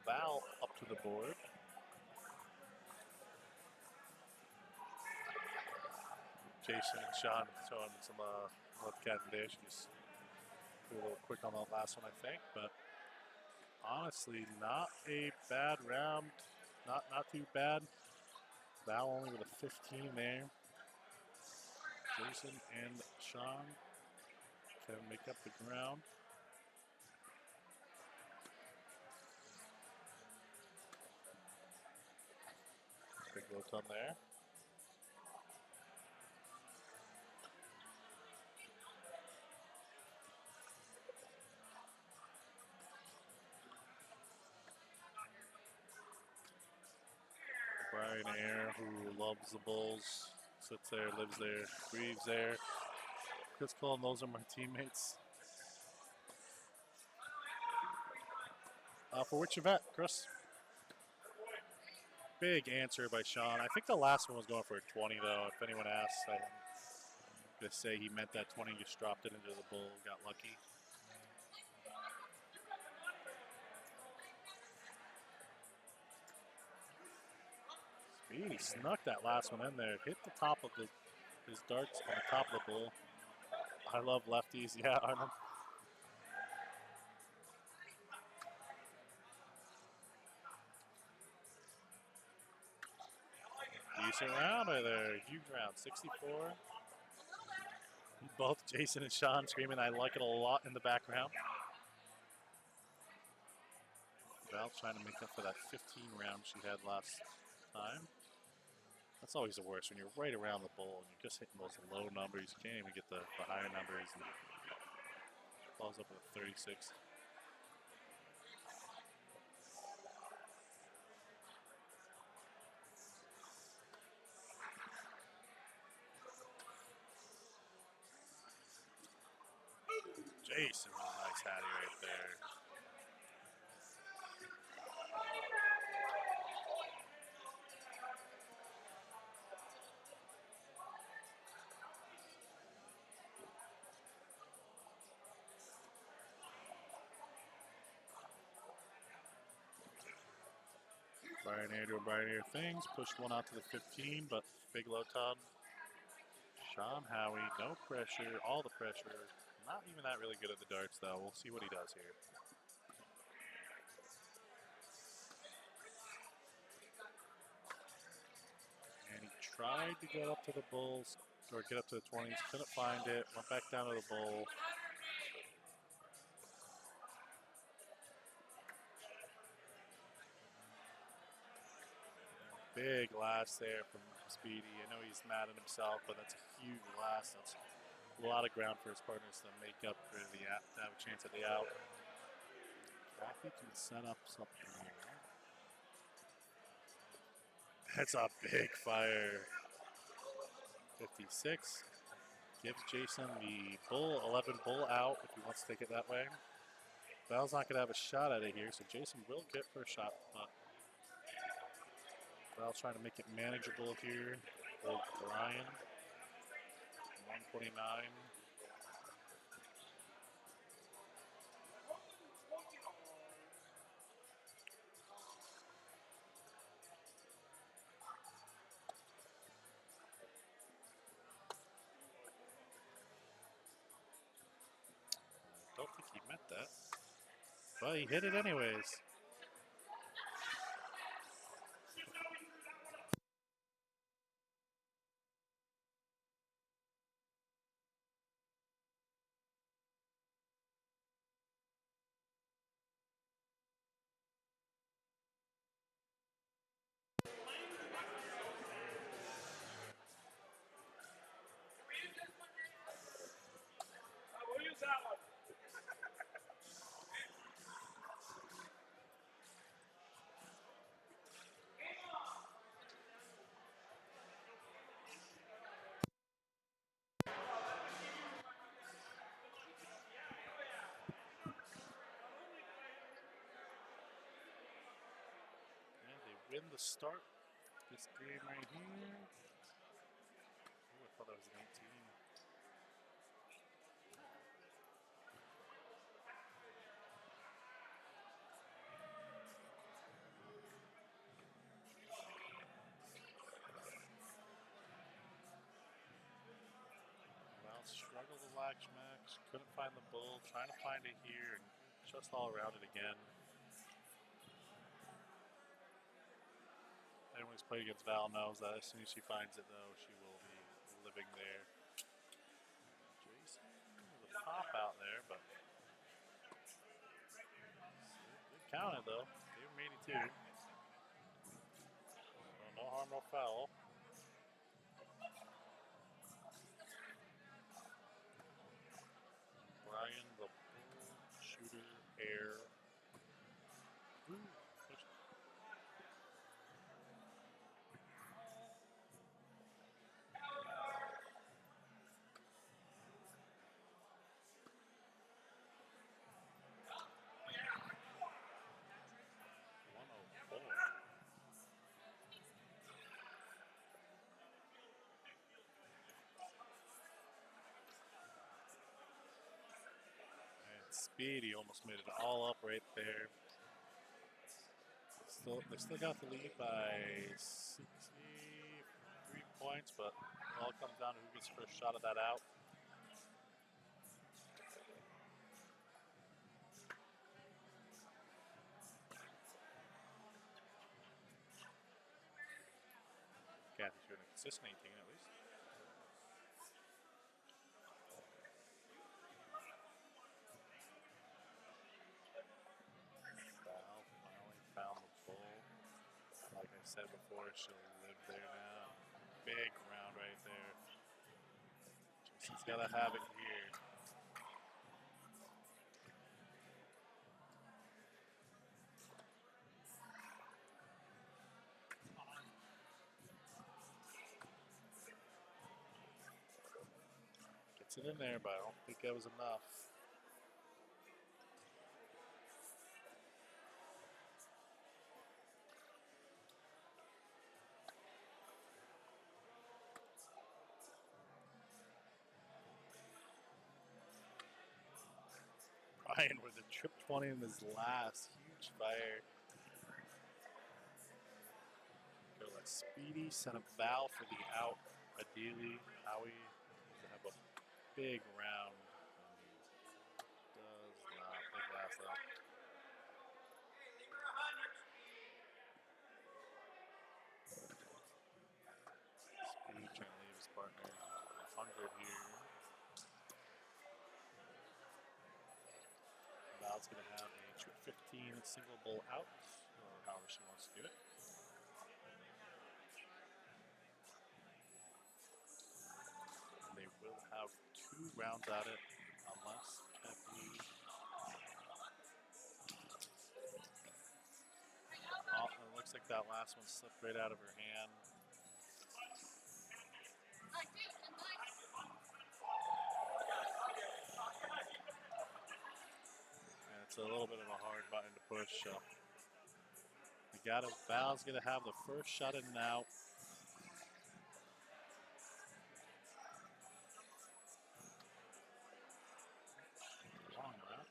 Val up to the board. Jason and Sean showing some webcam there. She's a little quick on that last one, I think, but honestly, not a bad round. Not too bad. Val only with a 15 there. Jason and Sean can make up the ground. Big low ton there. Brian Ayer, who loves the Bulls, sits there, lives there, breathes there. Chris Cole, and those are my teammates. For which event, Chris? Big answer by Sean. I think the last one was going for a 20, though. If anyone asks, I'm going to say he meant that 20, just dropped it into the bull, got lucky. He snuck that last one in there. Hit the top of his darts on the top of the bull. I love lefties. Yeah, Arnold. Decent round right there. Huge round. 64. Both Jason and Sean screaming, I like it a lot in the background. Val trying to make up for that 15 round she had last time. That's always the worst, when you're right around the bull and you're just hitting those low numbers. You can't even get the higher numbers. And Follows up with a 36. Jason with a nice hattie right there. Brian Air doing Brian Air things. Pushed one out to the 15, but big low Todd. Sean Howie, no pressure, all the pressure. Not even that really good at the darts, though. We'll see what he does here. And he tried to get up to the bulls, or get up to the 20s, couldn't find it, went back down to the bull. Big last there from Speedy. I know he's mad at himself, but that's a huge last. That's a lot of ground for his partners to make up for the to have a chance at the out. Kathy can set up something here. That's a big fire. 56 gives Jason the bull, 11 bull out if he wants to take it that way. Val's not going to have a shot at it here, so Jason will get first shot, but Val's trying to make it manageable here. Old Brian, 129. Don't think he meant that, but he hit it anyways. Win the start this game right here. Ooh, I thought that was an 18. Well, struggled to latch max, couldn't find the bull, trying to find it here, and just all around it again. Anyone who's played against Val knows that as soon as she finds it, though, she will be living there. Jason with a pop out there, but good counted, though. Gave him 82. So no harm, no foul. Brian, the bull shooter, air. Ooh, push. Speedy almost made it all up right there. They still got the lead by 63 points, but it all comes down to who gets first shot of that out. Kathy's doing a consistent 18 at least. Val finally found the bull. Like I said before, she'll live there now. Big round right there. Jason's got to have it here. it in there, but I don't think that was enough. Ryan with a trip 20 in his last huge fire. Go let Speedy send a Val for the out. Ideally, Howie needs to have a big round. Does not. Big last though. Speedy trying to leave his partner 100 here. Val's going to have a trip 15 single bull out, or however she wants to do it. And they will have 2 rounds at it, unless Kepi. Oh, it looks like that last one slipped right out of her hand. And it's a little bit of a hard button to push, so Val's gonna have the first shot in and out. Long round.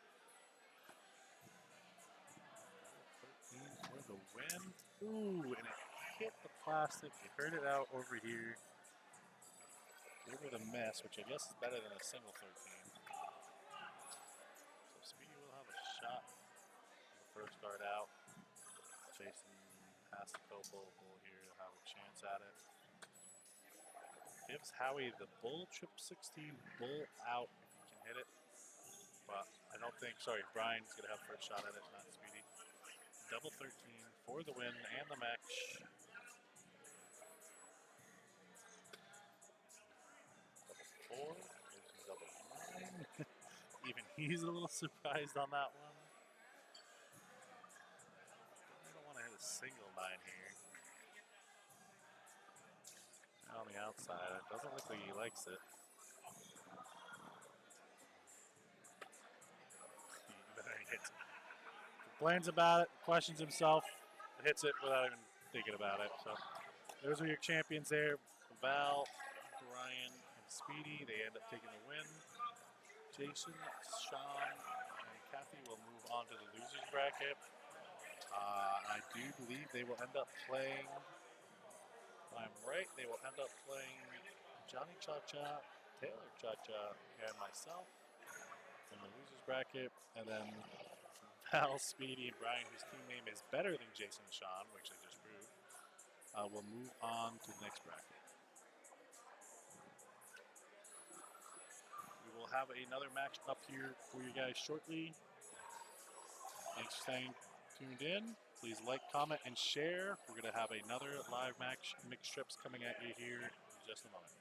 13 for the win. Ooh, and it hit the plastic. It hurt it out over here. Gave it a miss, which I guess is better than a single 13. So Speedy will have a shot. The first dart out. Jason has to go bull here to have a chance at it. Gives Howie the bull trip 16 bull out if he can hit it. But I don't think, sorry, Brian's going to have first shot at it, not Speedy. Double 13 for the win and the match. Double 4, double 9. Even he's a little surprised on that one. I don't want to hit a single 9 here. On the outside, it doesn't look like he likes it. He hits it. Complains about it, questions himself, hits it without even thinking about it. So those are your champions there. Val, Brian, and Speedy. They end up taking the win. Jason, Sean, and Kathy will move on to the losers bracket. I do believe they will end up playing, if I'm right, they will end up playing Johnny Cha-Cha, Taylor Cha-Cha, and myself in the losers bracket. And then Val, Speedy, and Brian, whose team name is better than Jason and Sean, which I just proved, will move on to the next bracket. We will have another match up here for you guys shortly. Thanks for staying tuned in. Please like, comment, and share. We're going to have another live match, mixed trips, coming at you here in just a moment.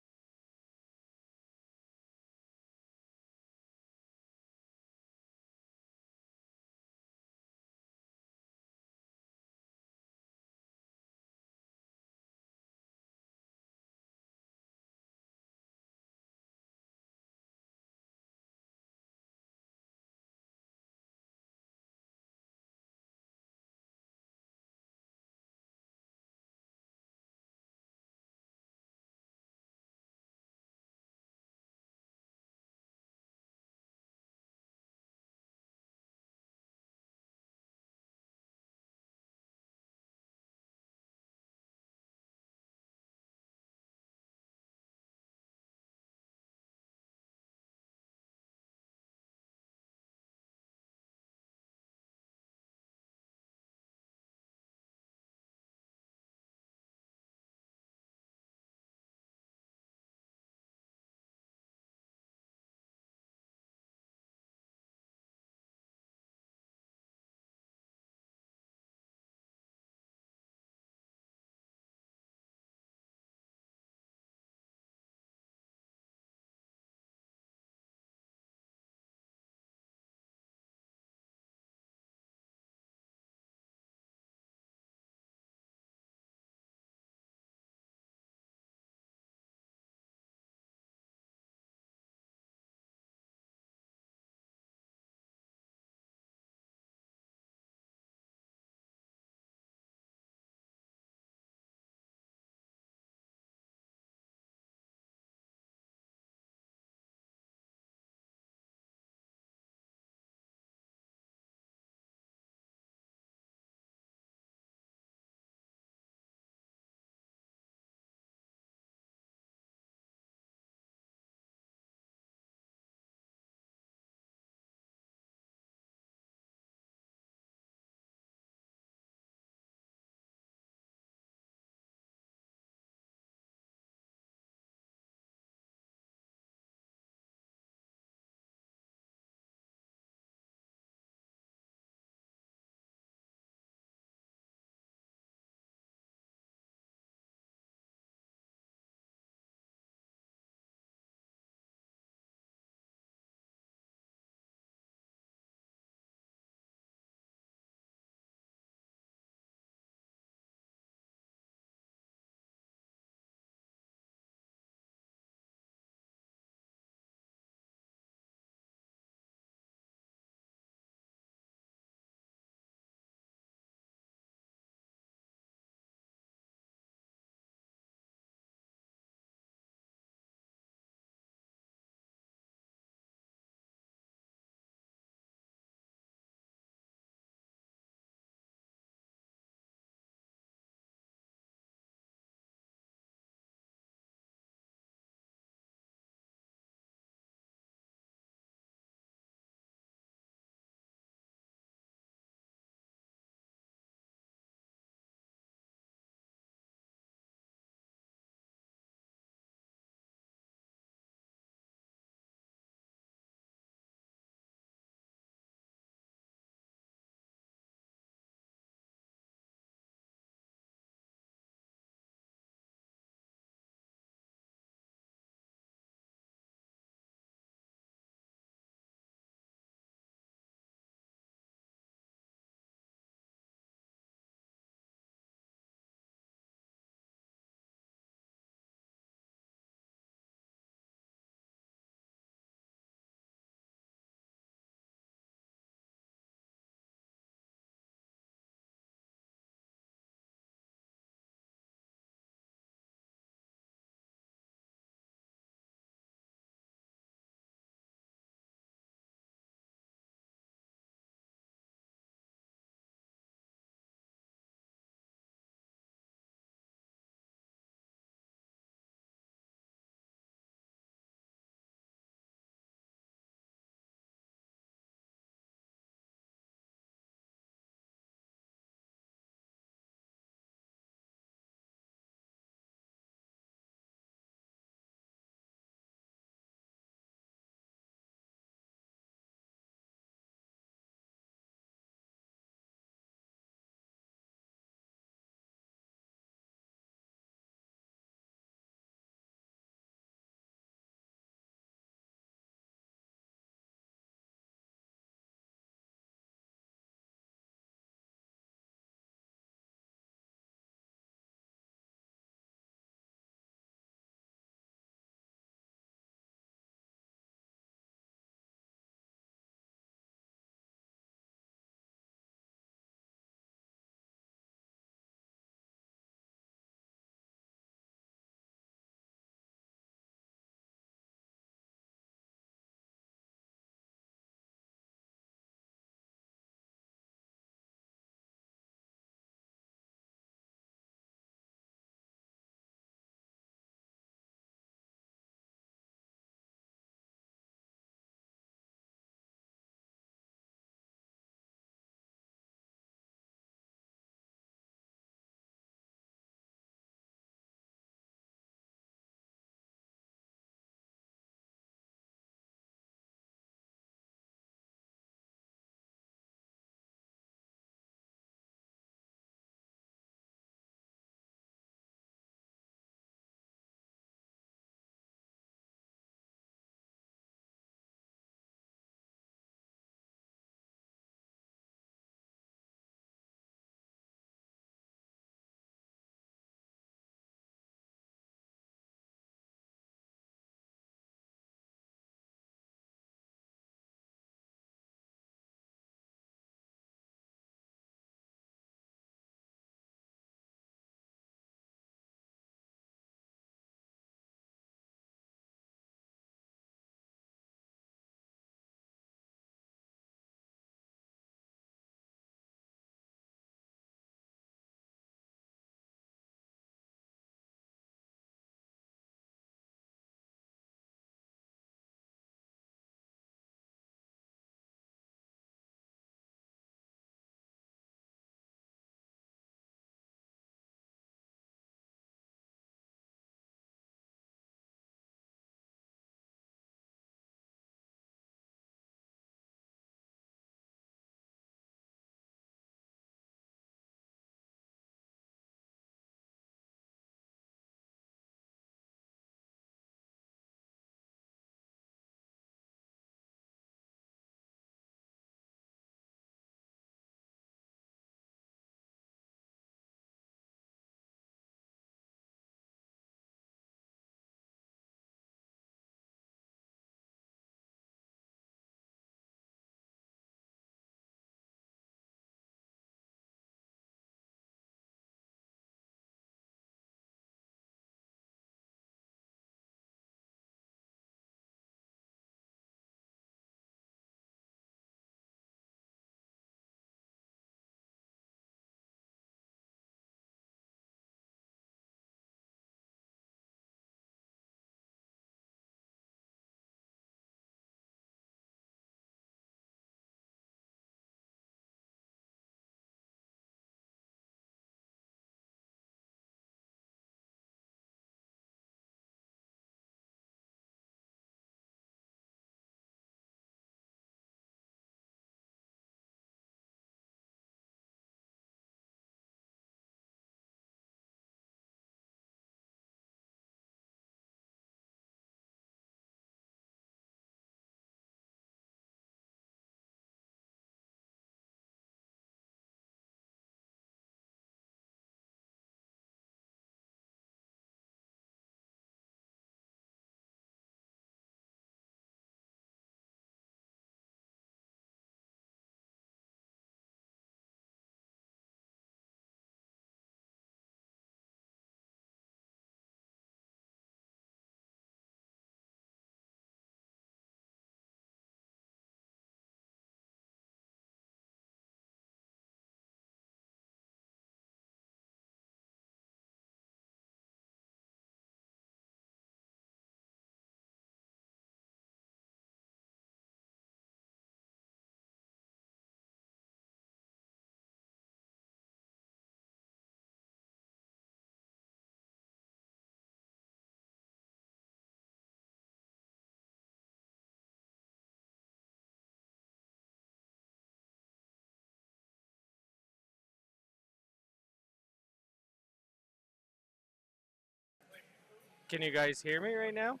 Can you guys hear me right now?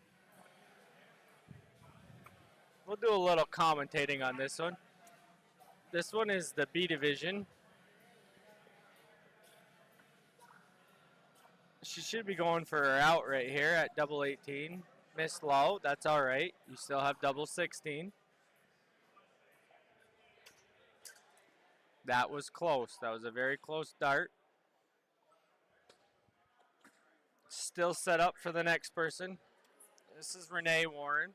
We'll do a little commentating on this one. This one is the B division. She should be going for her out right here at double 18. Missed low. That's all right. You still have double 16. That was close. That was a very close dart. Still set up for the next person. This is Renee Warren.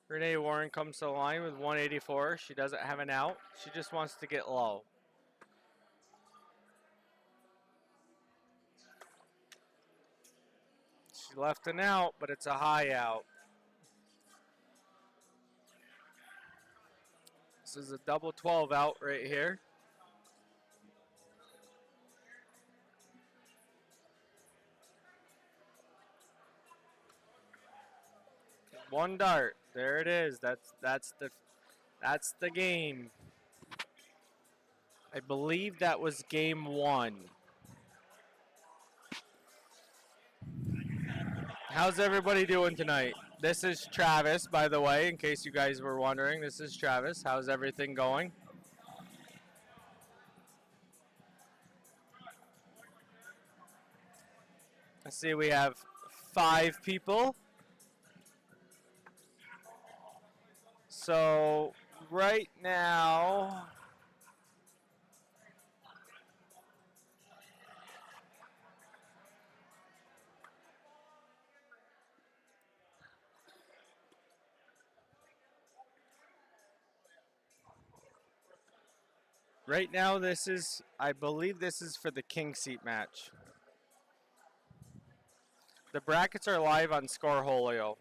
Renee Warren comes to the line with 184. She doesn't have an out. She just wants to get low. She left an out, but it's a high out. This is a double 12 out right here. One dart. There it is. That's the game. I believe that was game 1. How's everybody doing tonight? This is Travis, by the way, in case you guys were wondering. This is Travis. How's everything going? I see we have 5 people. So right now, this is, I believe this is for the king seat match. The brackets are live on Scoreholio.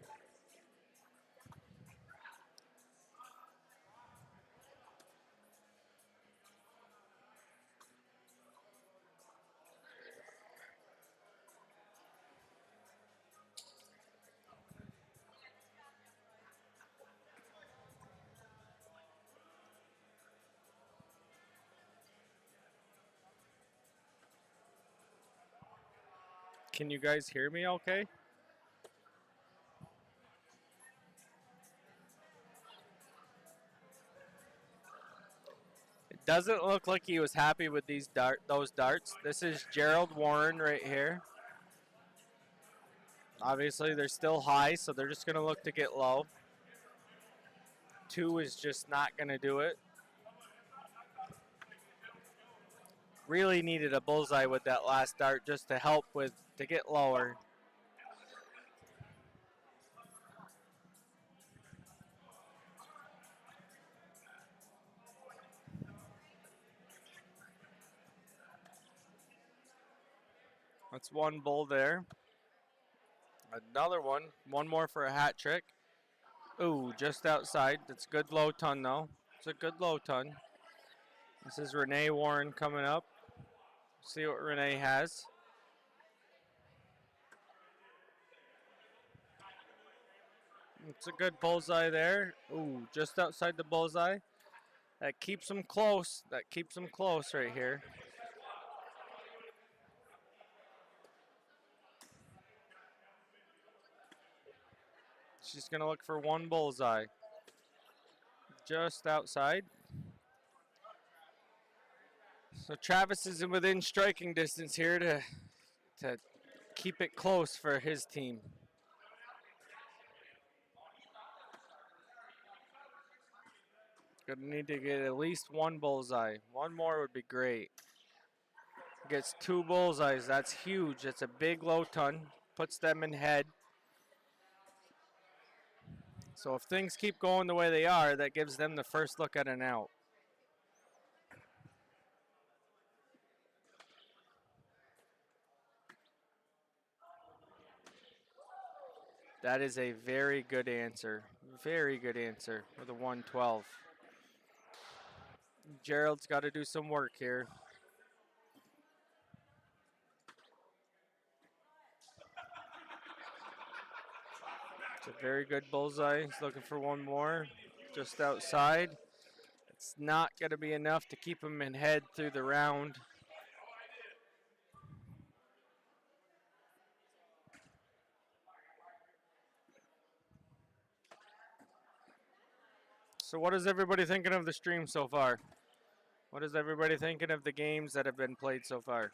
Can you guys hear me okay? It doesn't look like he was happy with those darts. This is Gerald Warren right here. Obviously, they're still high, so they're just going to look to get low. 2 is just not going to do it. Really needed a bullseye with that last dart just to help to get lower. That's one bull there. Another one. One more for a hat trick. Ooh, just outside. That's good low ton though. It's a good low ton. This is Renee Warren coming up. See what Renee has. It's a good bullseye there. Ooh, just outside the bullseye. That keeps them close. That keeps them close right here. She's going to look for one bullseye. Just outside. So Travis is within striking distance here to keep it close for his team. Gonna need to get at least one bullseye. One more would be great. Gets 2 bullseyes. That's huge. That's a big low ton. Puts them in head. So if things keep going the way they are, that gives them the first look at an out. That is a very good answer. Very good answer with a 112. Gerald's got to do some work here. It's a very good bullseye. He's looking for one more just outside. It's not going to be enough to keep him in head through the round. So what is everybody thinking of the stream so far? What is everybody thinking of the games that have been played so far?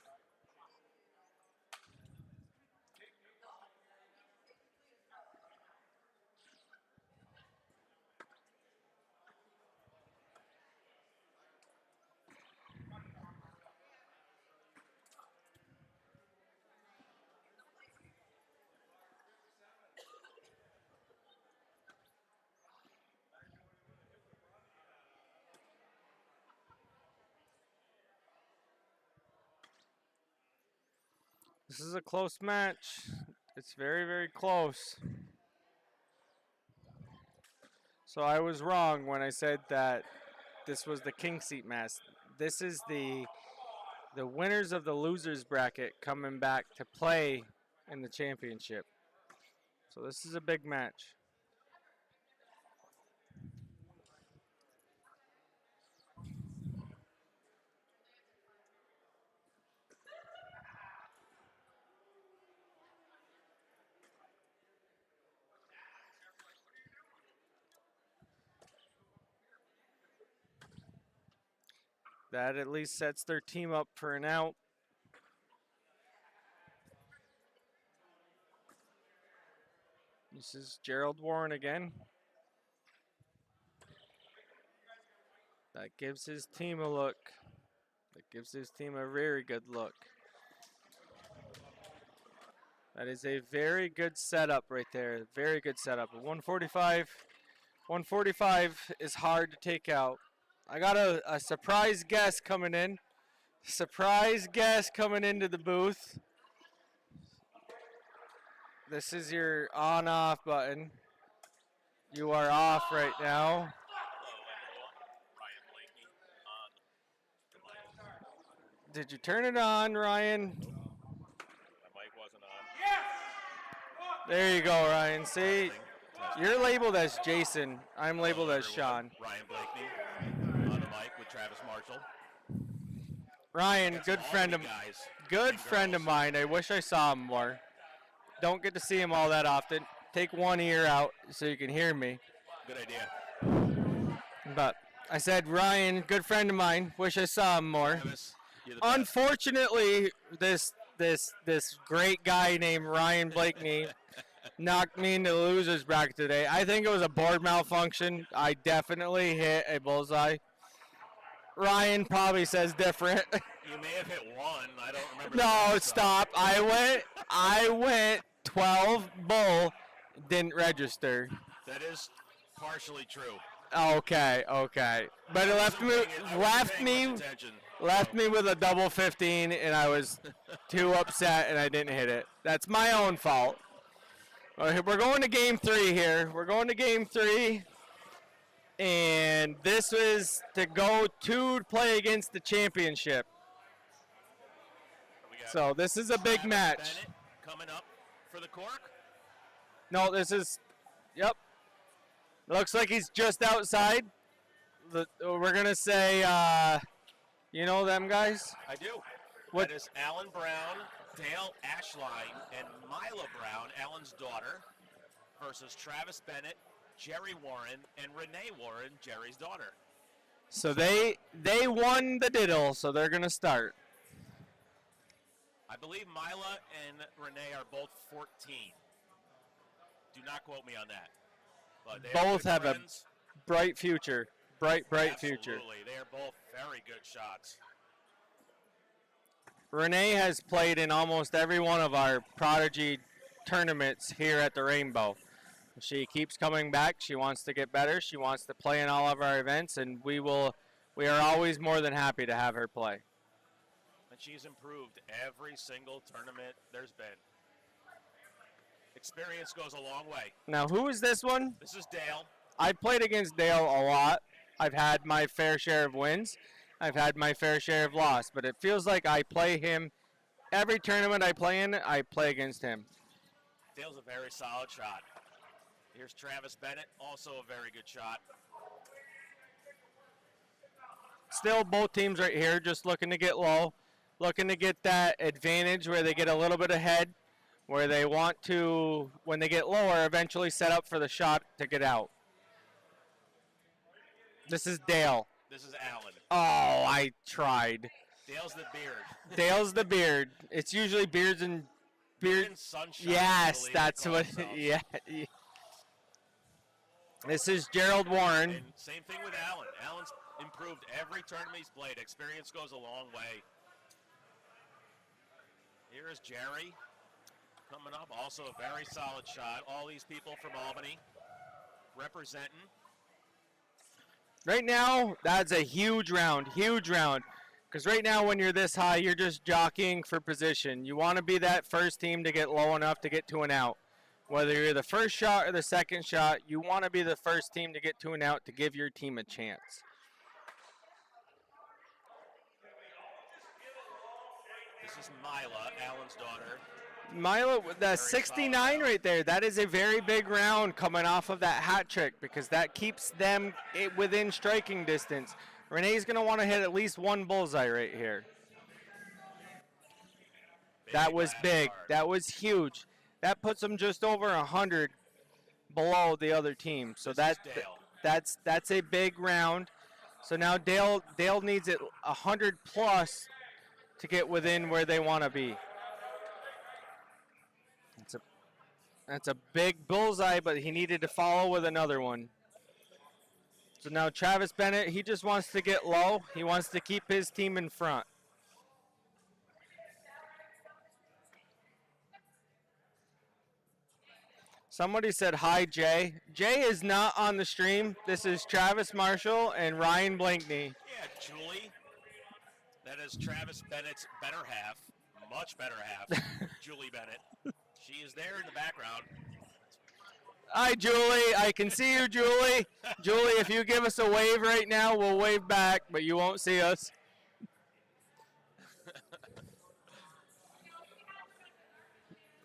This is a close match. It's very, very close. So I was wrong when I said that this was the king seat match. This is the winners of the losers bracket coming back to play in the championship. So this is a big match. That at least sets their team up for an out. This is Gerald Warren again. That gives his team a look. That gives his team a very good look. That is a very good setup right there. Very good setup. 145 is hard to take out. I got a surprise guest coming in. Surprise guest coming into the booth. This is your on-off button. You are off right now. Did you turn it on, Ryan? My mic wasn't on. There you go, Ryan. See, you're labeled as Jason. I'm labeled as Sean. Ryan Blakeney on the mic with Travis Marshall. Ryan, That's good all friend you of guys good and friend of girls. mine. I wish I saw him more. Don't get to see him all that often. Take one ear out so you can hear me. Good idea. But I said, Ryan, good friend of mine. Wish I saw him more. Travis, you're the best. Unfortunately, this great guy named Ryan Blakeney knocked me into the losers bracket today. I think it was a board malfunction. I definitely hit a bullseye. Ryan probably says different. You may have hit one. I don't remember. No, the stop. I went 12 bull, didn't register. That is partially true. Okay. But it left me with a double 15, and I was too upset, and I didn't hit it. That's my own fault. We're going to game 3 here. We're going to game 3, and this was to go to play against the championship. We got So this is a big Travis match. Bennett coming up for the cork. No, this is, yep. Looks like he's just outside. We're going to say, you know them guys? I do. What- That is Alan Brown, Dale Ashline, and Mila Brown, Alan's daughter, versus Travis Bennett, Jerry Warren, and Renee Warren, Jerry's daughter. So they won the diddle, so they're going to start. I believe Mila and Renee are both 14. Do not quote me on that. But they are Both good have a friends. bright future. Bright future. Absolutely. They are both very good shots. Renee has played in almost every one of our Prodigy tournaments here at the Rainbow. She keeps coming back. She wants to get better. She wants to play in all of our events, and we are always more than happy to have her play. And she's improved every single tournament there's been. Experience goes a long way. Now, who is this one? This is Dale. I played against Dale a lot. I've had my fair share of wins. I've had my fair share of loss, but it feels like I play him every tournament I play in. I play against him. Dale's a very solid shot. Here's Travis Bennett, also a very good shot. Still, both teams right here just looking to get low, looking to get that advantage where they get a little bit ahead, where they want to, when they get lower, eventually set up for the shot to get out. This is Dale. This is Alan. Oh, I tried. Dale's the beard. Dale's the beard. It's usually beards and beard. And sunshine. Yes, I believe that's they call what. themselves. Yeah. This is Gerald Warren. And same thing with Alan. Alan's improved every tournament he's played. Experience goes a long way. Here is Jerry coming up. Also a very solid shot. All these people from Albany representing. Right now, that's a huge round. Huge round. Because right now, when you're this high, you're just jockeying for position. You want to be that first team to get low enough to get to an out. Whether you're the first shot or the second shot, you want to be the first team to get to an out to give your team a chance. This is Mila, Alan's daughter. Milo, the 69 right there, that is a very big round coming off of that hat trick because that keeps them within striking distance. Renee's going to want to hit at least one bullseye right here. That was big. That was huge. That puts them just over 100 below the other team. So that's a big round. So now Dale needs it 100 plus to get within where they want to be. That's a big bullseye, but he needed to follow with another one. So now Travis Bennett, he just wants to get low. He wants to keep his team in front. Somebody said hi, Jay. Jay is not on the stream. This is Travis Marshall and Ryan Blankney. Yeah, Julie. That is Travis Bennett's better half. Much better half. Julie Bennett. She is there in the background. Hi, Julie. I can see you, Julie. Julie, if you give us a wave right now, we'll wave back, but you won't see us.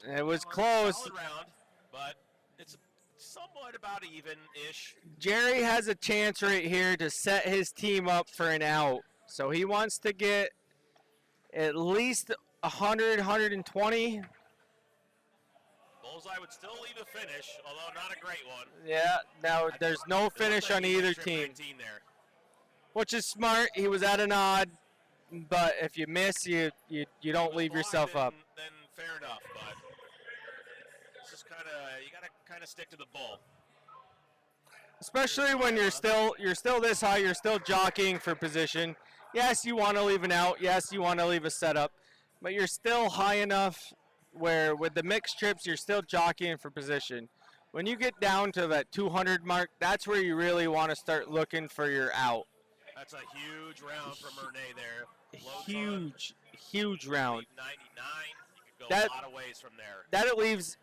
It was close. Solid round, but it's somewhat about even-ish. Jerry has a chance right here to set his team up for an out. So he wants to get at least 100, 120. Bullseye would still leave a finish, although not a great one. Yeah, now there's no finish on either team, which is smart. He was at an odd, but if you miss, you don't leave yourself up. Then fair enough, but it's just kind of, you got to kind of stick to the bull. Especially when you're still this high, you're still jockeying for position. Yes, you want to leave an out. Yes, you want to leave a setup, but you're still high enough where with the mixed trips, you're still jockeying for position. When you get down to that 200 mark, that's where you really want to start looking for your out. That's a huge round from Renee there. Huge round. 99. You could go a lot of ways from there. That leaves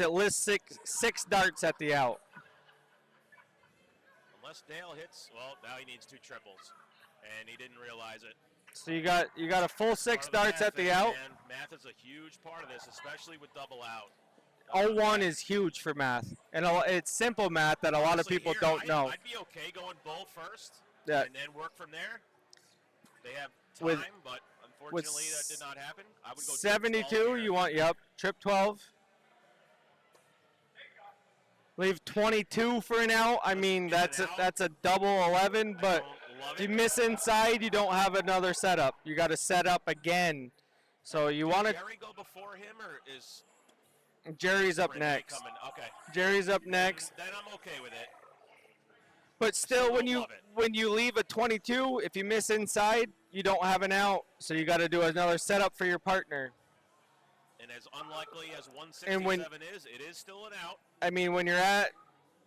at least six darts at the out. Unless Dale hits, well, now he needs 2 triples, and he didn't realize it. So you got a full 6 darts at the out. And math is a huge part of this, especially with double out. 0-1 is huge for math, and it's simple math that a lot of people don't know. I'd be okay going bull first, Yeah. and then work from there. They have time, With but unfortunately that did not happen. I would go 72. You want trip 12. Leave 22 for an out. I mean that's a double 11, but if you miss inside, you don't have another setup. You got to set up again. So you want to. Jerry go before him, or is Jerry's up Renee next. coming? Okay. Jerry's up next. Then I'm okay with it. But still, when love you leave a 22, if you miss inside, you don't have an out. So you got to do another setup for your partner. And as unlikely as 167 is, it is still an out. I mean, when you're at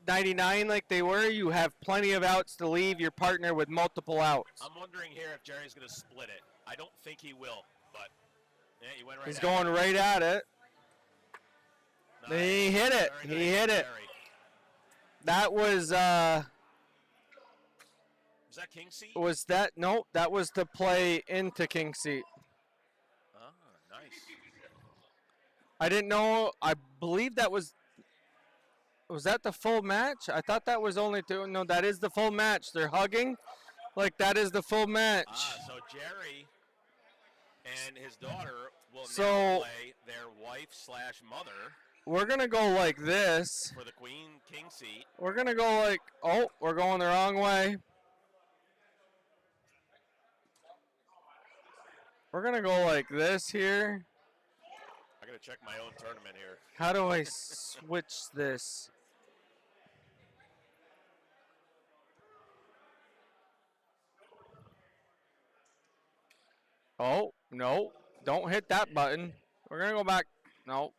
99 like they were, you have plenty of outs to leave your partner with multiple outs. I'm wondering here if Jerry's going to split it. I don't think he will, but yeah, he went right He's at going it. right at it. Nice. He hit it. Very He nice, hit it. Jerry. That was Was that king seat? no, that was to play into king seat. Ah, nice. I didn't know. I believe that was that the full match? I thought that was only two. No, that is the full match. They're hugging like that is the full match. So Jerry and his daughter will So- now play their wife/mother We're going to go like this. for the queen king seat. We're going to go like, oh, we're going the wrong way. We're going to go like this here. I gotta check my own tournament here. How do I switch this? Oh, no. Don't hit that button. We're going to go back. No.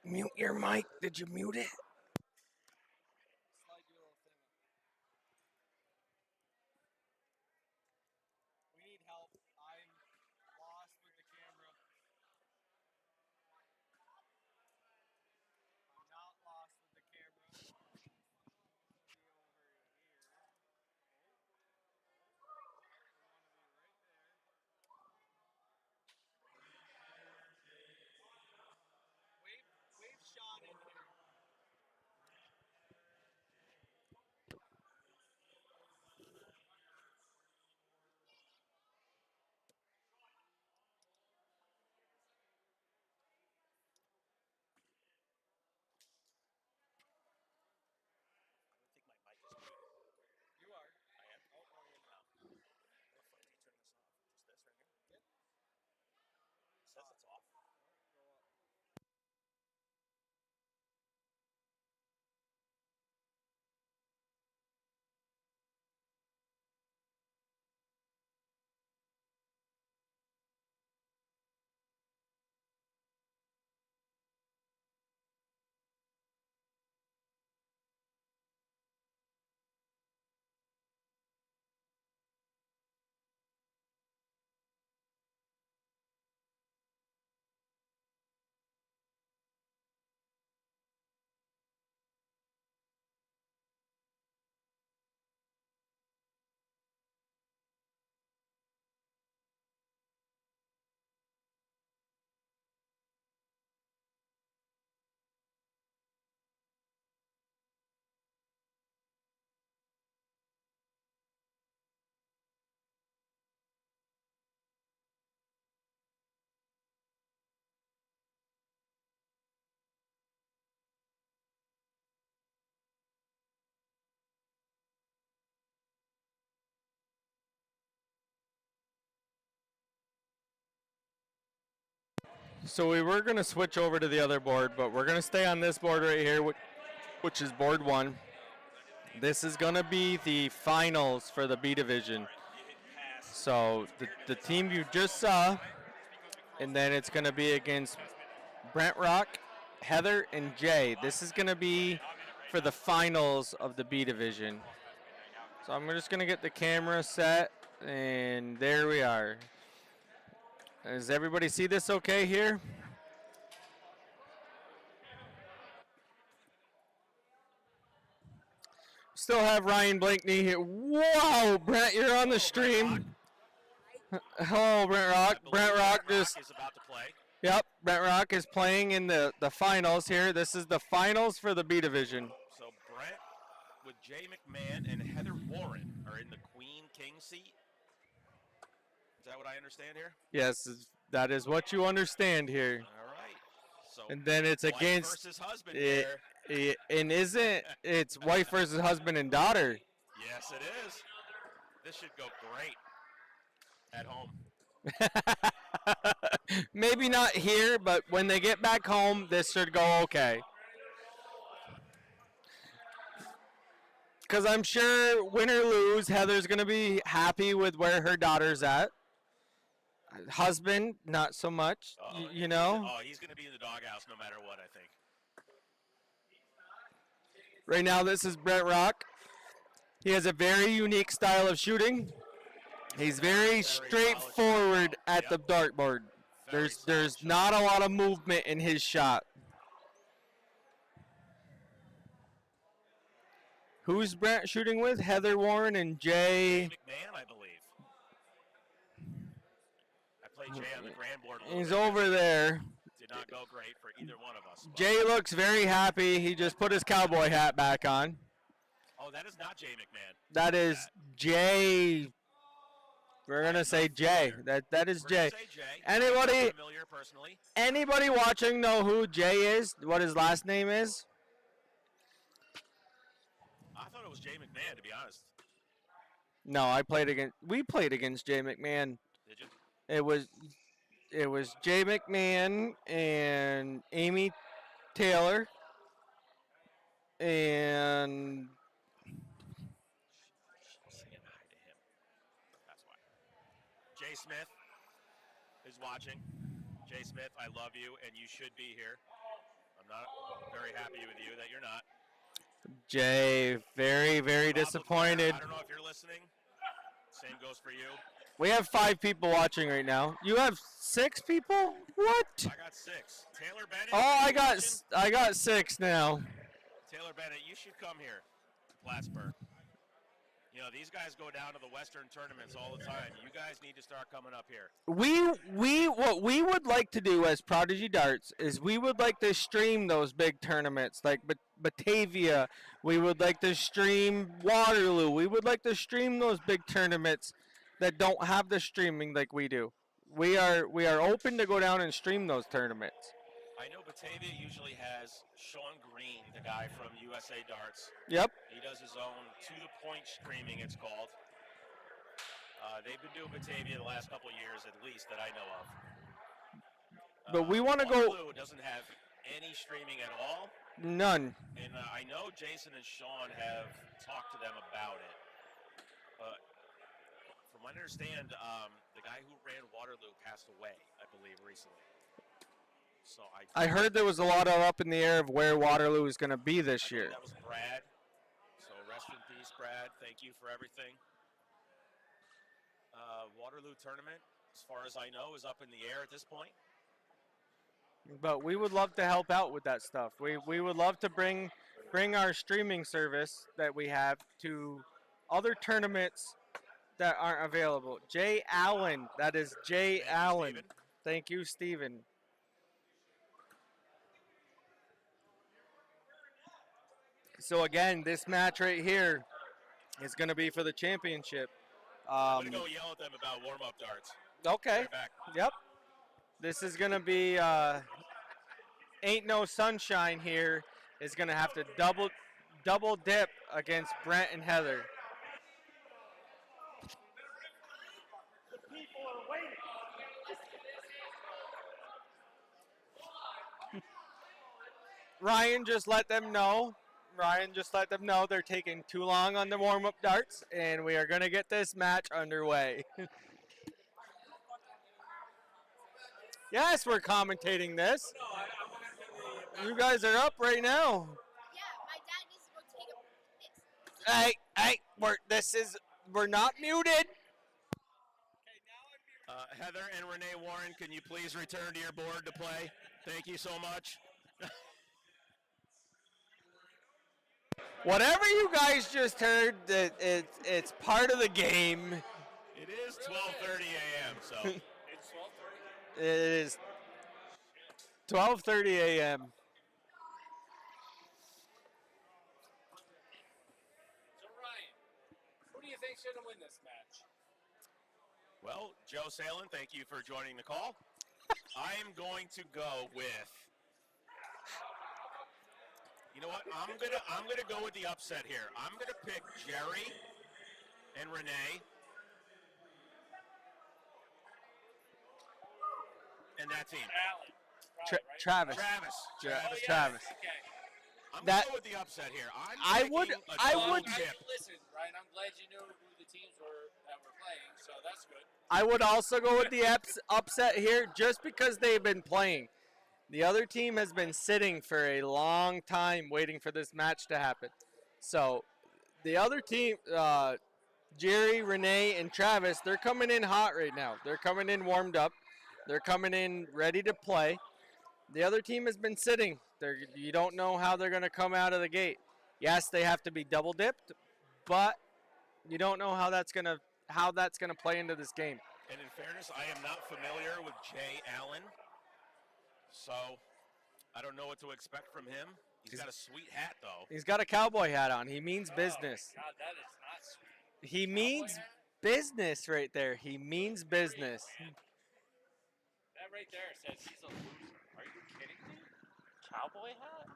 Mute your mic. Did you mute it? We need help. I'm lost with the camera. I'm not lost with the camera. Wave Sean in here. I think my mic is muted. You are. I am. Oh, no, you're not. What the fuck do you turn this off? Just this right here? Yep. It says it's off. So we were going to switch over to the other board, but we're going to stay on this board right here, which is board 1. This is going to be the finals for the B division. So the team you just saw, and then it's going to be against Brent Rock, Heather, and Jay. This is going to be for the finals of the B division. So I'm just going to get the camera set, and there we are. Does everybody see this okay here? Still have Ryan Blakeney here. Wow, Brent, you're on the stream. Hello, Brent Rock. Brent Rock just. Is about to play. Yep, Brent Rock is playing in the finals here. This is the finals for the B division. So Brent with Jay McMahon and Heather Warren are in the Queen King seat. Is that what I understand here? Yes, that is what you understand here. All right. So And then it's wife against. versus husband It, here. and isn't it's wife versus husband and daughter? Yes, it is. This should go great at home. Maybe not here, but when they get back home, this should go okay. Because I'm sure, win or lose, Heather's going to be happy with where her daughter's at. Husband, not so much, you know. Oh, he's going to be in the doghouse no matter what, I think. Right now, this is Brent Rock. He has a very unique style of shooting. He's very straightforward at the dartboard. There's not a lot of movement in his shot. Who's Brent shooting with? Heather Warren and Jay. McMahon, I believe. I played Jay on the grand board a little He's bit. over there. Did not go great for either one of us. Jay looks very happy. He just put his cowboy hat back on. Oh, that is not Jay McMahon. That is Jay. We're gonna say Jay. That is We're Jay. gonna say Jay. Anybody- I'm familiar personally. Anybody watching know who Jay is? What his last name is? I thought it was Jay McMahon, to be honest. No, I played against. We played against Jay McMahon. Did you? It was Jay McMahon and Amy Taylor and Saying hi to him. That's why. Jay Smith is watching. Jay Smith, I love you, and you should be here. I'm not very happy with you that you're not. Jay. Very, very Bob disappointed. LeClaire, I don't know if you're listening. Same goes for you. We have 5 people watching right now. You have 6 people? What? I got 6. Taylor Bennett. Oh, are I you got watching? I got 6 now. Taylor Bennett, you should come here, Plattsburgh. You know, these guys go down to the Western tournaments all the time. You guys need to start coming up here. What we would like to do as Prodigy Darts is we would like to stream those big tournaments like Batavia. We would like to stream Waterloo. We would like to stream those big tournaments that don't have the streaming like we do. We are open to go down and stream those tournaments. I know Batavia usually has Sean Green, the guy from USA Darts. Yep. He does his own to-the-point streaming, it's called. They've been doing Batavia the last couple of years at least that I know of. But we wanna go- Waterloo doesn't have any streaming at all. None. And I know Jason and Sean have talked to them about it. But from what I understand, the guy who ran Waterloo passed away, I believe, recently. So I heard there was a lot of up in the air of where Waterloo is going to be this I believe year. that was Brad. So rest in peace, Brad. Thank you for everything. Waterloo tournament, as far as I know, is up in the air at this point. But we would love to help out with that stuff. We would love to bring our streaming service that we have to other tournaments that aren't available. Jay Allen, that is Jay Thank you, Allen. Steven. Thank you, Steven. So again, this match right here is going to be for the championship. I'm going to go yell at them about warm-up darts. Okay. Right back. Yep. This is going to be Ain't No Sunshine here is going to have to double dip against Brent and Heather. Ryan just let them know. They're taking too long on the warm-up darts, and we are going to get this match underway. Yes, we're commentating this. You guys are up right now. Yeah, my dad needs to go take a piss. We're not muted. Heather and Renee Warren, can you please return to your board to play? Thank you so much. Whatever you guys just heard, it's part of the game. It is 12:30 a.m., so It is 12:30 a.m. So Ryan, who do you think's gonna win this match? well, Joe Salen, thank you for joining the call. I am going to go with. You know what? I'm gonna go with the upset here. I'm gonna pick Jerry and Renee. And that team. Allen. Travis. Travis. Travis. Okay. I'm That- going with the upset here. I would- I would- Listen, Ryan. I'm glad you knew who the teams were that were playing, so that's good. I would also go with the upset here just because they've been playing. The other team has been sitting for a long time waiting for this match to happen. So the other team, Jerry, Renee, and Travis, they're coming in hot right now. They're coming in warmed up. They're coming in ready to play. The other team has been sitting. You don't know how they're going to come out of the gate. Yes, they have to be double dipped, but you don't know how that's going to play into this game. And in fairness, I am not familiar with Jay Allen, so I don't know what to expect from him. He's got a sweet hat, though. He's got a cowboy hat on. He means business. God, that is not sweet. He means hat? business right there. He means business. That right there says he's a loser. Are you kidding me? Cowboy hat?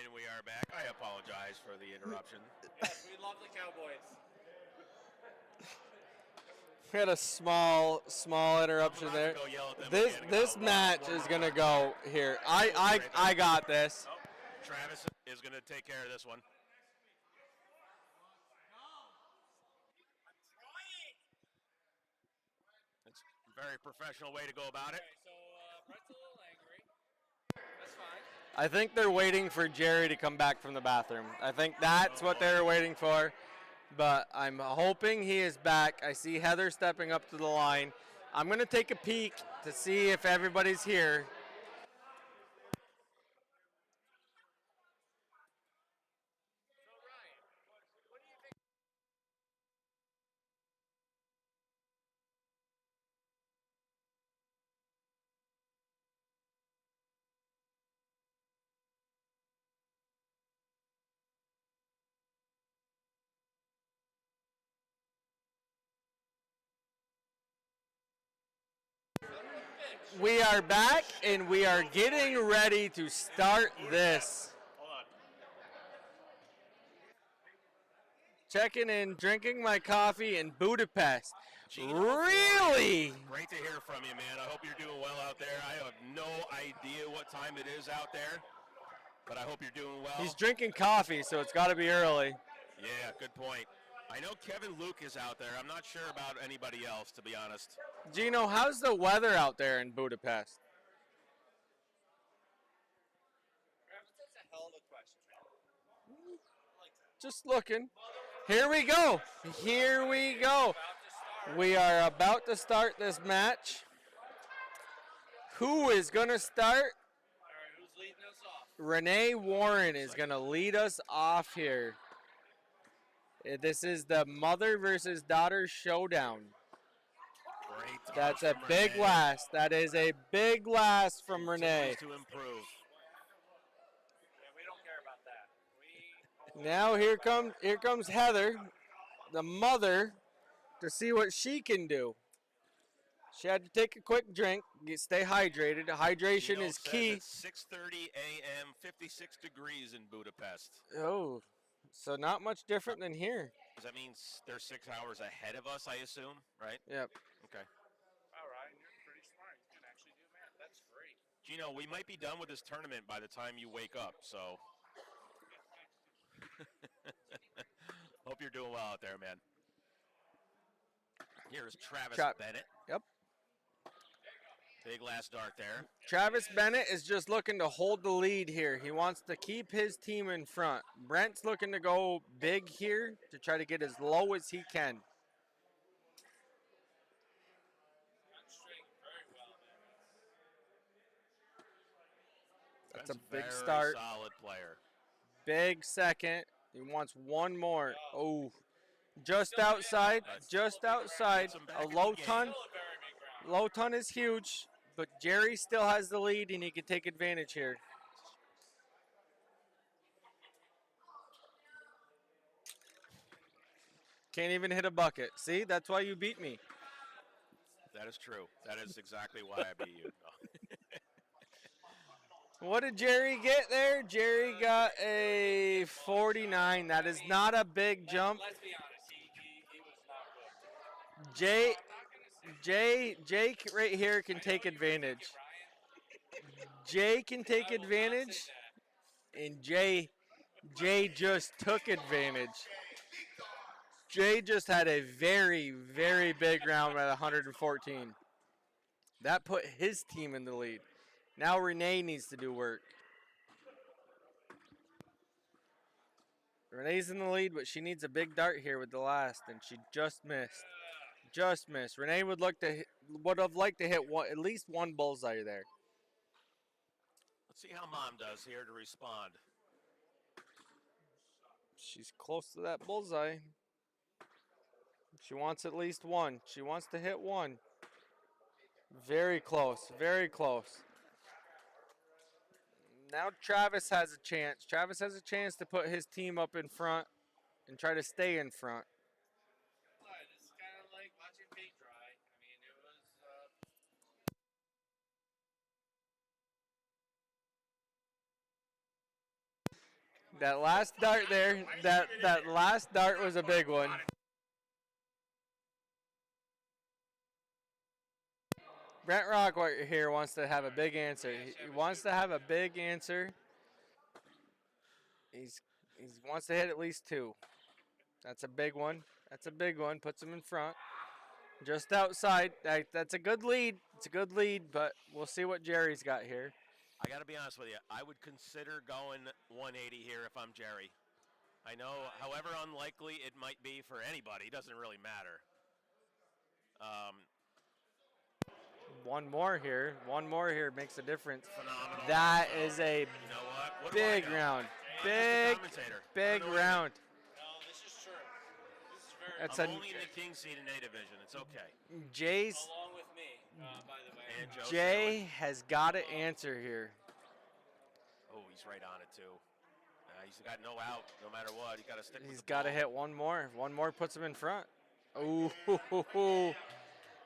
And we are back. I apologize for the interruption. Yes, we love the Cowboys. We had a small interruption I'm about there. to go yell at them This again. this One match more is moment. gonna go here. I got this. Oh, Travis is going to take care of this one. It's a very professional way to go about it. Okay, so Brett's a little angry. That's fine. I think they're waiting for Jerry to come back from the bathroom. I think that's what they're waiting for. But I'm hoping he is back. I see Heather stepping up to the line. I'm going to take a peek to see if everybody's here. So Ryan, what do you think? We are back and we are getting ready to start this. Hold on. Checking in, drinking my coffee in Budapest. Gino, Really? Great to hear from you, man. I hope you're doing well out there. I have no idea what time it is out there, but I hope you're doing well. He's drinking coffee, so it's got to be early. Yeah, good point. I know Kevin Luke is out there. I'm not sure about anybody else, to be honest. Gino, how's the weather out there in Budapest? Travis, that's a hell of a question, man. Just looking. Here we go. Here we go. About to start. We are about to start this match. Who is going to start? All right, who's leading us off? Renee Warren is going to lead us off here. This is the mother versus daughter showdown. Great. to That's hear a from big Renee. last. That is a big last from Renee. Continues to improve. Yeah, we don't care about that. We Now here comes Heather, the mother, to see what she can do. She had to take a quick drink, stay hydrated. Hydration Gino is says key. It's 6:30 a.m., 56 degrees in Budapest. Oh, so not much different than here. Does that mean they're 6 hours ahead of us, I assume, right? Yep. Okay. All right, you're pretty smart. You can actually do math. That's great. Gino, we might be done with this tournament by the time you wake up, so. Hope you're doing well out there, man. Here's Travis Bennett. Yep. Big last dart there. Travis Bennett is just looking to hold the lead here. He wants to keep his team in front. Brent's looking to go big here to try to get as low as he can. I'm straight very well, man. That's a Ben's big very start. Solid player. Big second. He wants one more. Oh, just outside. Just outside. A low ton. Still a very big round. Low ton is huge, but Jerry still has the lead and he can take advantage here. Can't even hit a bucket. See, that's why you beat me. That is true. That is exactly why I beat you. No. What did Jerry get there? Jerry got a 49. That is not a big jump. Let's be honest. He was not good. Jake right here can take advantage. Jay can take advantage, and Jay just took advantage. Jay just had a very, very big round at 114. That put his team in the lead. Now Renee needs to do work. Renee's in the lead, but she needs a big dart here with the last, and she just missed. Just missed. Renee would have liked to hit at least one bullseye there. Let's see how Mom does here to respond. She's close to that bullseye. She wants at least one. She wants to hit one. Very close. Very close. Now Travis has a chance. Travis has a chance to put his team up in front and try to stay in front. It's kind of like watching paint dry. I mean, it was. That last dart there, that last dart was a big one. Brent Rockwater here wants to have a big answer. He wants to have a big answer. He wants to hit at least 2. That's a big one. That's a big one. Puts him in front. Just outside. That's a good lead. It's a good lead, but we'll see what Jerry's got here. I got to be honest with you. I would consider going 180 here if I'm Jerry. I know, however unlikely it might be for anybody, it doesn't really matter. One more here. One more here makes a difference. Phenomenal. That is a You know what do I big know? round. I'm just a Big, commentator. I big don't know anything. round. No, this is true. This is very. That's I'm a only in the king seed in A division. It's okay. Jay's. Along with me, by the way. And Joe Jay has got to answer here. Oh, he's right on it too. He's got no out, no matter what. He got to stick. He's with the got to ball. hit one more. One more puts him in front. Ooh,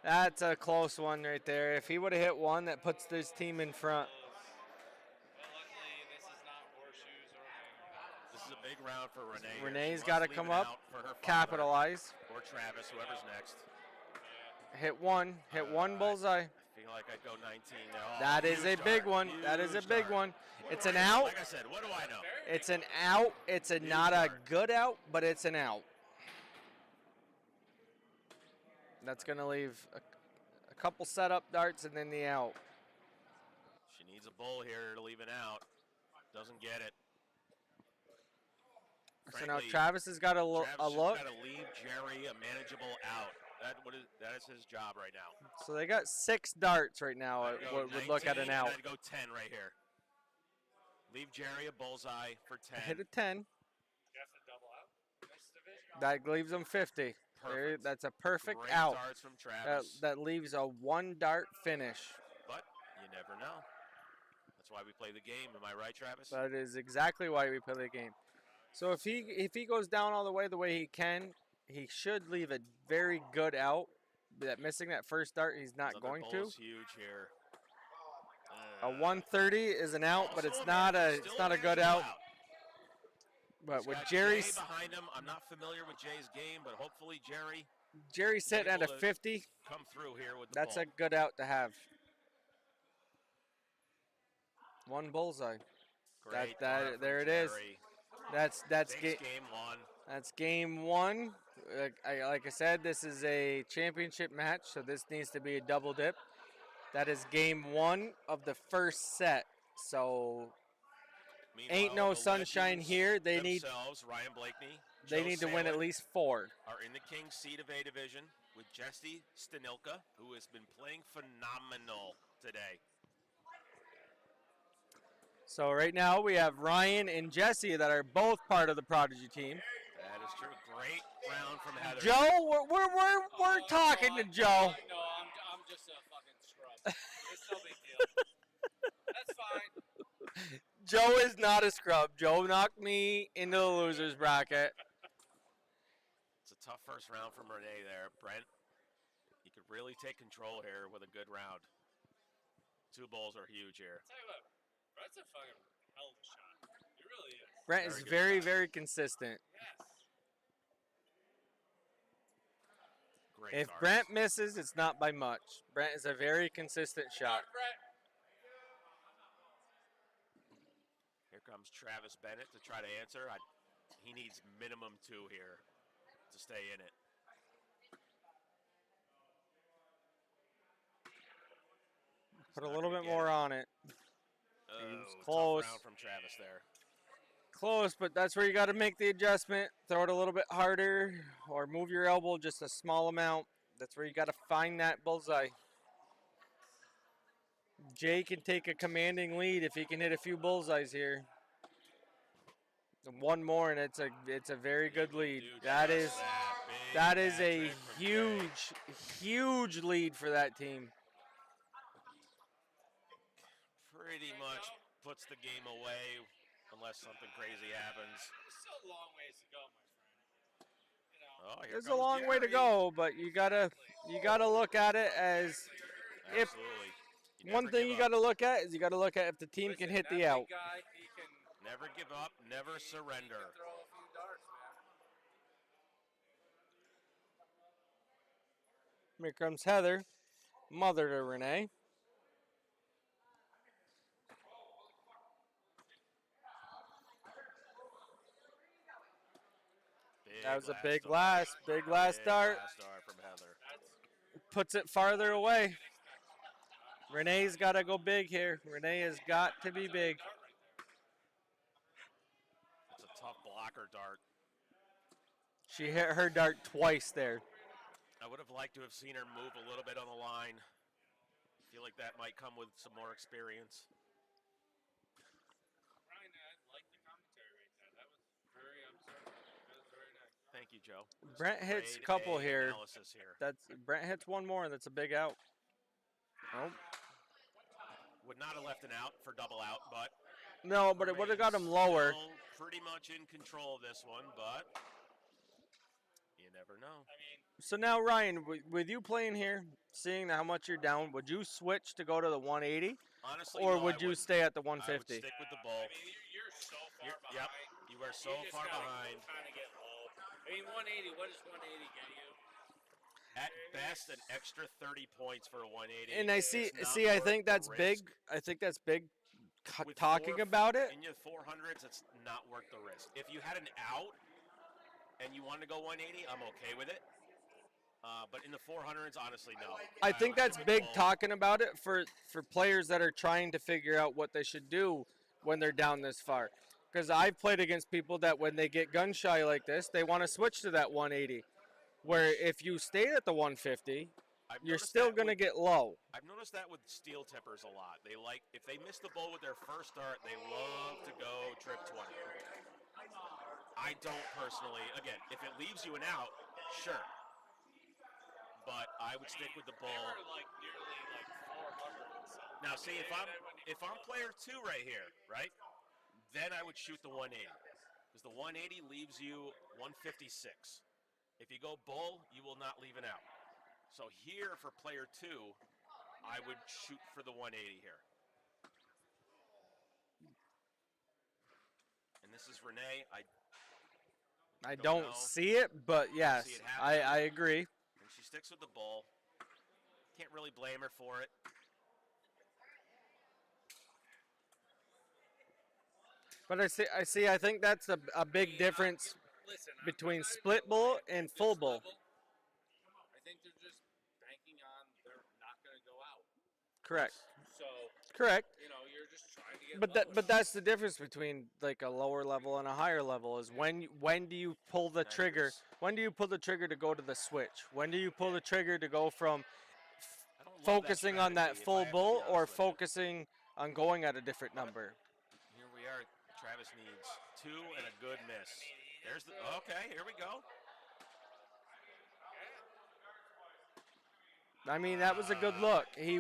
that's a close one right there. If he would have hit one, that puts this team in front. Well, luckily, this is not horseshoes or hangers. This is a big round for Renee. here. Renee's She got to wants leave come it up, out for her father capitalize. or Travis, whoever's next. Hit one bullseye. I feel like I'd go 19 now. Oh, That is a huge big dart, one. That is a huge big dart. one. It's an Like out. I said, what do I know? It's an out. It's a not a dart. good out, but it's an out. That's going to leave a couple setup darts and then the out. She needs a bull here to leave it out. Doesn't get it. So now Frankly, Travis has got a look. Travis just got to leave Jerry a manageable out. That is his job right now. So they got 6 darts right now. I'd go Would look at 19, an out. and I'd go 10 right here. Leave Jerry a bullseye for 10. Hit a 10. You have to double out this division. That leaves them 50. There, Perfect. that's a perfect Great out. darts from Travis. That leaves a 1 dart finish. But you never know. That's why we play the game. Am I right, Travis? That is exactly why we play the game. So if he goes down all the way he can, he should leave a very good out. That missing that first dart, he's not Another going to. bull's huge here. A 130 is an out, but it's not a good out. But He's with got Jerry's Jay behind him, I'm not familiar with Jay's game, but hopefully Jerry's sitting at a able to 50, come through here with the that's ball. a good out to have. 1 bullseye. Great that- dart from there it is. Jerry. That's Takes game. game 1. That's game 1. Like I said, this is a championship match, so this needs to be a double dip. That is game 1 of the first set. So ain't Meanwhile, no the sunshine legends here. They need Ryan Blakeney, they Joe need to win at Salem least 4. are in the King's seat of A division with Jesse Stanilka, who has been playing phenomenal today. So right now we have Ryan and Jesse that are both part of the Prodigy team. That is true. Great round from Heather. Joe, we're talking to Joe. No, I'm just a fucking scrub. It's no big deal. That's fine. Joe is not a scrub. Joe knocked me into the losers bracket. It's a tough first round from Renee there. Brent, you could really take control here with a good round. 2 balls are huge here. Tell you what, Brett's a fucking hell of a shot. He really is. Brent is Very good very, shot. very consistent. Yes. Great If darts. Brent misses, it's not by much. Brent is a very consistent shot. Brett. Here comes Travis Bennett to try to answer. He needs minimum 2 here to stay in it. Put a not little gonna bit get more it. on it. Tough close. round from Travis there. Close, but that's where you got to make the adjustment. Throw it a little bit harder or move your elbow just a small amount. That's where you got to find that bullseye. Jay can take a commanding lead if he can hit a few bullseyes here. And 1 more, and it's a very good lead. Dude, That just is big that is hat a trick from Jay. huge lead for that team. Pretty much puts the game away unless something crazy happens. There's still a long ways to go, my friend. You know, Oh, here There's a comes long way to Jerry. go, but you gotta look at it as if Absolutely. one thing you got to look at is you got to look at if the team can listen, hit that the big out. Guy, he can Never give up, never surrender. Throw a few darts, man. Here comes Heather, mother to Renee. That was a big last dart. Big last dart from Heather. Puts it farther away. Renee's got to go big here. Renee has got to be big. It's a tough blocker dart. She hit her dart twice there. I would have liked to have seen her move a little bit on the line. I feel like that might come with some more experience. Ryan, I like the commentary right there. That was very observant. That was very nice. Thank you, Joe. Brent hits a Grade couple A here. analysis here. That's Brent hits one more, and that's a big out. Oh. Would not have left an out for double out, but No, but it would have got him lower. still pretty much in control of this one, but you never know. I mean, So now, Ryan, with you playing here, seeing how much you're down, would you switch to go to the 180, Honestly, or no, would I you wouldn't. stay at the I would 150? stick with the bull. I mean, you're so far behind. Yep, you are so You just far gotta behind. Kind of get low. I mean, 180. What does 180 get you? At best, an extra 30 points for a 180. And I It's see, not I worth think the that's big. risk. I think that's big. With Talking four- about it, In your 400s, it's not worth the risk. If you had an out and you wanted to go 180, I'm okay with it. But in the 400s, honestly, no. I think would that's stick with big bull. talking about it for players that are trying to figure out what they should do when they're down this far. Because I've played against people that when they get gun shy like this, they want to switch to that 180. Where if you stay at the 150, I've you're noticed still that going to with- get low. I've noticed that with steel tippers a lot. They like, if they miss the bull with their first dart, they love to go trip 20. I don't personally. Again, if it leaves you an out, sure. But I would stick with the bull. They were like nearly like 400 and something. Now, see, if I'm player 2 right here, right, then I would shoot the 180. Because the 180 leaves you 156. If you go bull, you will not leave an out. So here for player 2, I would shoot for the 180 here. And this is Renee. I Don't don't know. see it, but yes, see it happening. I agree. And she sticks with the bull. Can't really blame her for it. But I think that's a big difference Listen, between split bull and this full bull. level, I think they're just banking on they're not going to go out. Correct. So, Correct. you know, you're just trying to get But lower. that's the difference between like a lower level and a higher level is when do you pull the trigger? When do you pull the trigger to go to the switch? When do you pull the trigger to go from I don't love focusing on that strategy, if I full have to be bull honest or with you. focusing on going at a different number? Here we are. Travis needs 2 and a good miss. There's the. Okay, here we go. I mean, that was a good look. He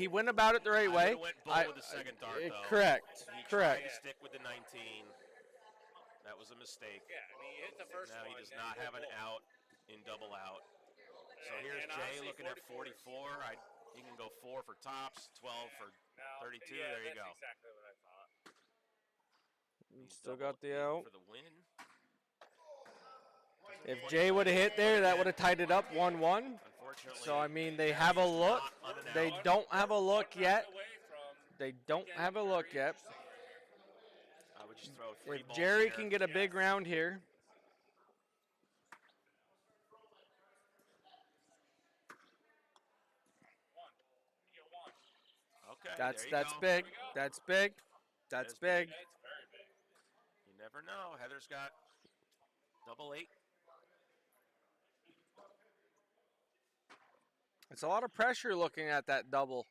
went about it the right I way. would've went bull with the second dart, though. Correct. He Correct. tried to stick with the 19. That was a mistake. Yeah, I mean, you hit the first Now one. he does then not go have an bull. out in double out. So And- here's and Jay honestly, looking at 44 44. You can go 4 for tops, 12 for Now, 32. yeah, There you that's go. exactly what I thought. He's Still double got the 8 out. for the win. If Jay would have hit there, that would have tied it up 1-1. Unfortunately. So I mean, they have a look. not on an They out. don't have a look One yet. round away from They don't have a look yet. I would just throw 3 If balls Jerry here. can get a big round here, one. You get one. Okay, that's there you go. big. That's big. That's That is big. big. That's very big. You never know. Heather's got double 8. It's a lot of pressure looking at that double,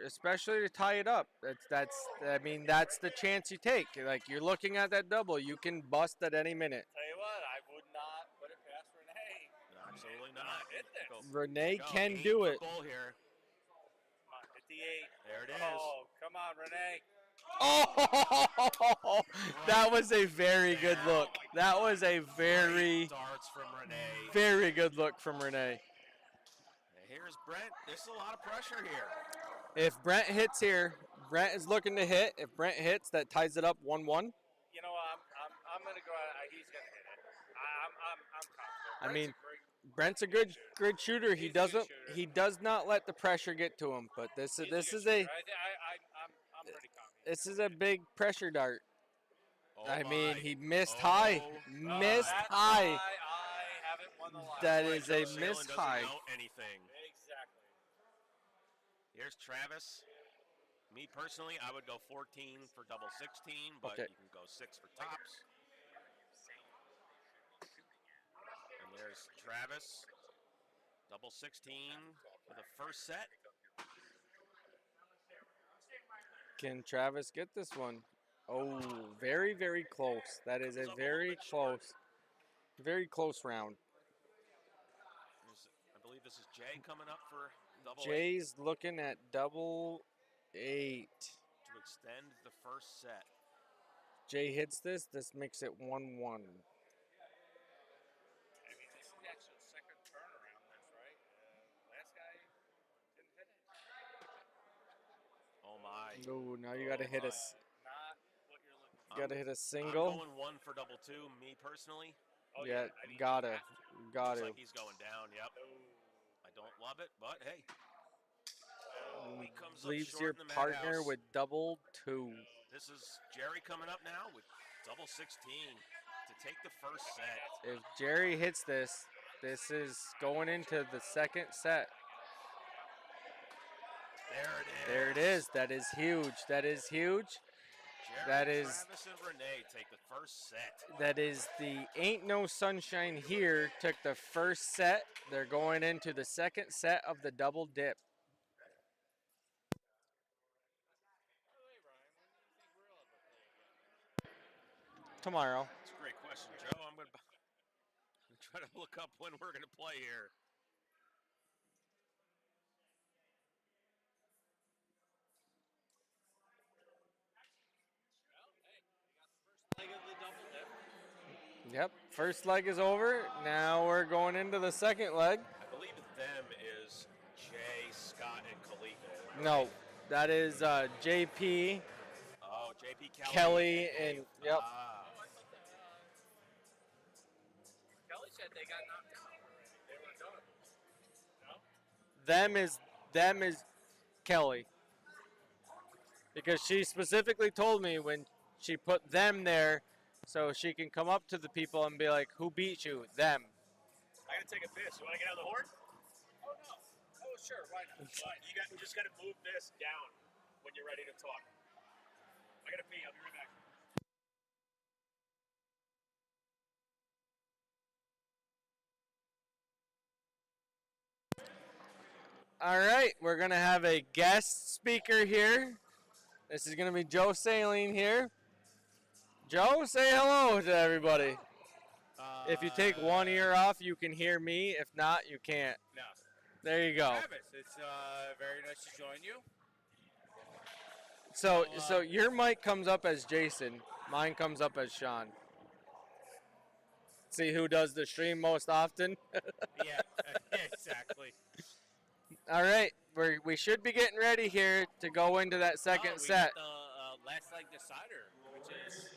especially to tie it up. I mean, that's the chance you take. Like you're looking at that double, you can bust at any minute. Tell you what, I would not put it past Renee. No, absolutely not. Hit this. Go. Renee Go. can 8 do for it. Bull here. Come on, hit the 8. There it is. Oh, come on, Renee. Oh, that was a very good look. That was a very, Great darts from Renee. very good look from Renee. And here's Brent. There's a lot of pressure here. If Brent hits here, Brent is looking to hit. If Brent hits, that ties it up 1-1. You know, I'm gonna go out. He's gonna hit it. I'm confident. I mean, Brent's a Brent's a good shooter. He He's a good doesn't. shooter. He does not let the pressure get to him. But this great- is he's a good shooter. I'm pretty confident. this is a big pressure dart. Oh I mean, my. he missed high. Oh, Missed That's high. why I haven't won the lottery. That Why is Joe a Salem missed doesn't high. know anything. Exactly. Here's Travis. Me personally, I would go 14 for double 16, but Okay. you can go 6 for tops. And there's Travis. Double 16 for the first set. Can Travis get this one? Oh, very, very close. That is a very close round. I believe this is Jay coming up for double 8 Jay's looking at double 8. to extend the first set. Jay hits this. This makes it 1-1. I mean, this is the actual second turnaround. That's right. Last guy didn't hit it. Oh my. Oh, now you got to hit my. us. Not what you're looking for. You got to hit a I'm single. going 1 for double 2, me personally. Oh, Yeah, I mean, gotta, you have to. got Looks to. like he's going down, yep. I don't love it, but hey. Oh, he comes up Leaves short your in the partner madhouse. with double 2. This is Jerry coming up now with double 16 to take the first set. If Jerry hits this, this is going into the second set. There it is. There it is. That is huge. That is huge. Jerry, That is- Travis and Renee take the first set. That is the Ain't No Sunshine Here took the first set. They're going into the second set of the double dip. Tomorrow. That's a great question, Joe. I'm going to try to look up when we're going to play here. Leg of the double dip. Yep. First leg is over. Now we're going into the second leg. I believe them is Jay, Scott, and Kaliko. No, that is JP, Oh, JP Kelly, and yep. Ah, Kelly said they got knocked out already. They were done. Them is Kelly. Because she specifically told me when she put them there so she can come up to the people and be like, who beat you? Them. I gotta take a piss. You wanna get on the horn? Oh no. Oh sure, why not? You just gotta move this down when you're ready to talk. I gotta pee. I'll be right back. All right, we're going to have a guest speaker here. This is going to be Joe Saline here. Joe, say hello to everybody. If you take one ear off, you can hear me. If not, you can't. No. There you go. Travis, it's very nice to join you. So your mic comes up as Jason. Mine comes up as Sean. See who does the stream most often? Yeah, exactly. All right, we should be getting ready here to go into that second set. The last leg decider, which is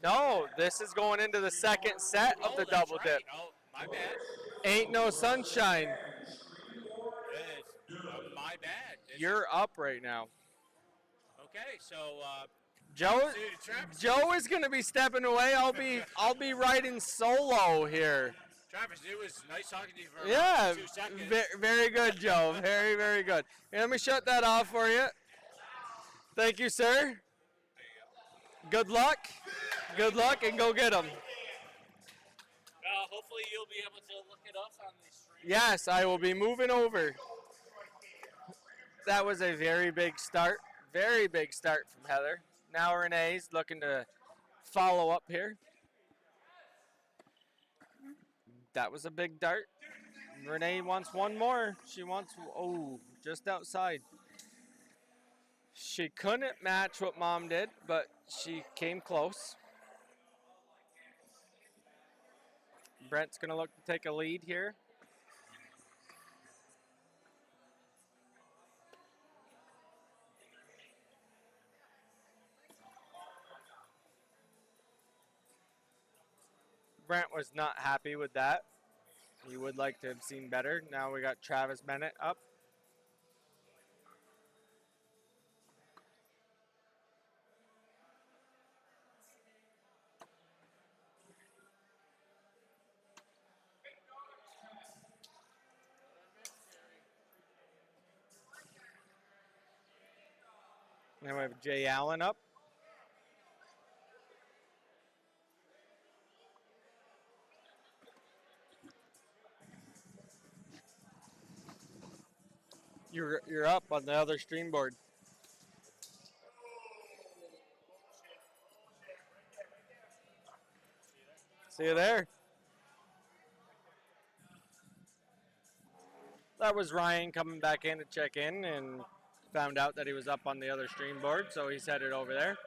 No, this is going into the second set of the double dip. Oh, my bad. Ain't no sunshine. It's my bad. You're up right now. Okay, so Joe is gonna be stepping away. I'll be riding solo here. Travis, it was nice talking to you for Yeah, about 2 seconds. very good, Joe. Very, very good. Here, let me shut that off for you. Thank you, sir. Good luck. Good luck, and go get them. Hopefully you'll be able to look at us on the stream. Yes, I will be moving over. That was a very big start. Very big start from Heather. Now Renee's looking to follow up here. That was a big dart. Renee wants one more. She wants, just outside. She couldn't match what Mom did, but she came close. Brent's going to look to take a lead here. Brent was not happy with that. He would like to have seen better. Now we got Travis Bennett up. Then we have Jay Allen up. You're up on the other stream board. See you there. That was Ryan coming back in to check in and found out that he was up on the other stream board, so he's headed over there.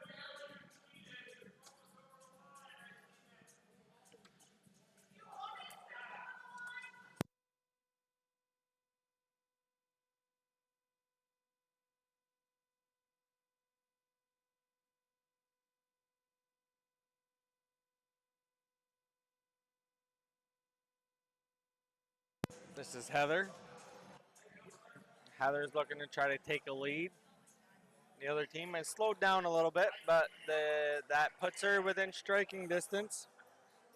This is Heather. Heather's looking to try to take a lead. The other team has slowed down a little bit, but that puts her within striking distance.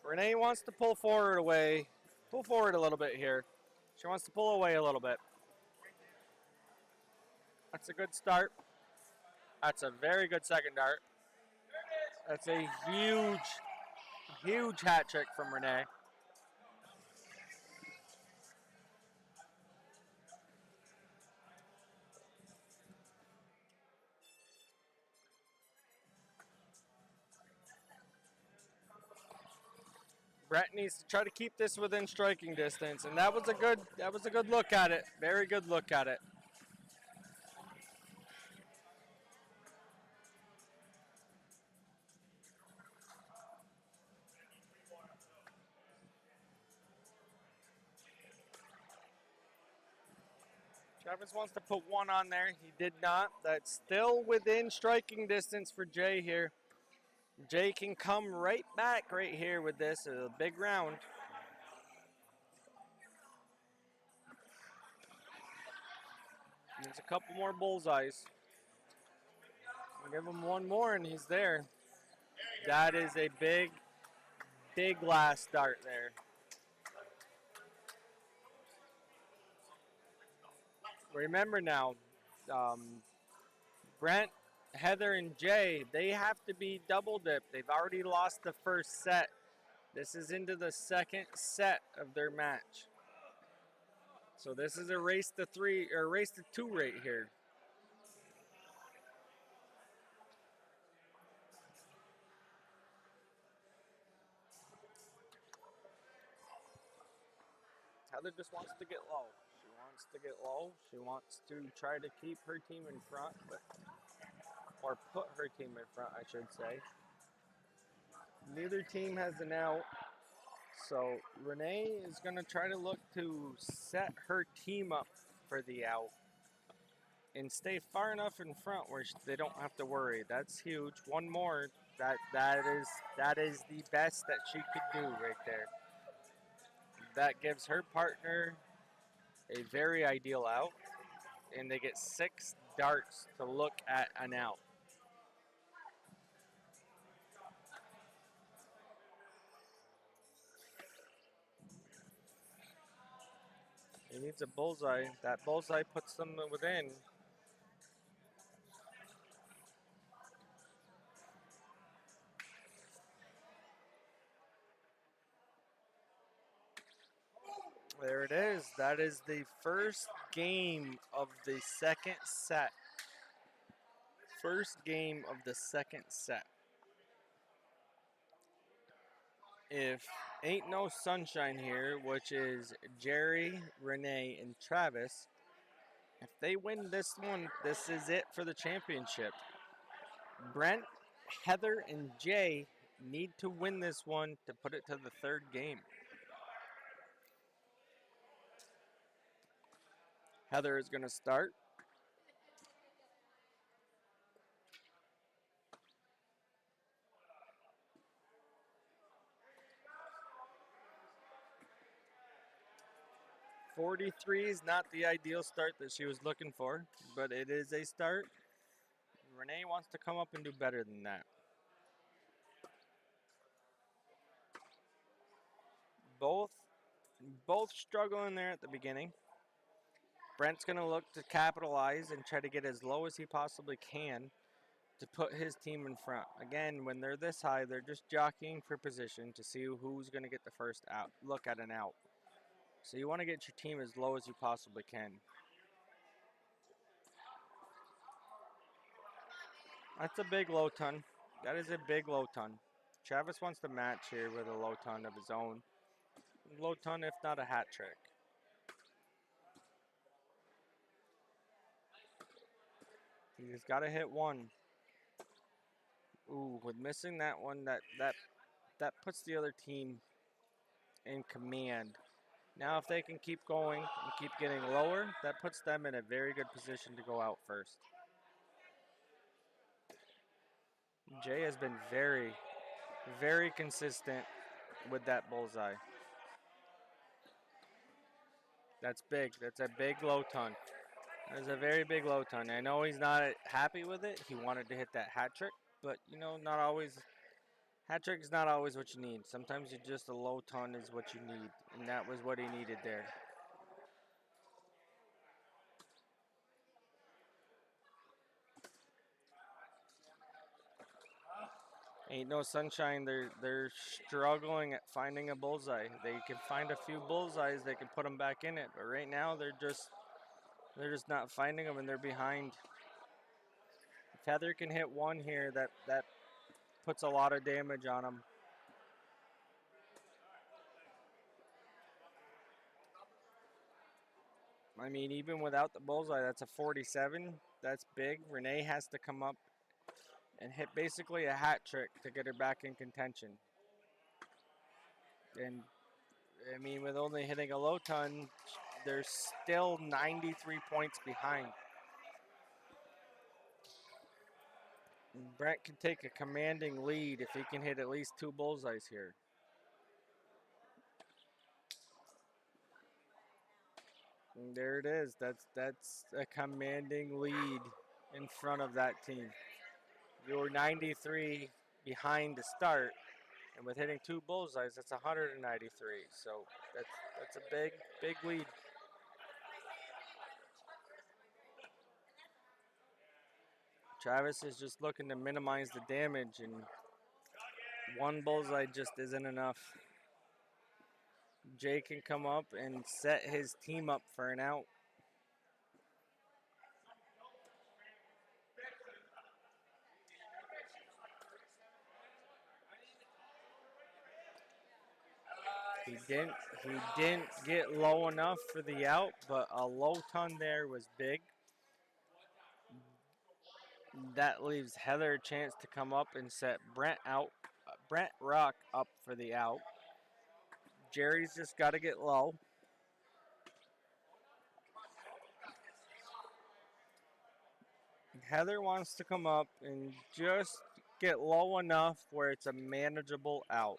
Renee wants to pull forward a little bit here. She wants to pull away a little bit. That's a good start. That's a very good second dart. That's a huge hat trick from Renee. Brett needs to try to keep this within striking distance, and that was a good look at it. Very good look at it. Travis wants to put one on there. He did not. That's still within striking distance for Jay here. Jay can come right back right here with this. A big round. Needs a couple more bullseyes. Give him one more and he's there. That is a big last dart there. Remember now, Brent, Heather, and Jay, they have to be double dipped. They've already lost the first set. This is into the second set of their match. So this is a race to two right here. Heather just wants to get low. She wants to try to keep her team in front, or put her team in front, I should say. Neither team has an out, so Renee is going to try to look to set her team up for the out and stay far enough in front where they don't have to worry. That's huge. One more. That is the best that she could do right there. That gives her partner a very ideal out, and they get 6 darts to look at an out. He needs a bullseye. That bullseye puts them within. There it is. That is the first game of the second set. First game of the second set. If Ain't No Sunshine here, which is Jerry, Renee, and Travis, if they win this one, this is it for the championship. Brent, Heather, and Jay need to win this one to put it to the third game. Heather is going to start. 43 is not the ideal start that she was looking for, but it is a start. Renee wants to come up and do better than that. Both struggling there at the beginning. Brent's going to look to capitalize and try to get as low as he possibly can to put his team in front. Again, when they're this high, they're just jockeying for position to see who's going to get the first out, look at an out. So you want to get your team as low as you possibly can. That's a big low ton. That is a big low ton. Travis wants to match here with a low ton of his own. Low ton, if not a hat trick. He's got to hit one. Ooh, with missing that one, that puts the other team in command. Now if they can keep going and keep getting lower, that puts them in a very good position to go out first. Jay has been very, very consistent with that bullseye. That's big. That's a big low ton. That's a very big low ton. I know he's not happy with it. He wanted to hit that hat trick, but you know, not always. Hat trick is not always what you need. Sometimes just a low ton is what you need, and that was what he needed there. Ain't no sunshine. They're struggling at finding a bullseye. They can find a few bullseyes. They can put them back in it, but right now they're just not finding them, and they're behind. If Heather can hit one here, that puts a lot of damage on them. I mean, even without the bullseye, that's a 47. That's big. Renee has to come up and hit basically a hat trick to get her back in contention. And, I mean, with only hitting a low ton, they're still 93 points behind. Brent can take a commanding lead if he can hit at least 2 bullseyes here. And there it is. That's a commanding lead in front of that team. You're 93 behind to start, and with hitting 2 bullseyes, that's 193. So that's a big lead. Travis is just looking to minimize the damage, and 1 bullseye just isn't enough. Jay can come up and set his team up for an out. He didn't get low enough for the out, but a low ton there was big. That leaves Heather a chance to come up and set Brent Rock up for the out. Jerry's just got to get low. Heather wants to come up and just get low enough where it's a manageable out.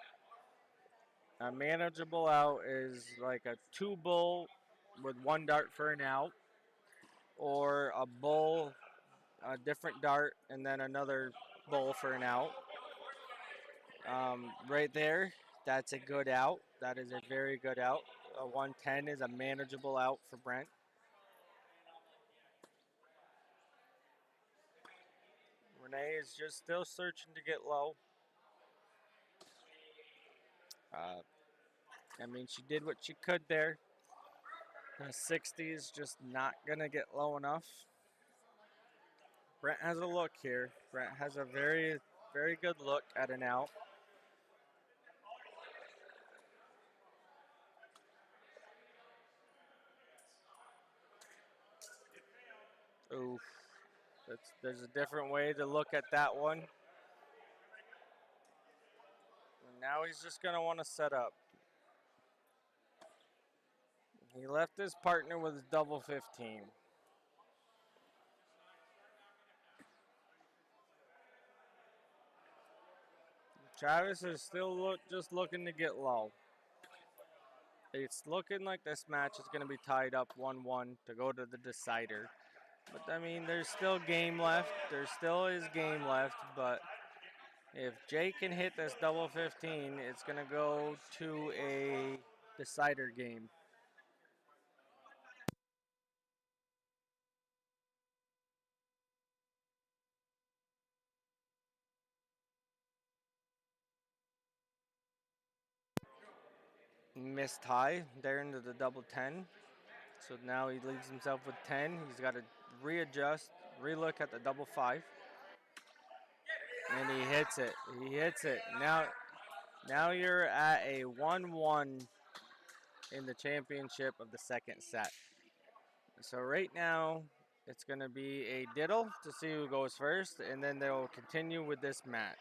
A manageable out is like a 2 bull with 1 dart for an out, or a bull, a different dart, and then another bull for an out. Right there, that's a good out. That is a very good out. A 110 is a manageable out for Brent. Renee is just still searching to get low. I mean, she did what she could there. 60 is just not going to get low enough. Brent has a look here. Brent has a very, very good look at an out. Oof. There's a different way to look at that one. And now he's just going to want to set up. He left his partner with his double 15. Travis is still just looking to get low. It's looking like this match is going to be tied up 1-1 to go to the decider. But I mean, there's still game left. There still is game left. But if Jay can hit this double 15, it's going to go to a decider game. Missed high there into the double 10. So now he leaves himself with 10. He's got to readjust, relook at the double 5. And he hits it. He hits it. Now you're at a 1-1 in the championship of the second set. So right now, it's going to be a diddle to see who goes first, and then they'll continue with this match.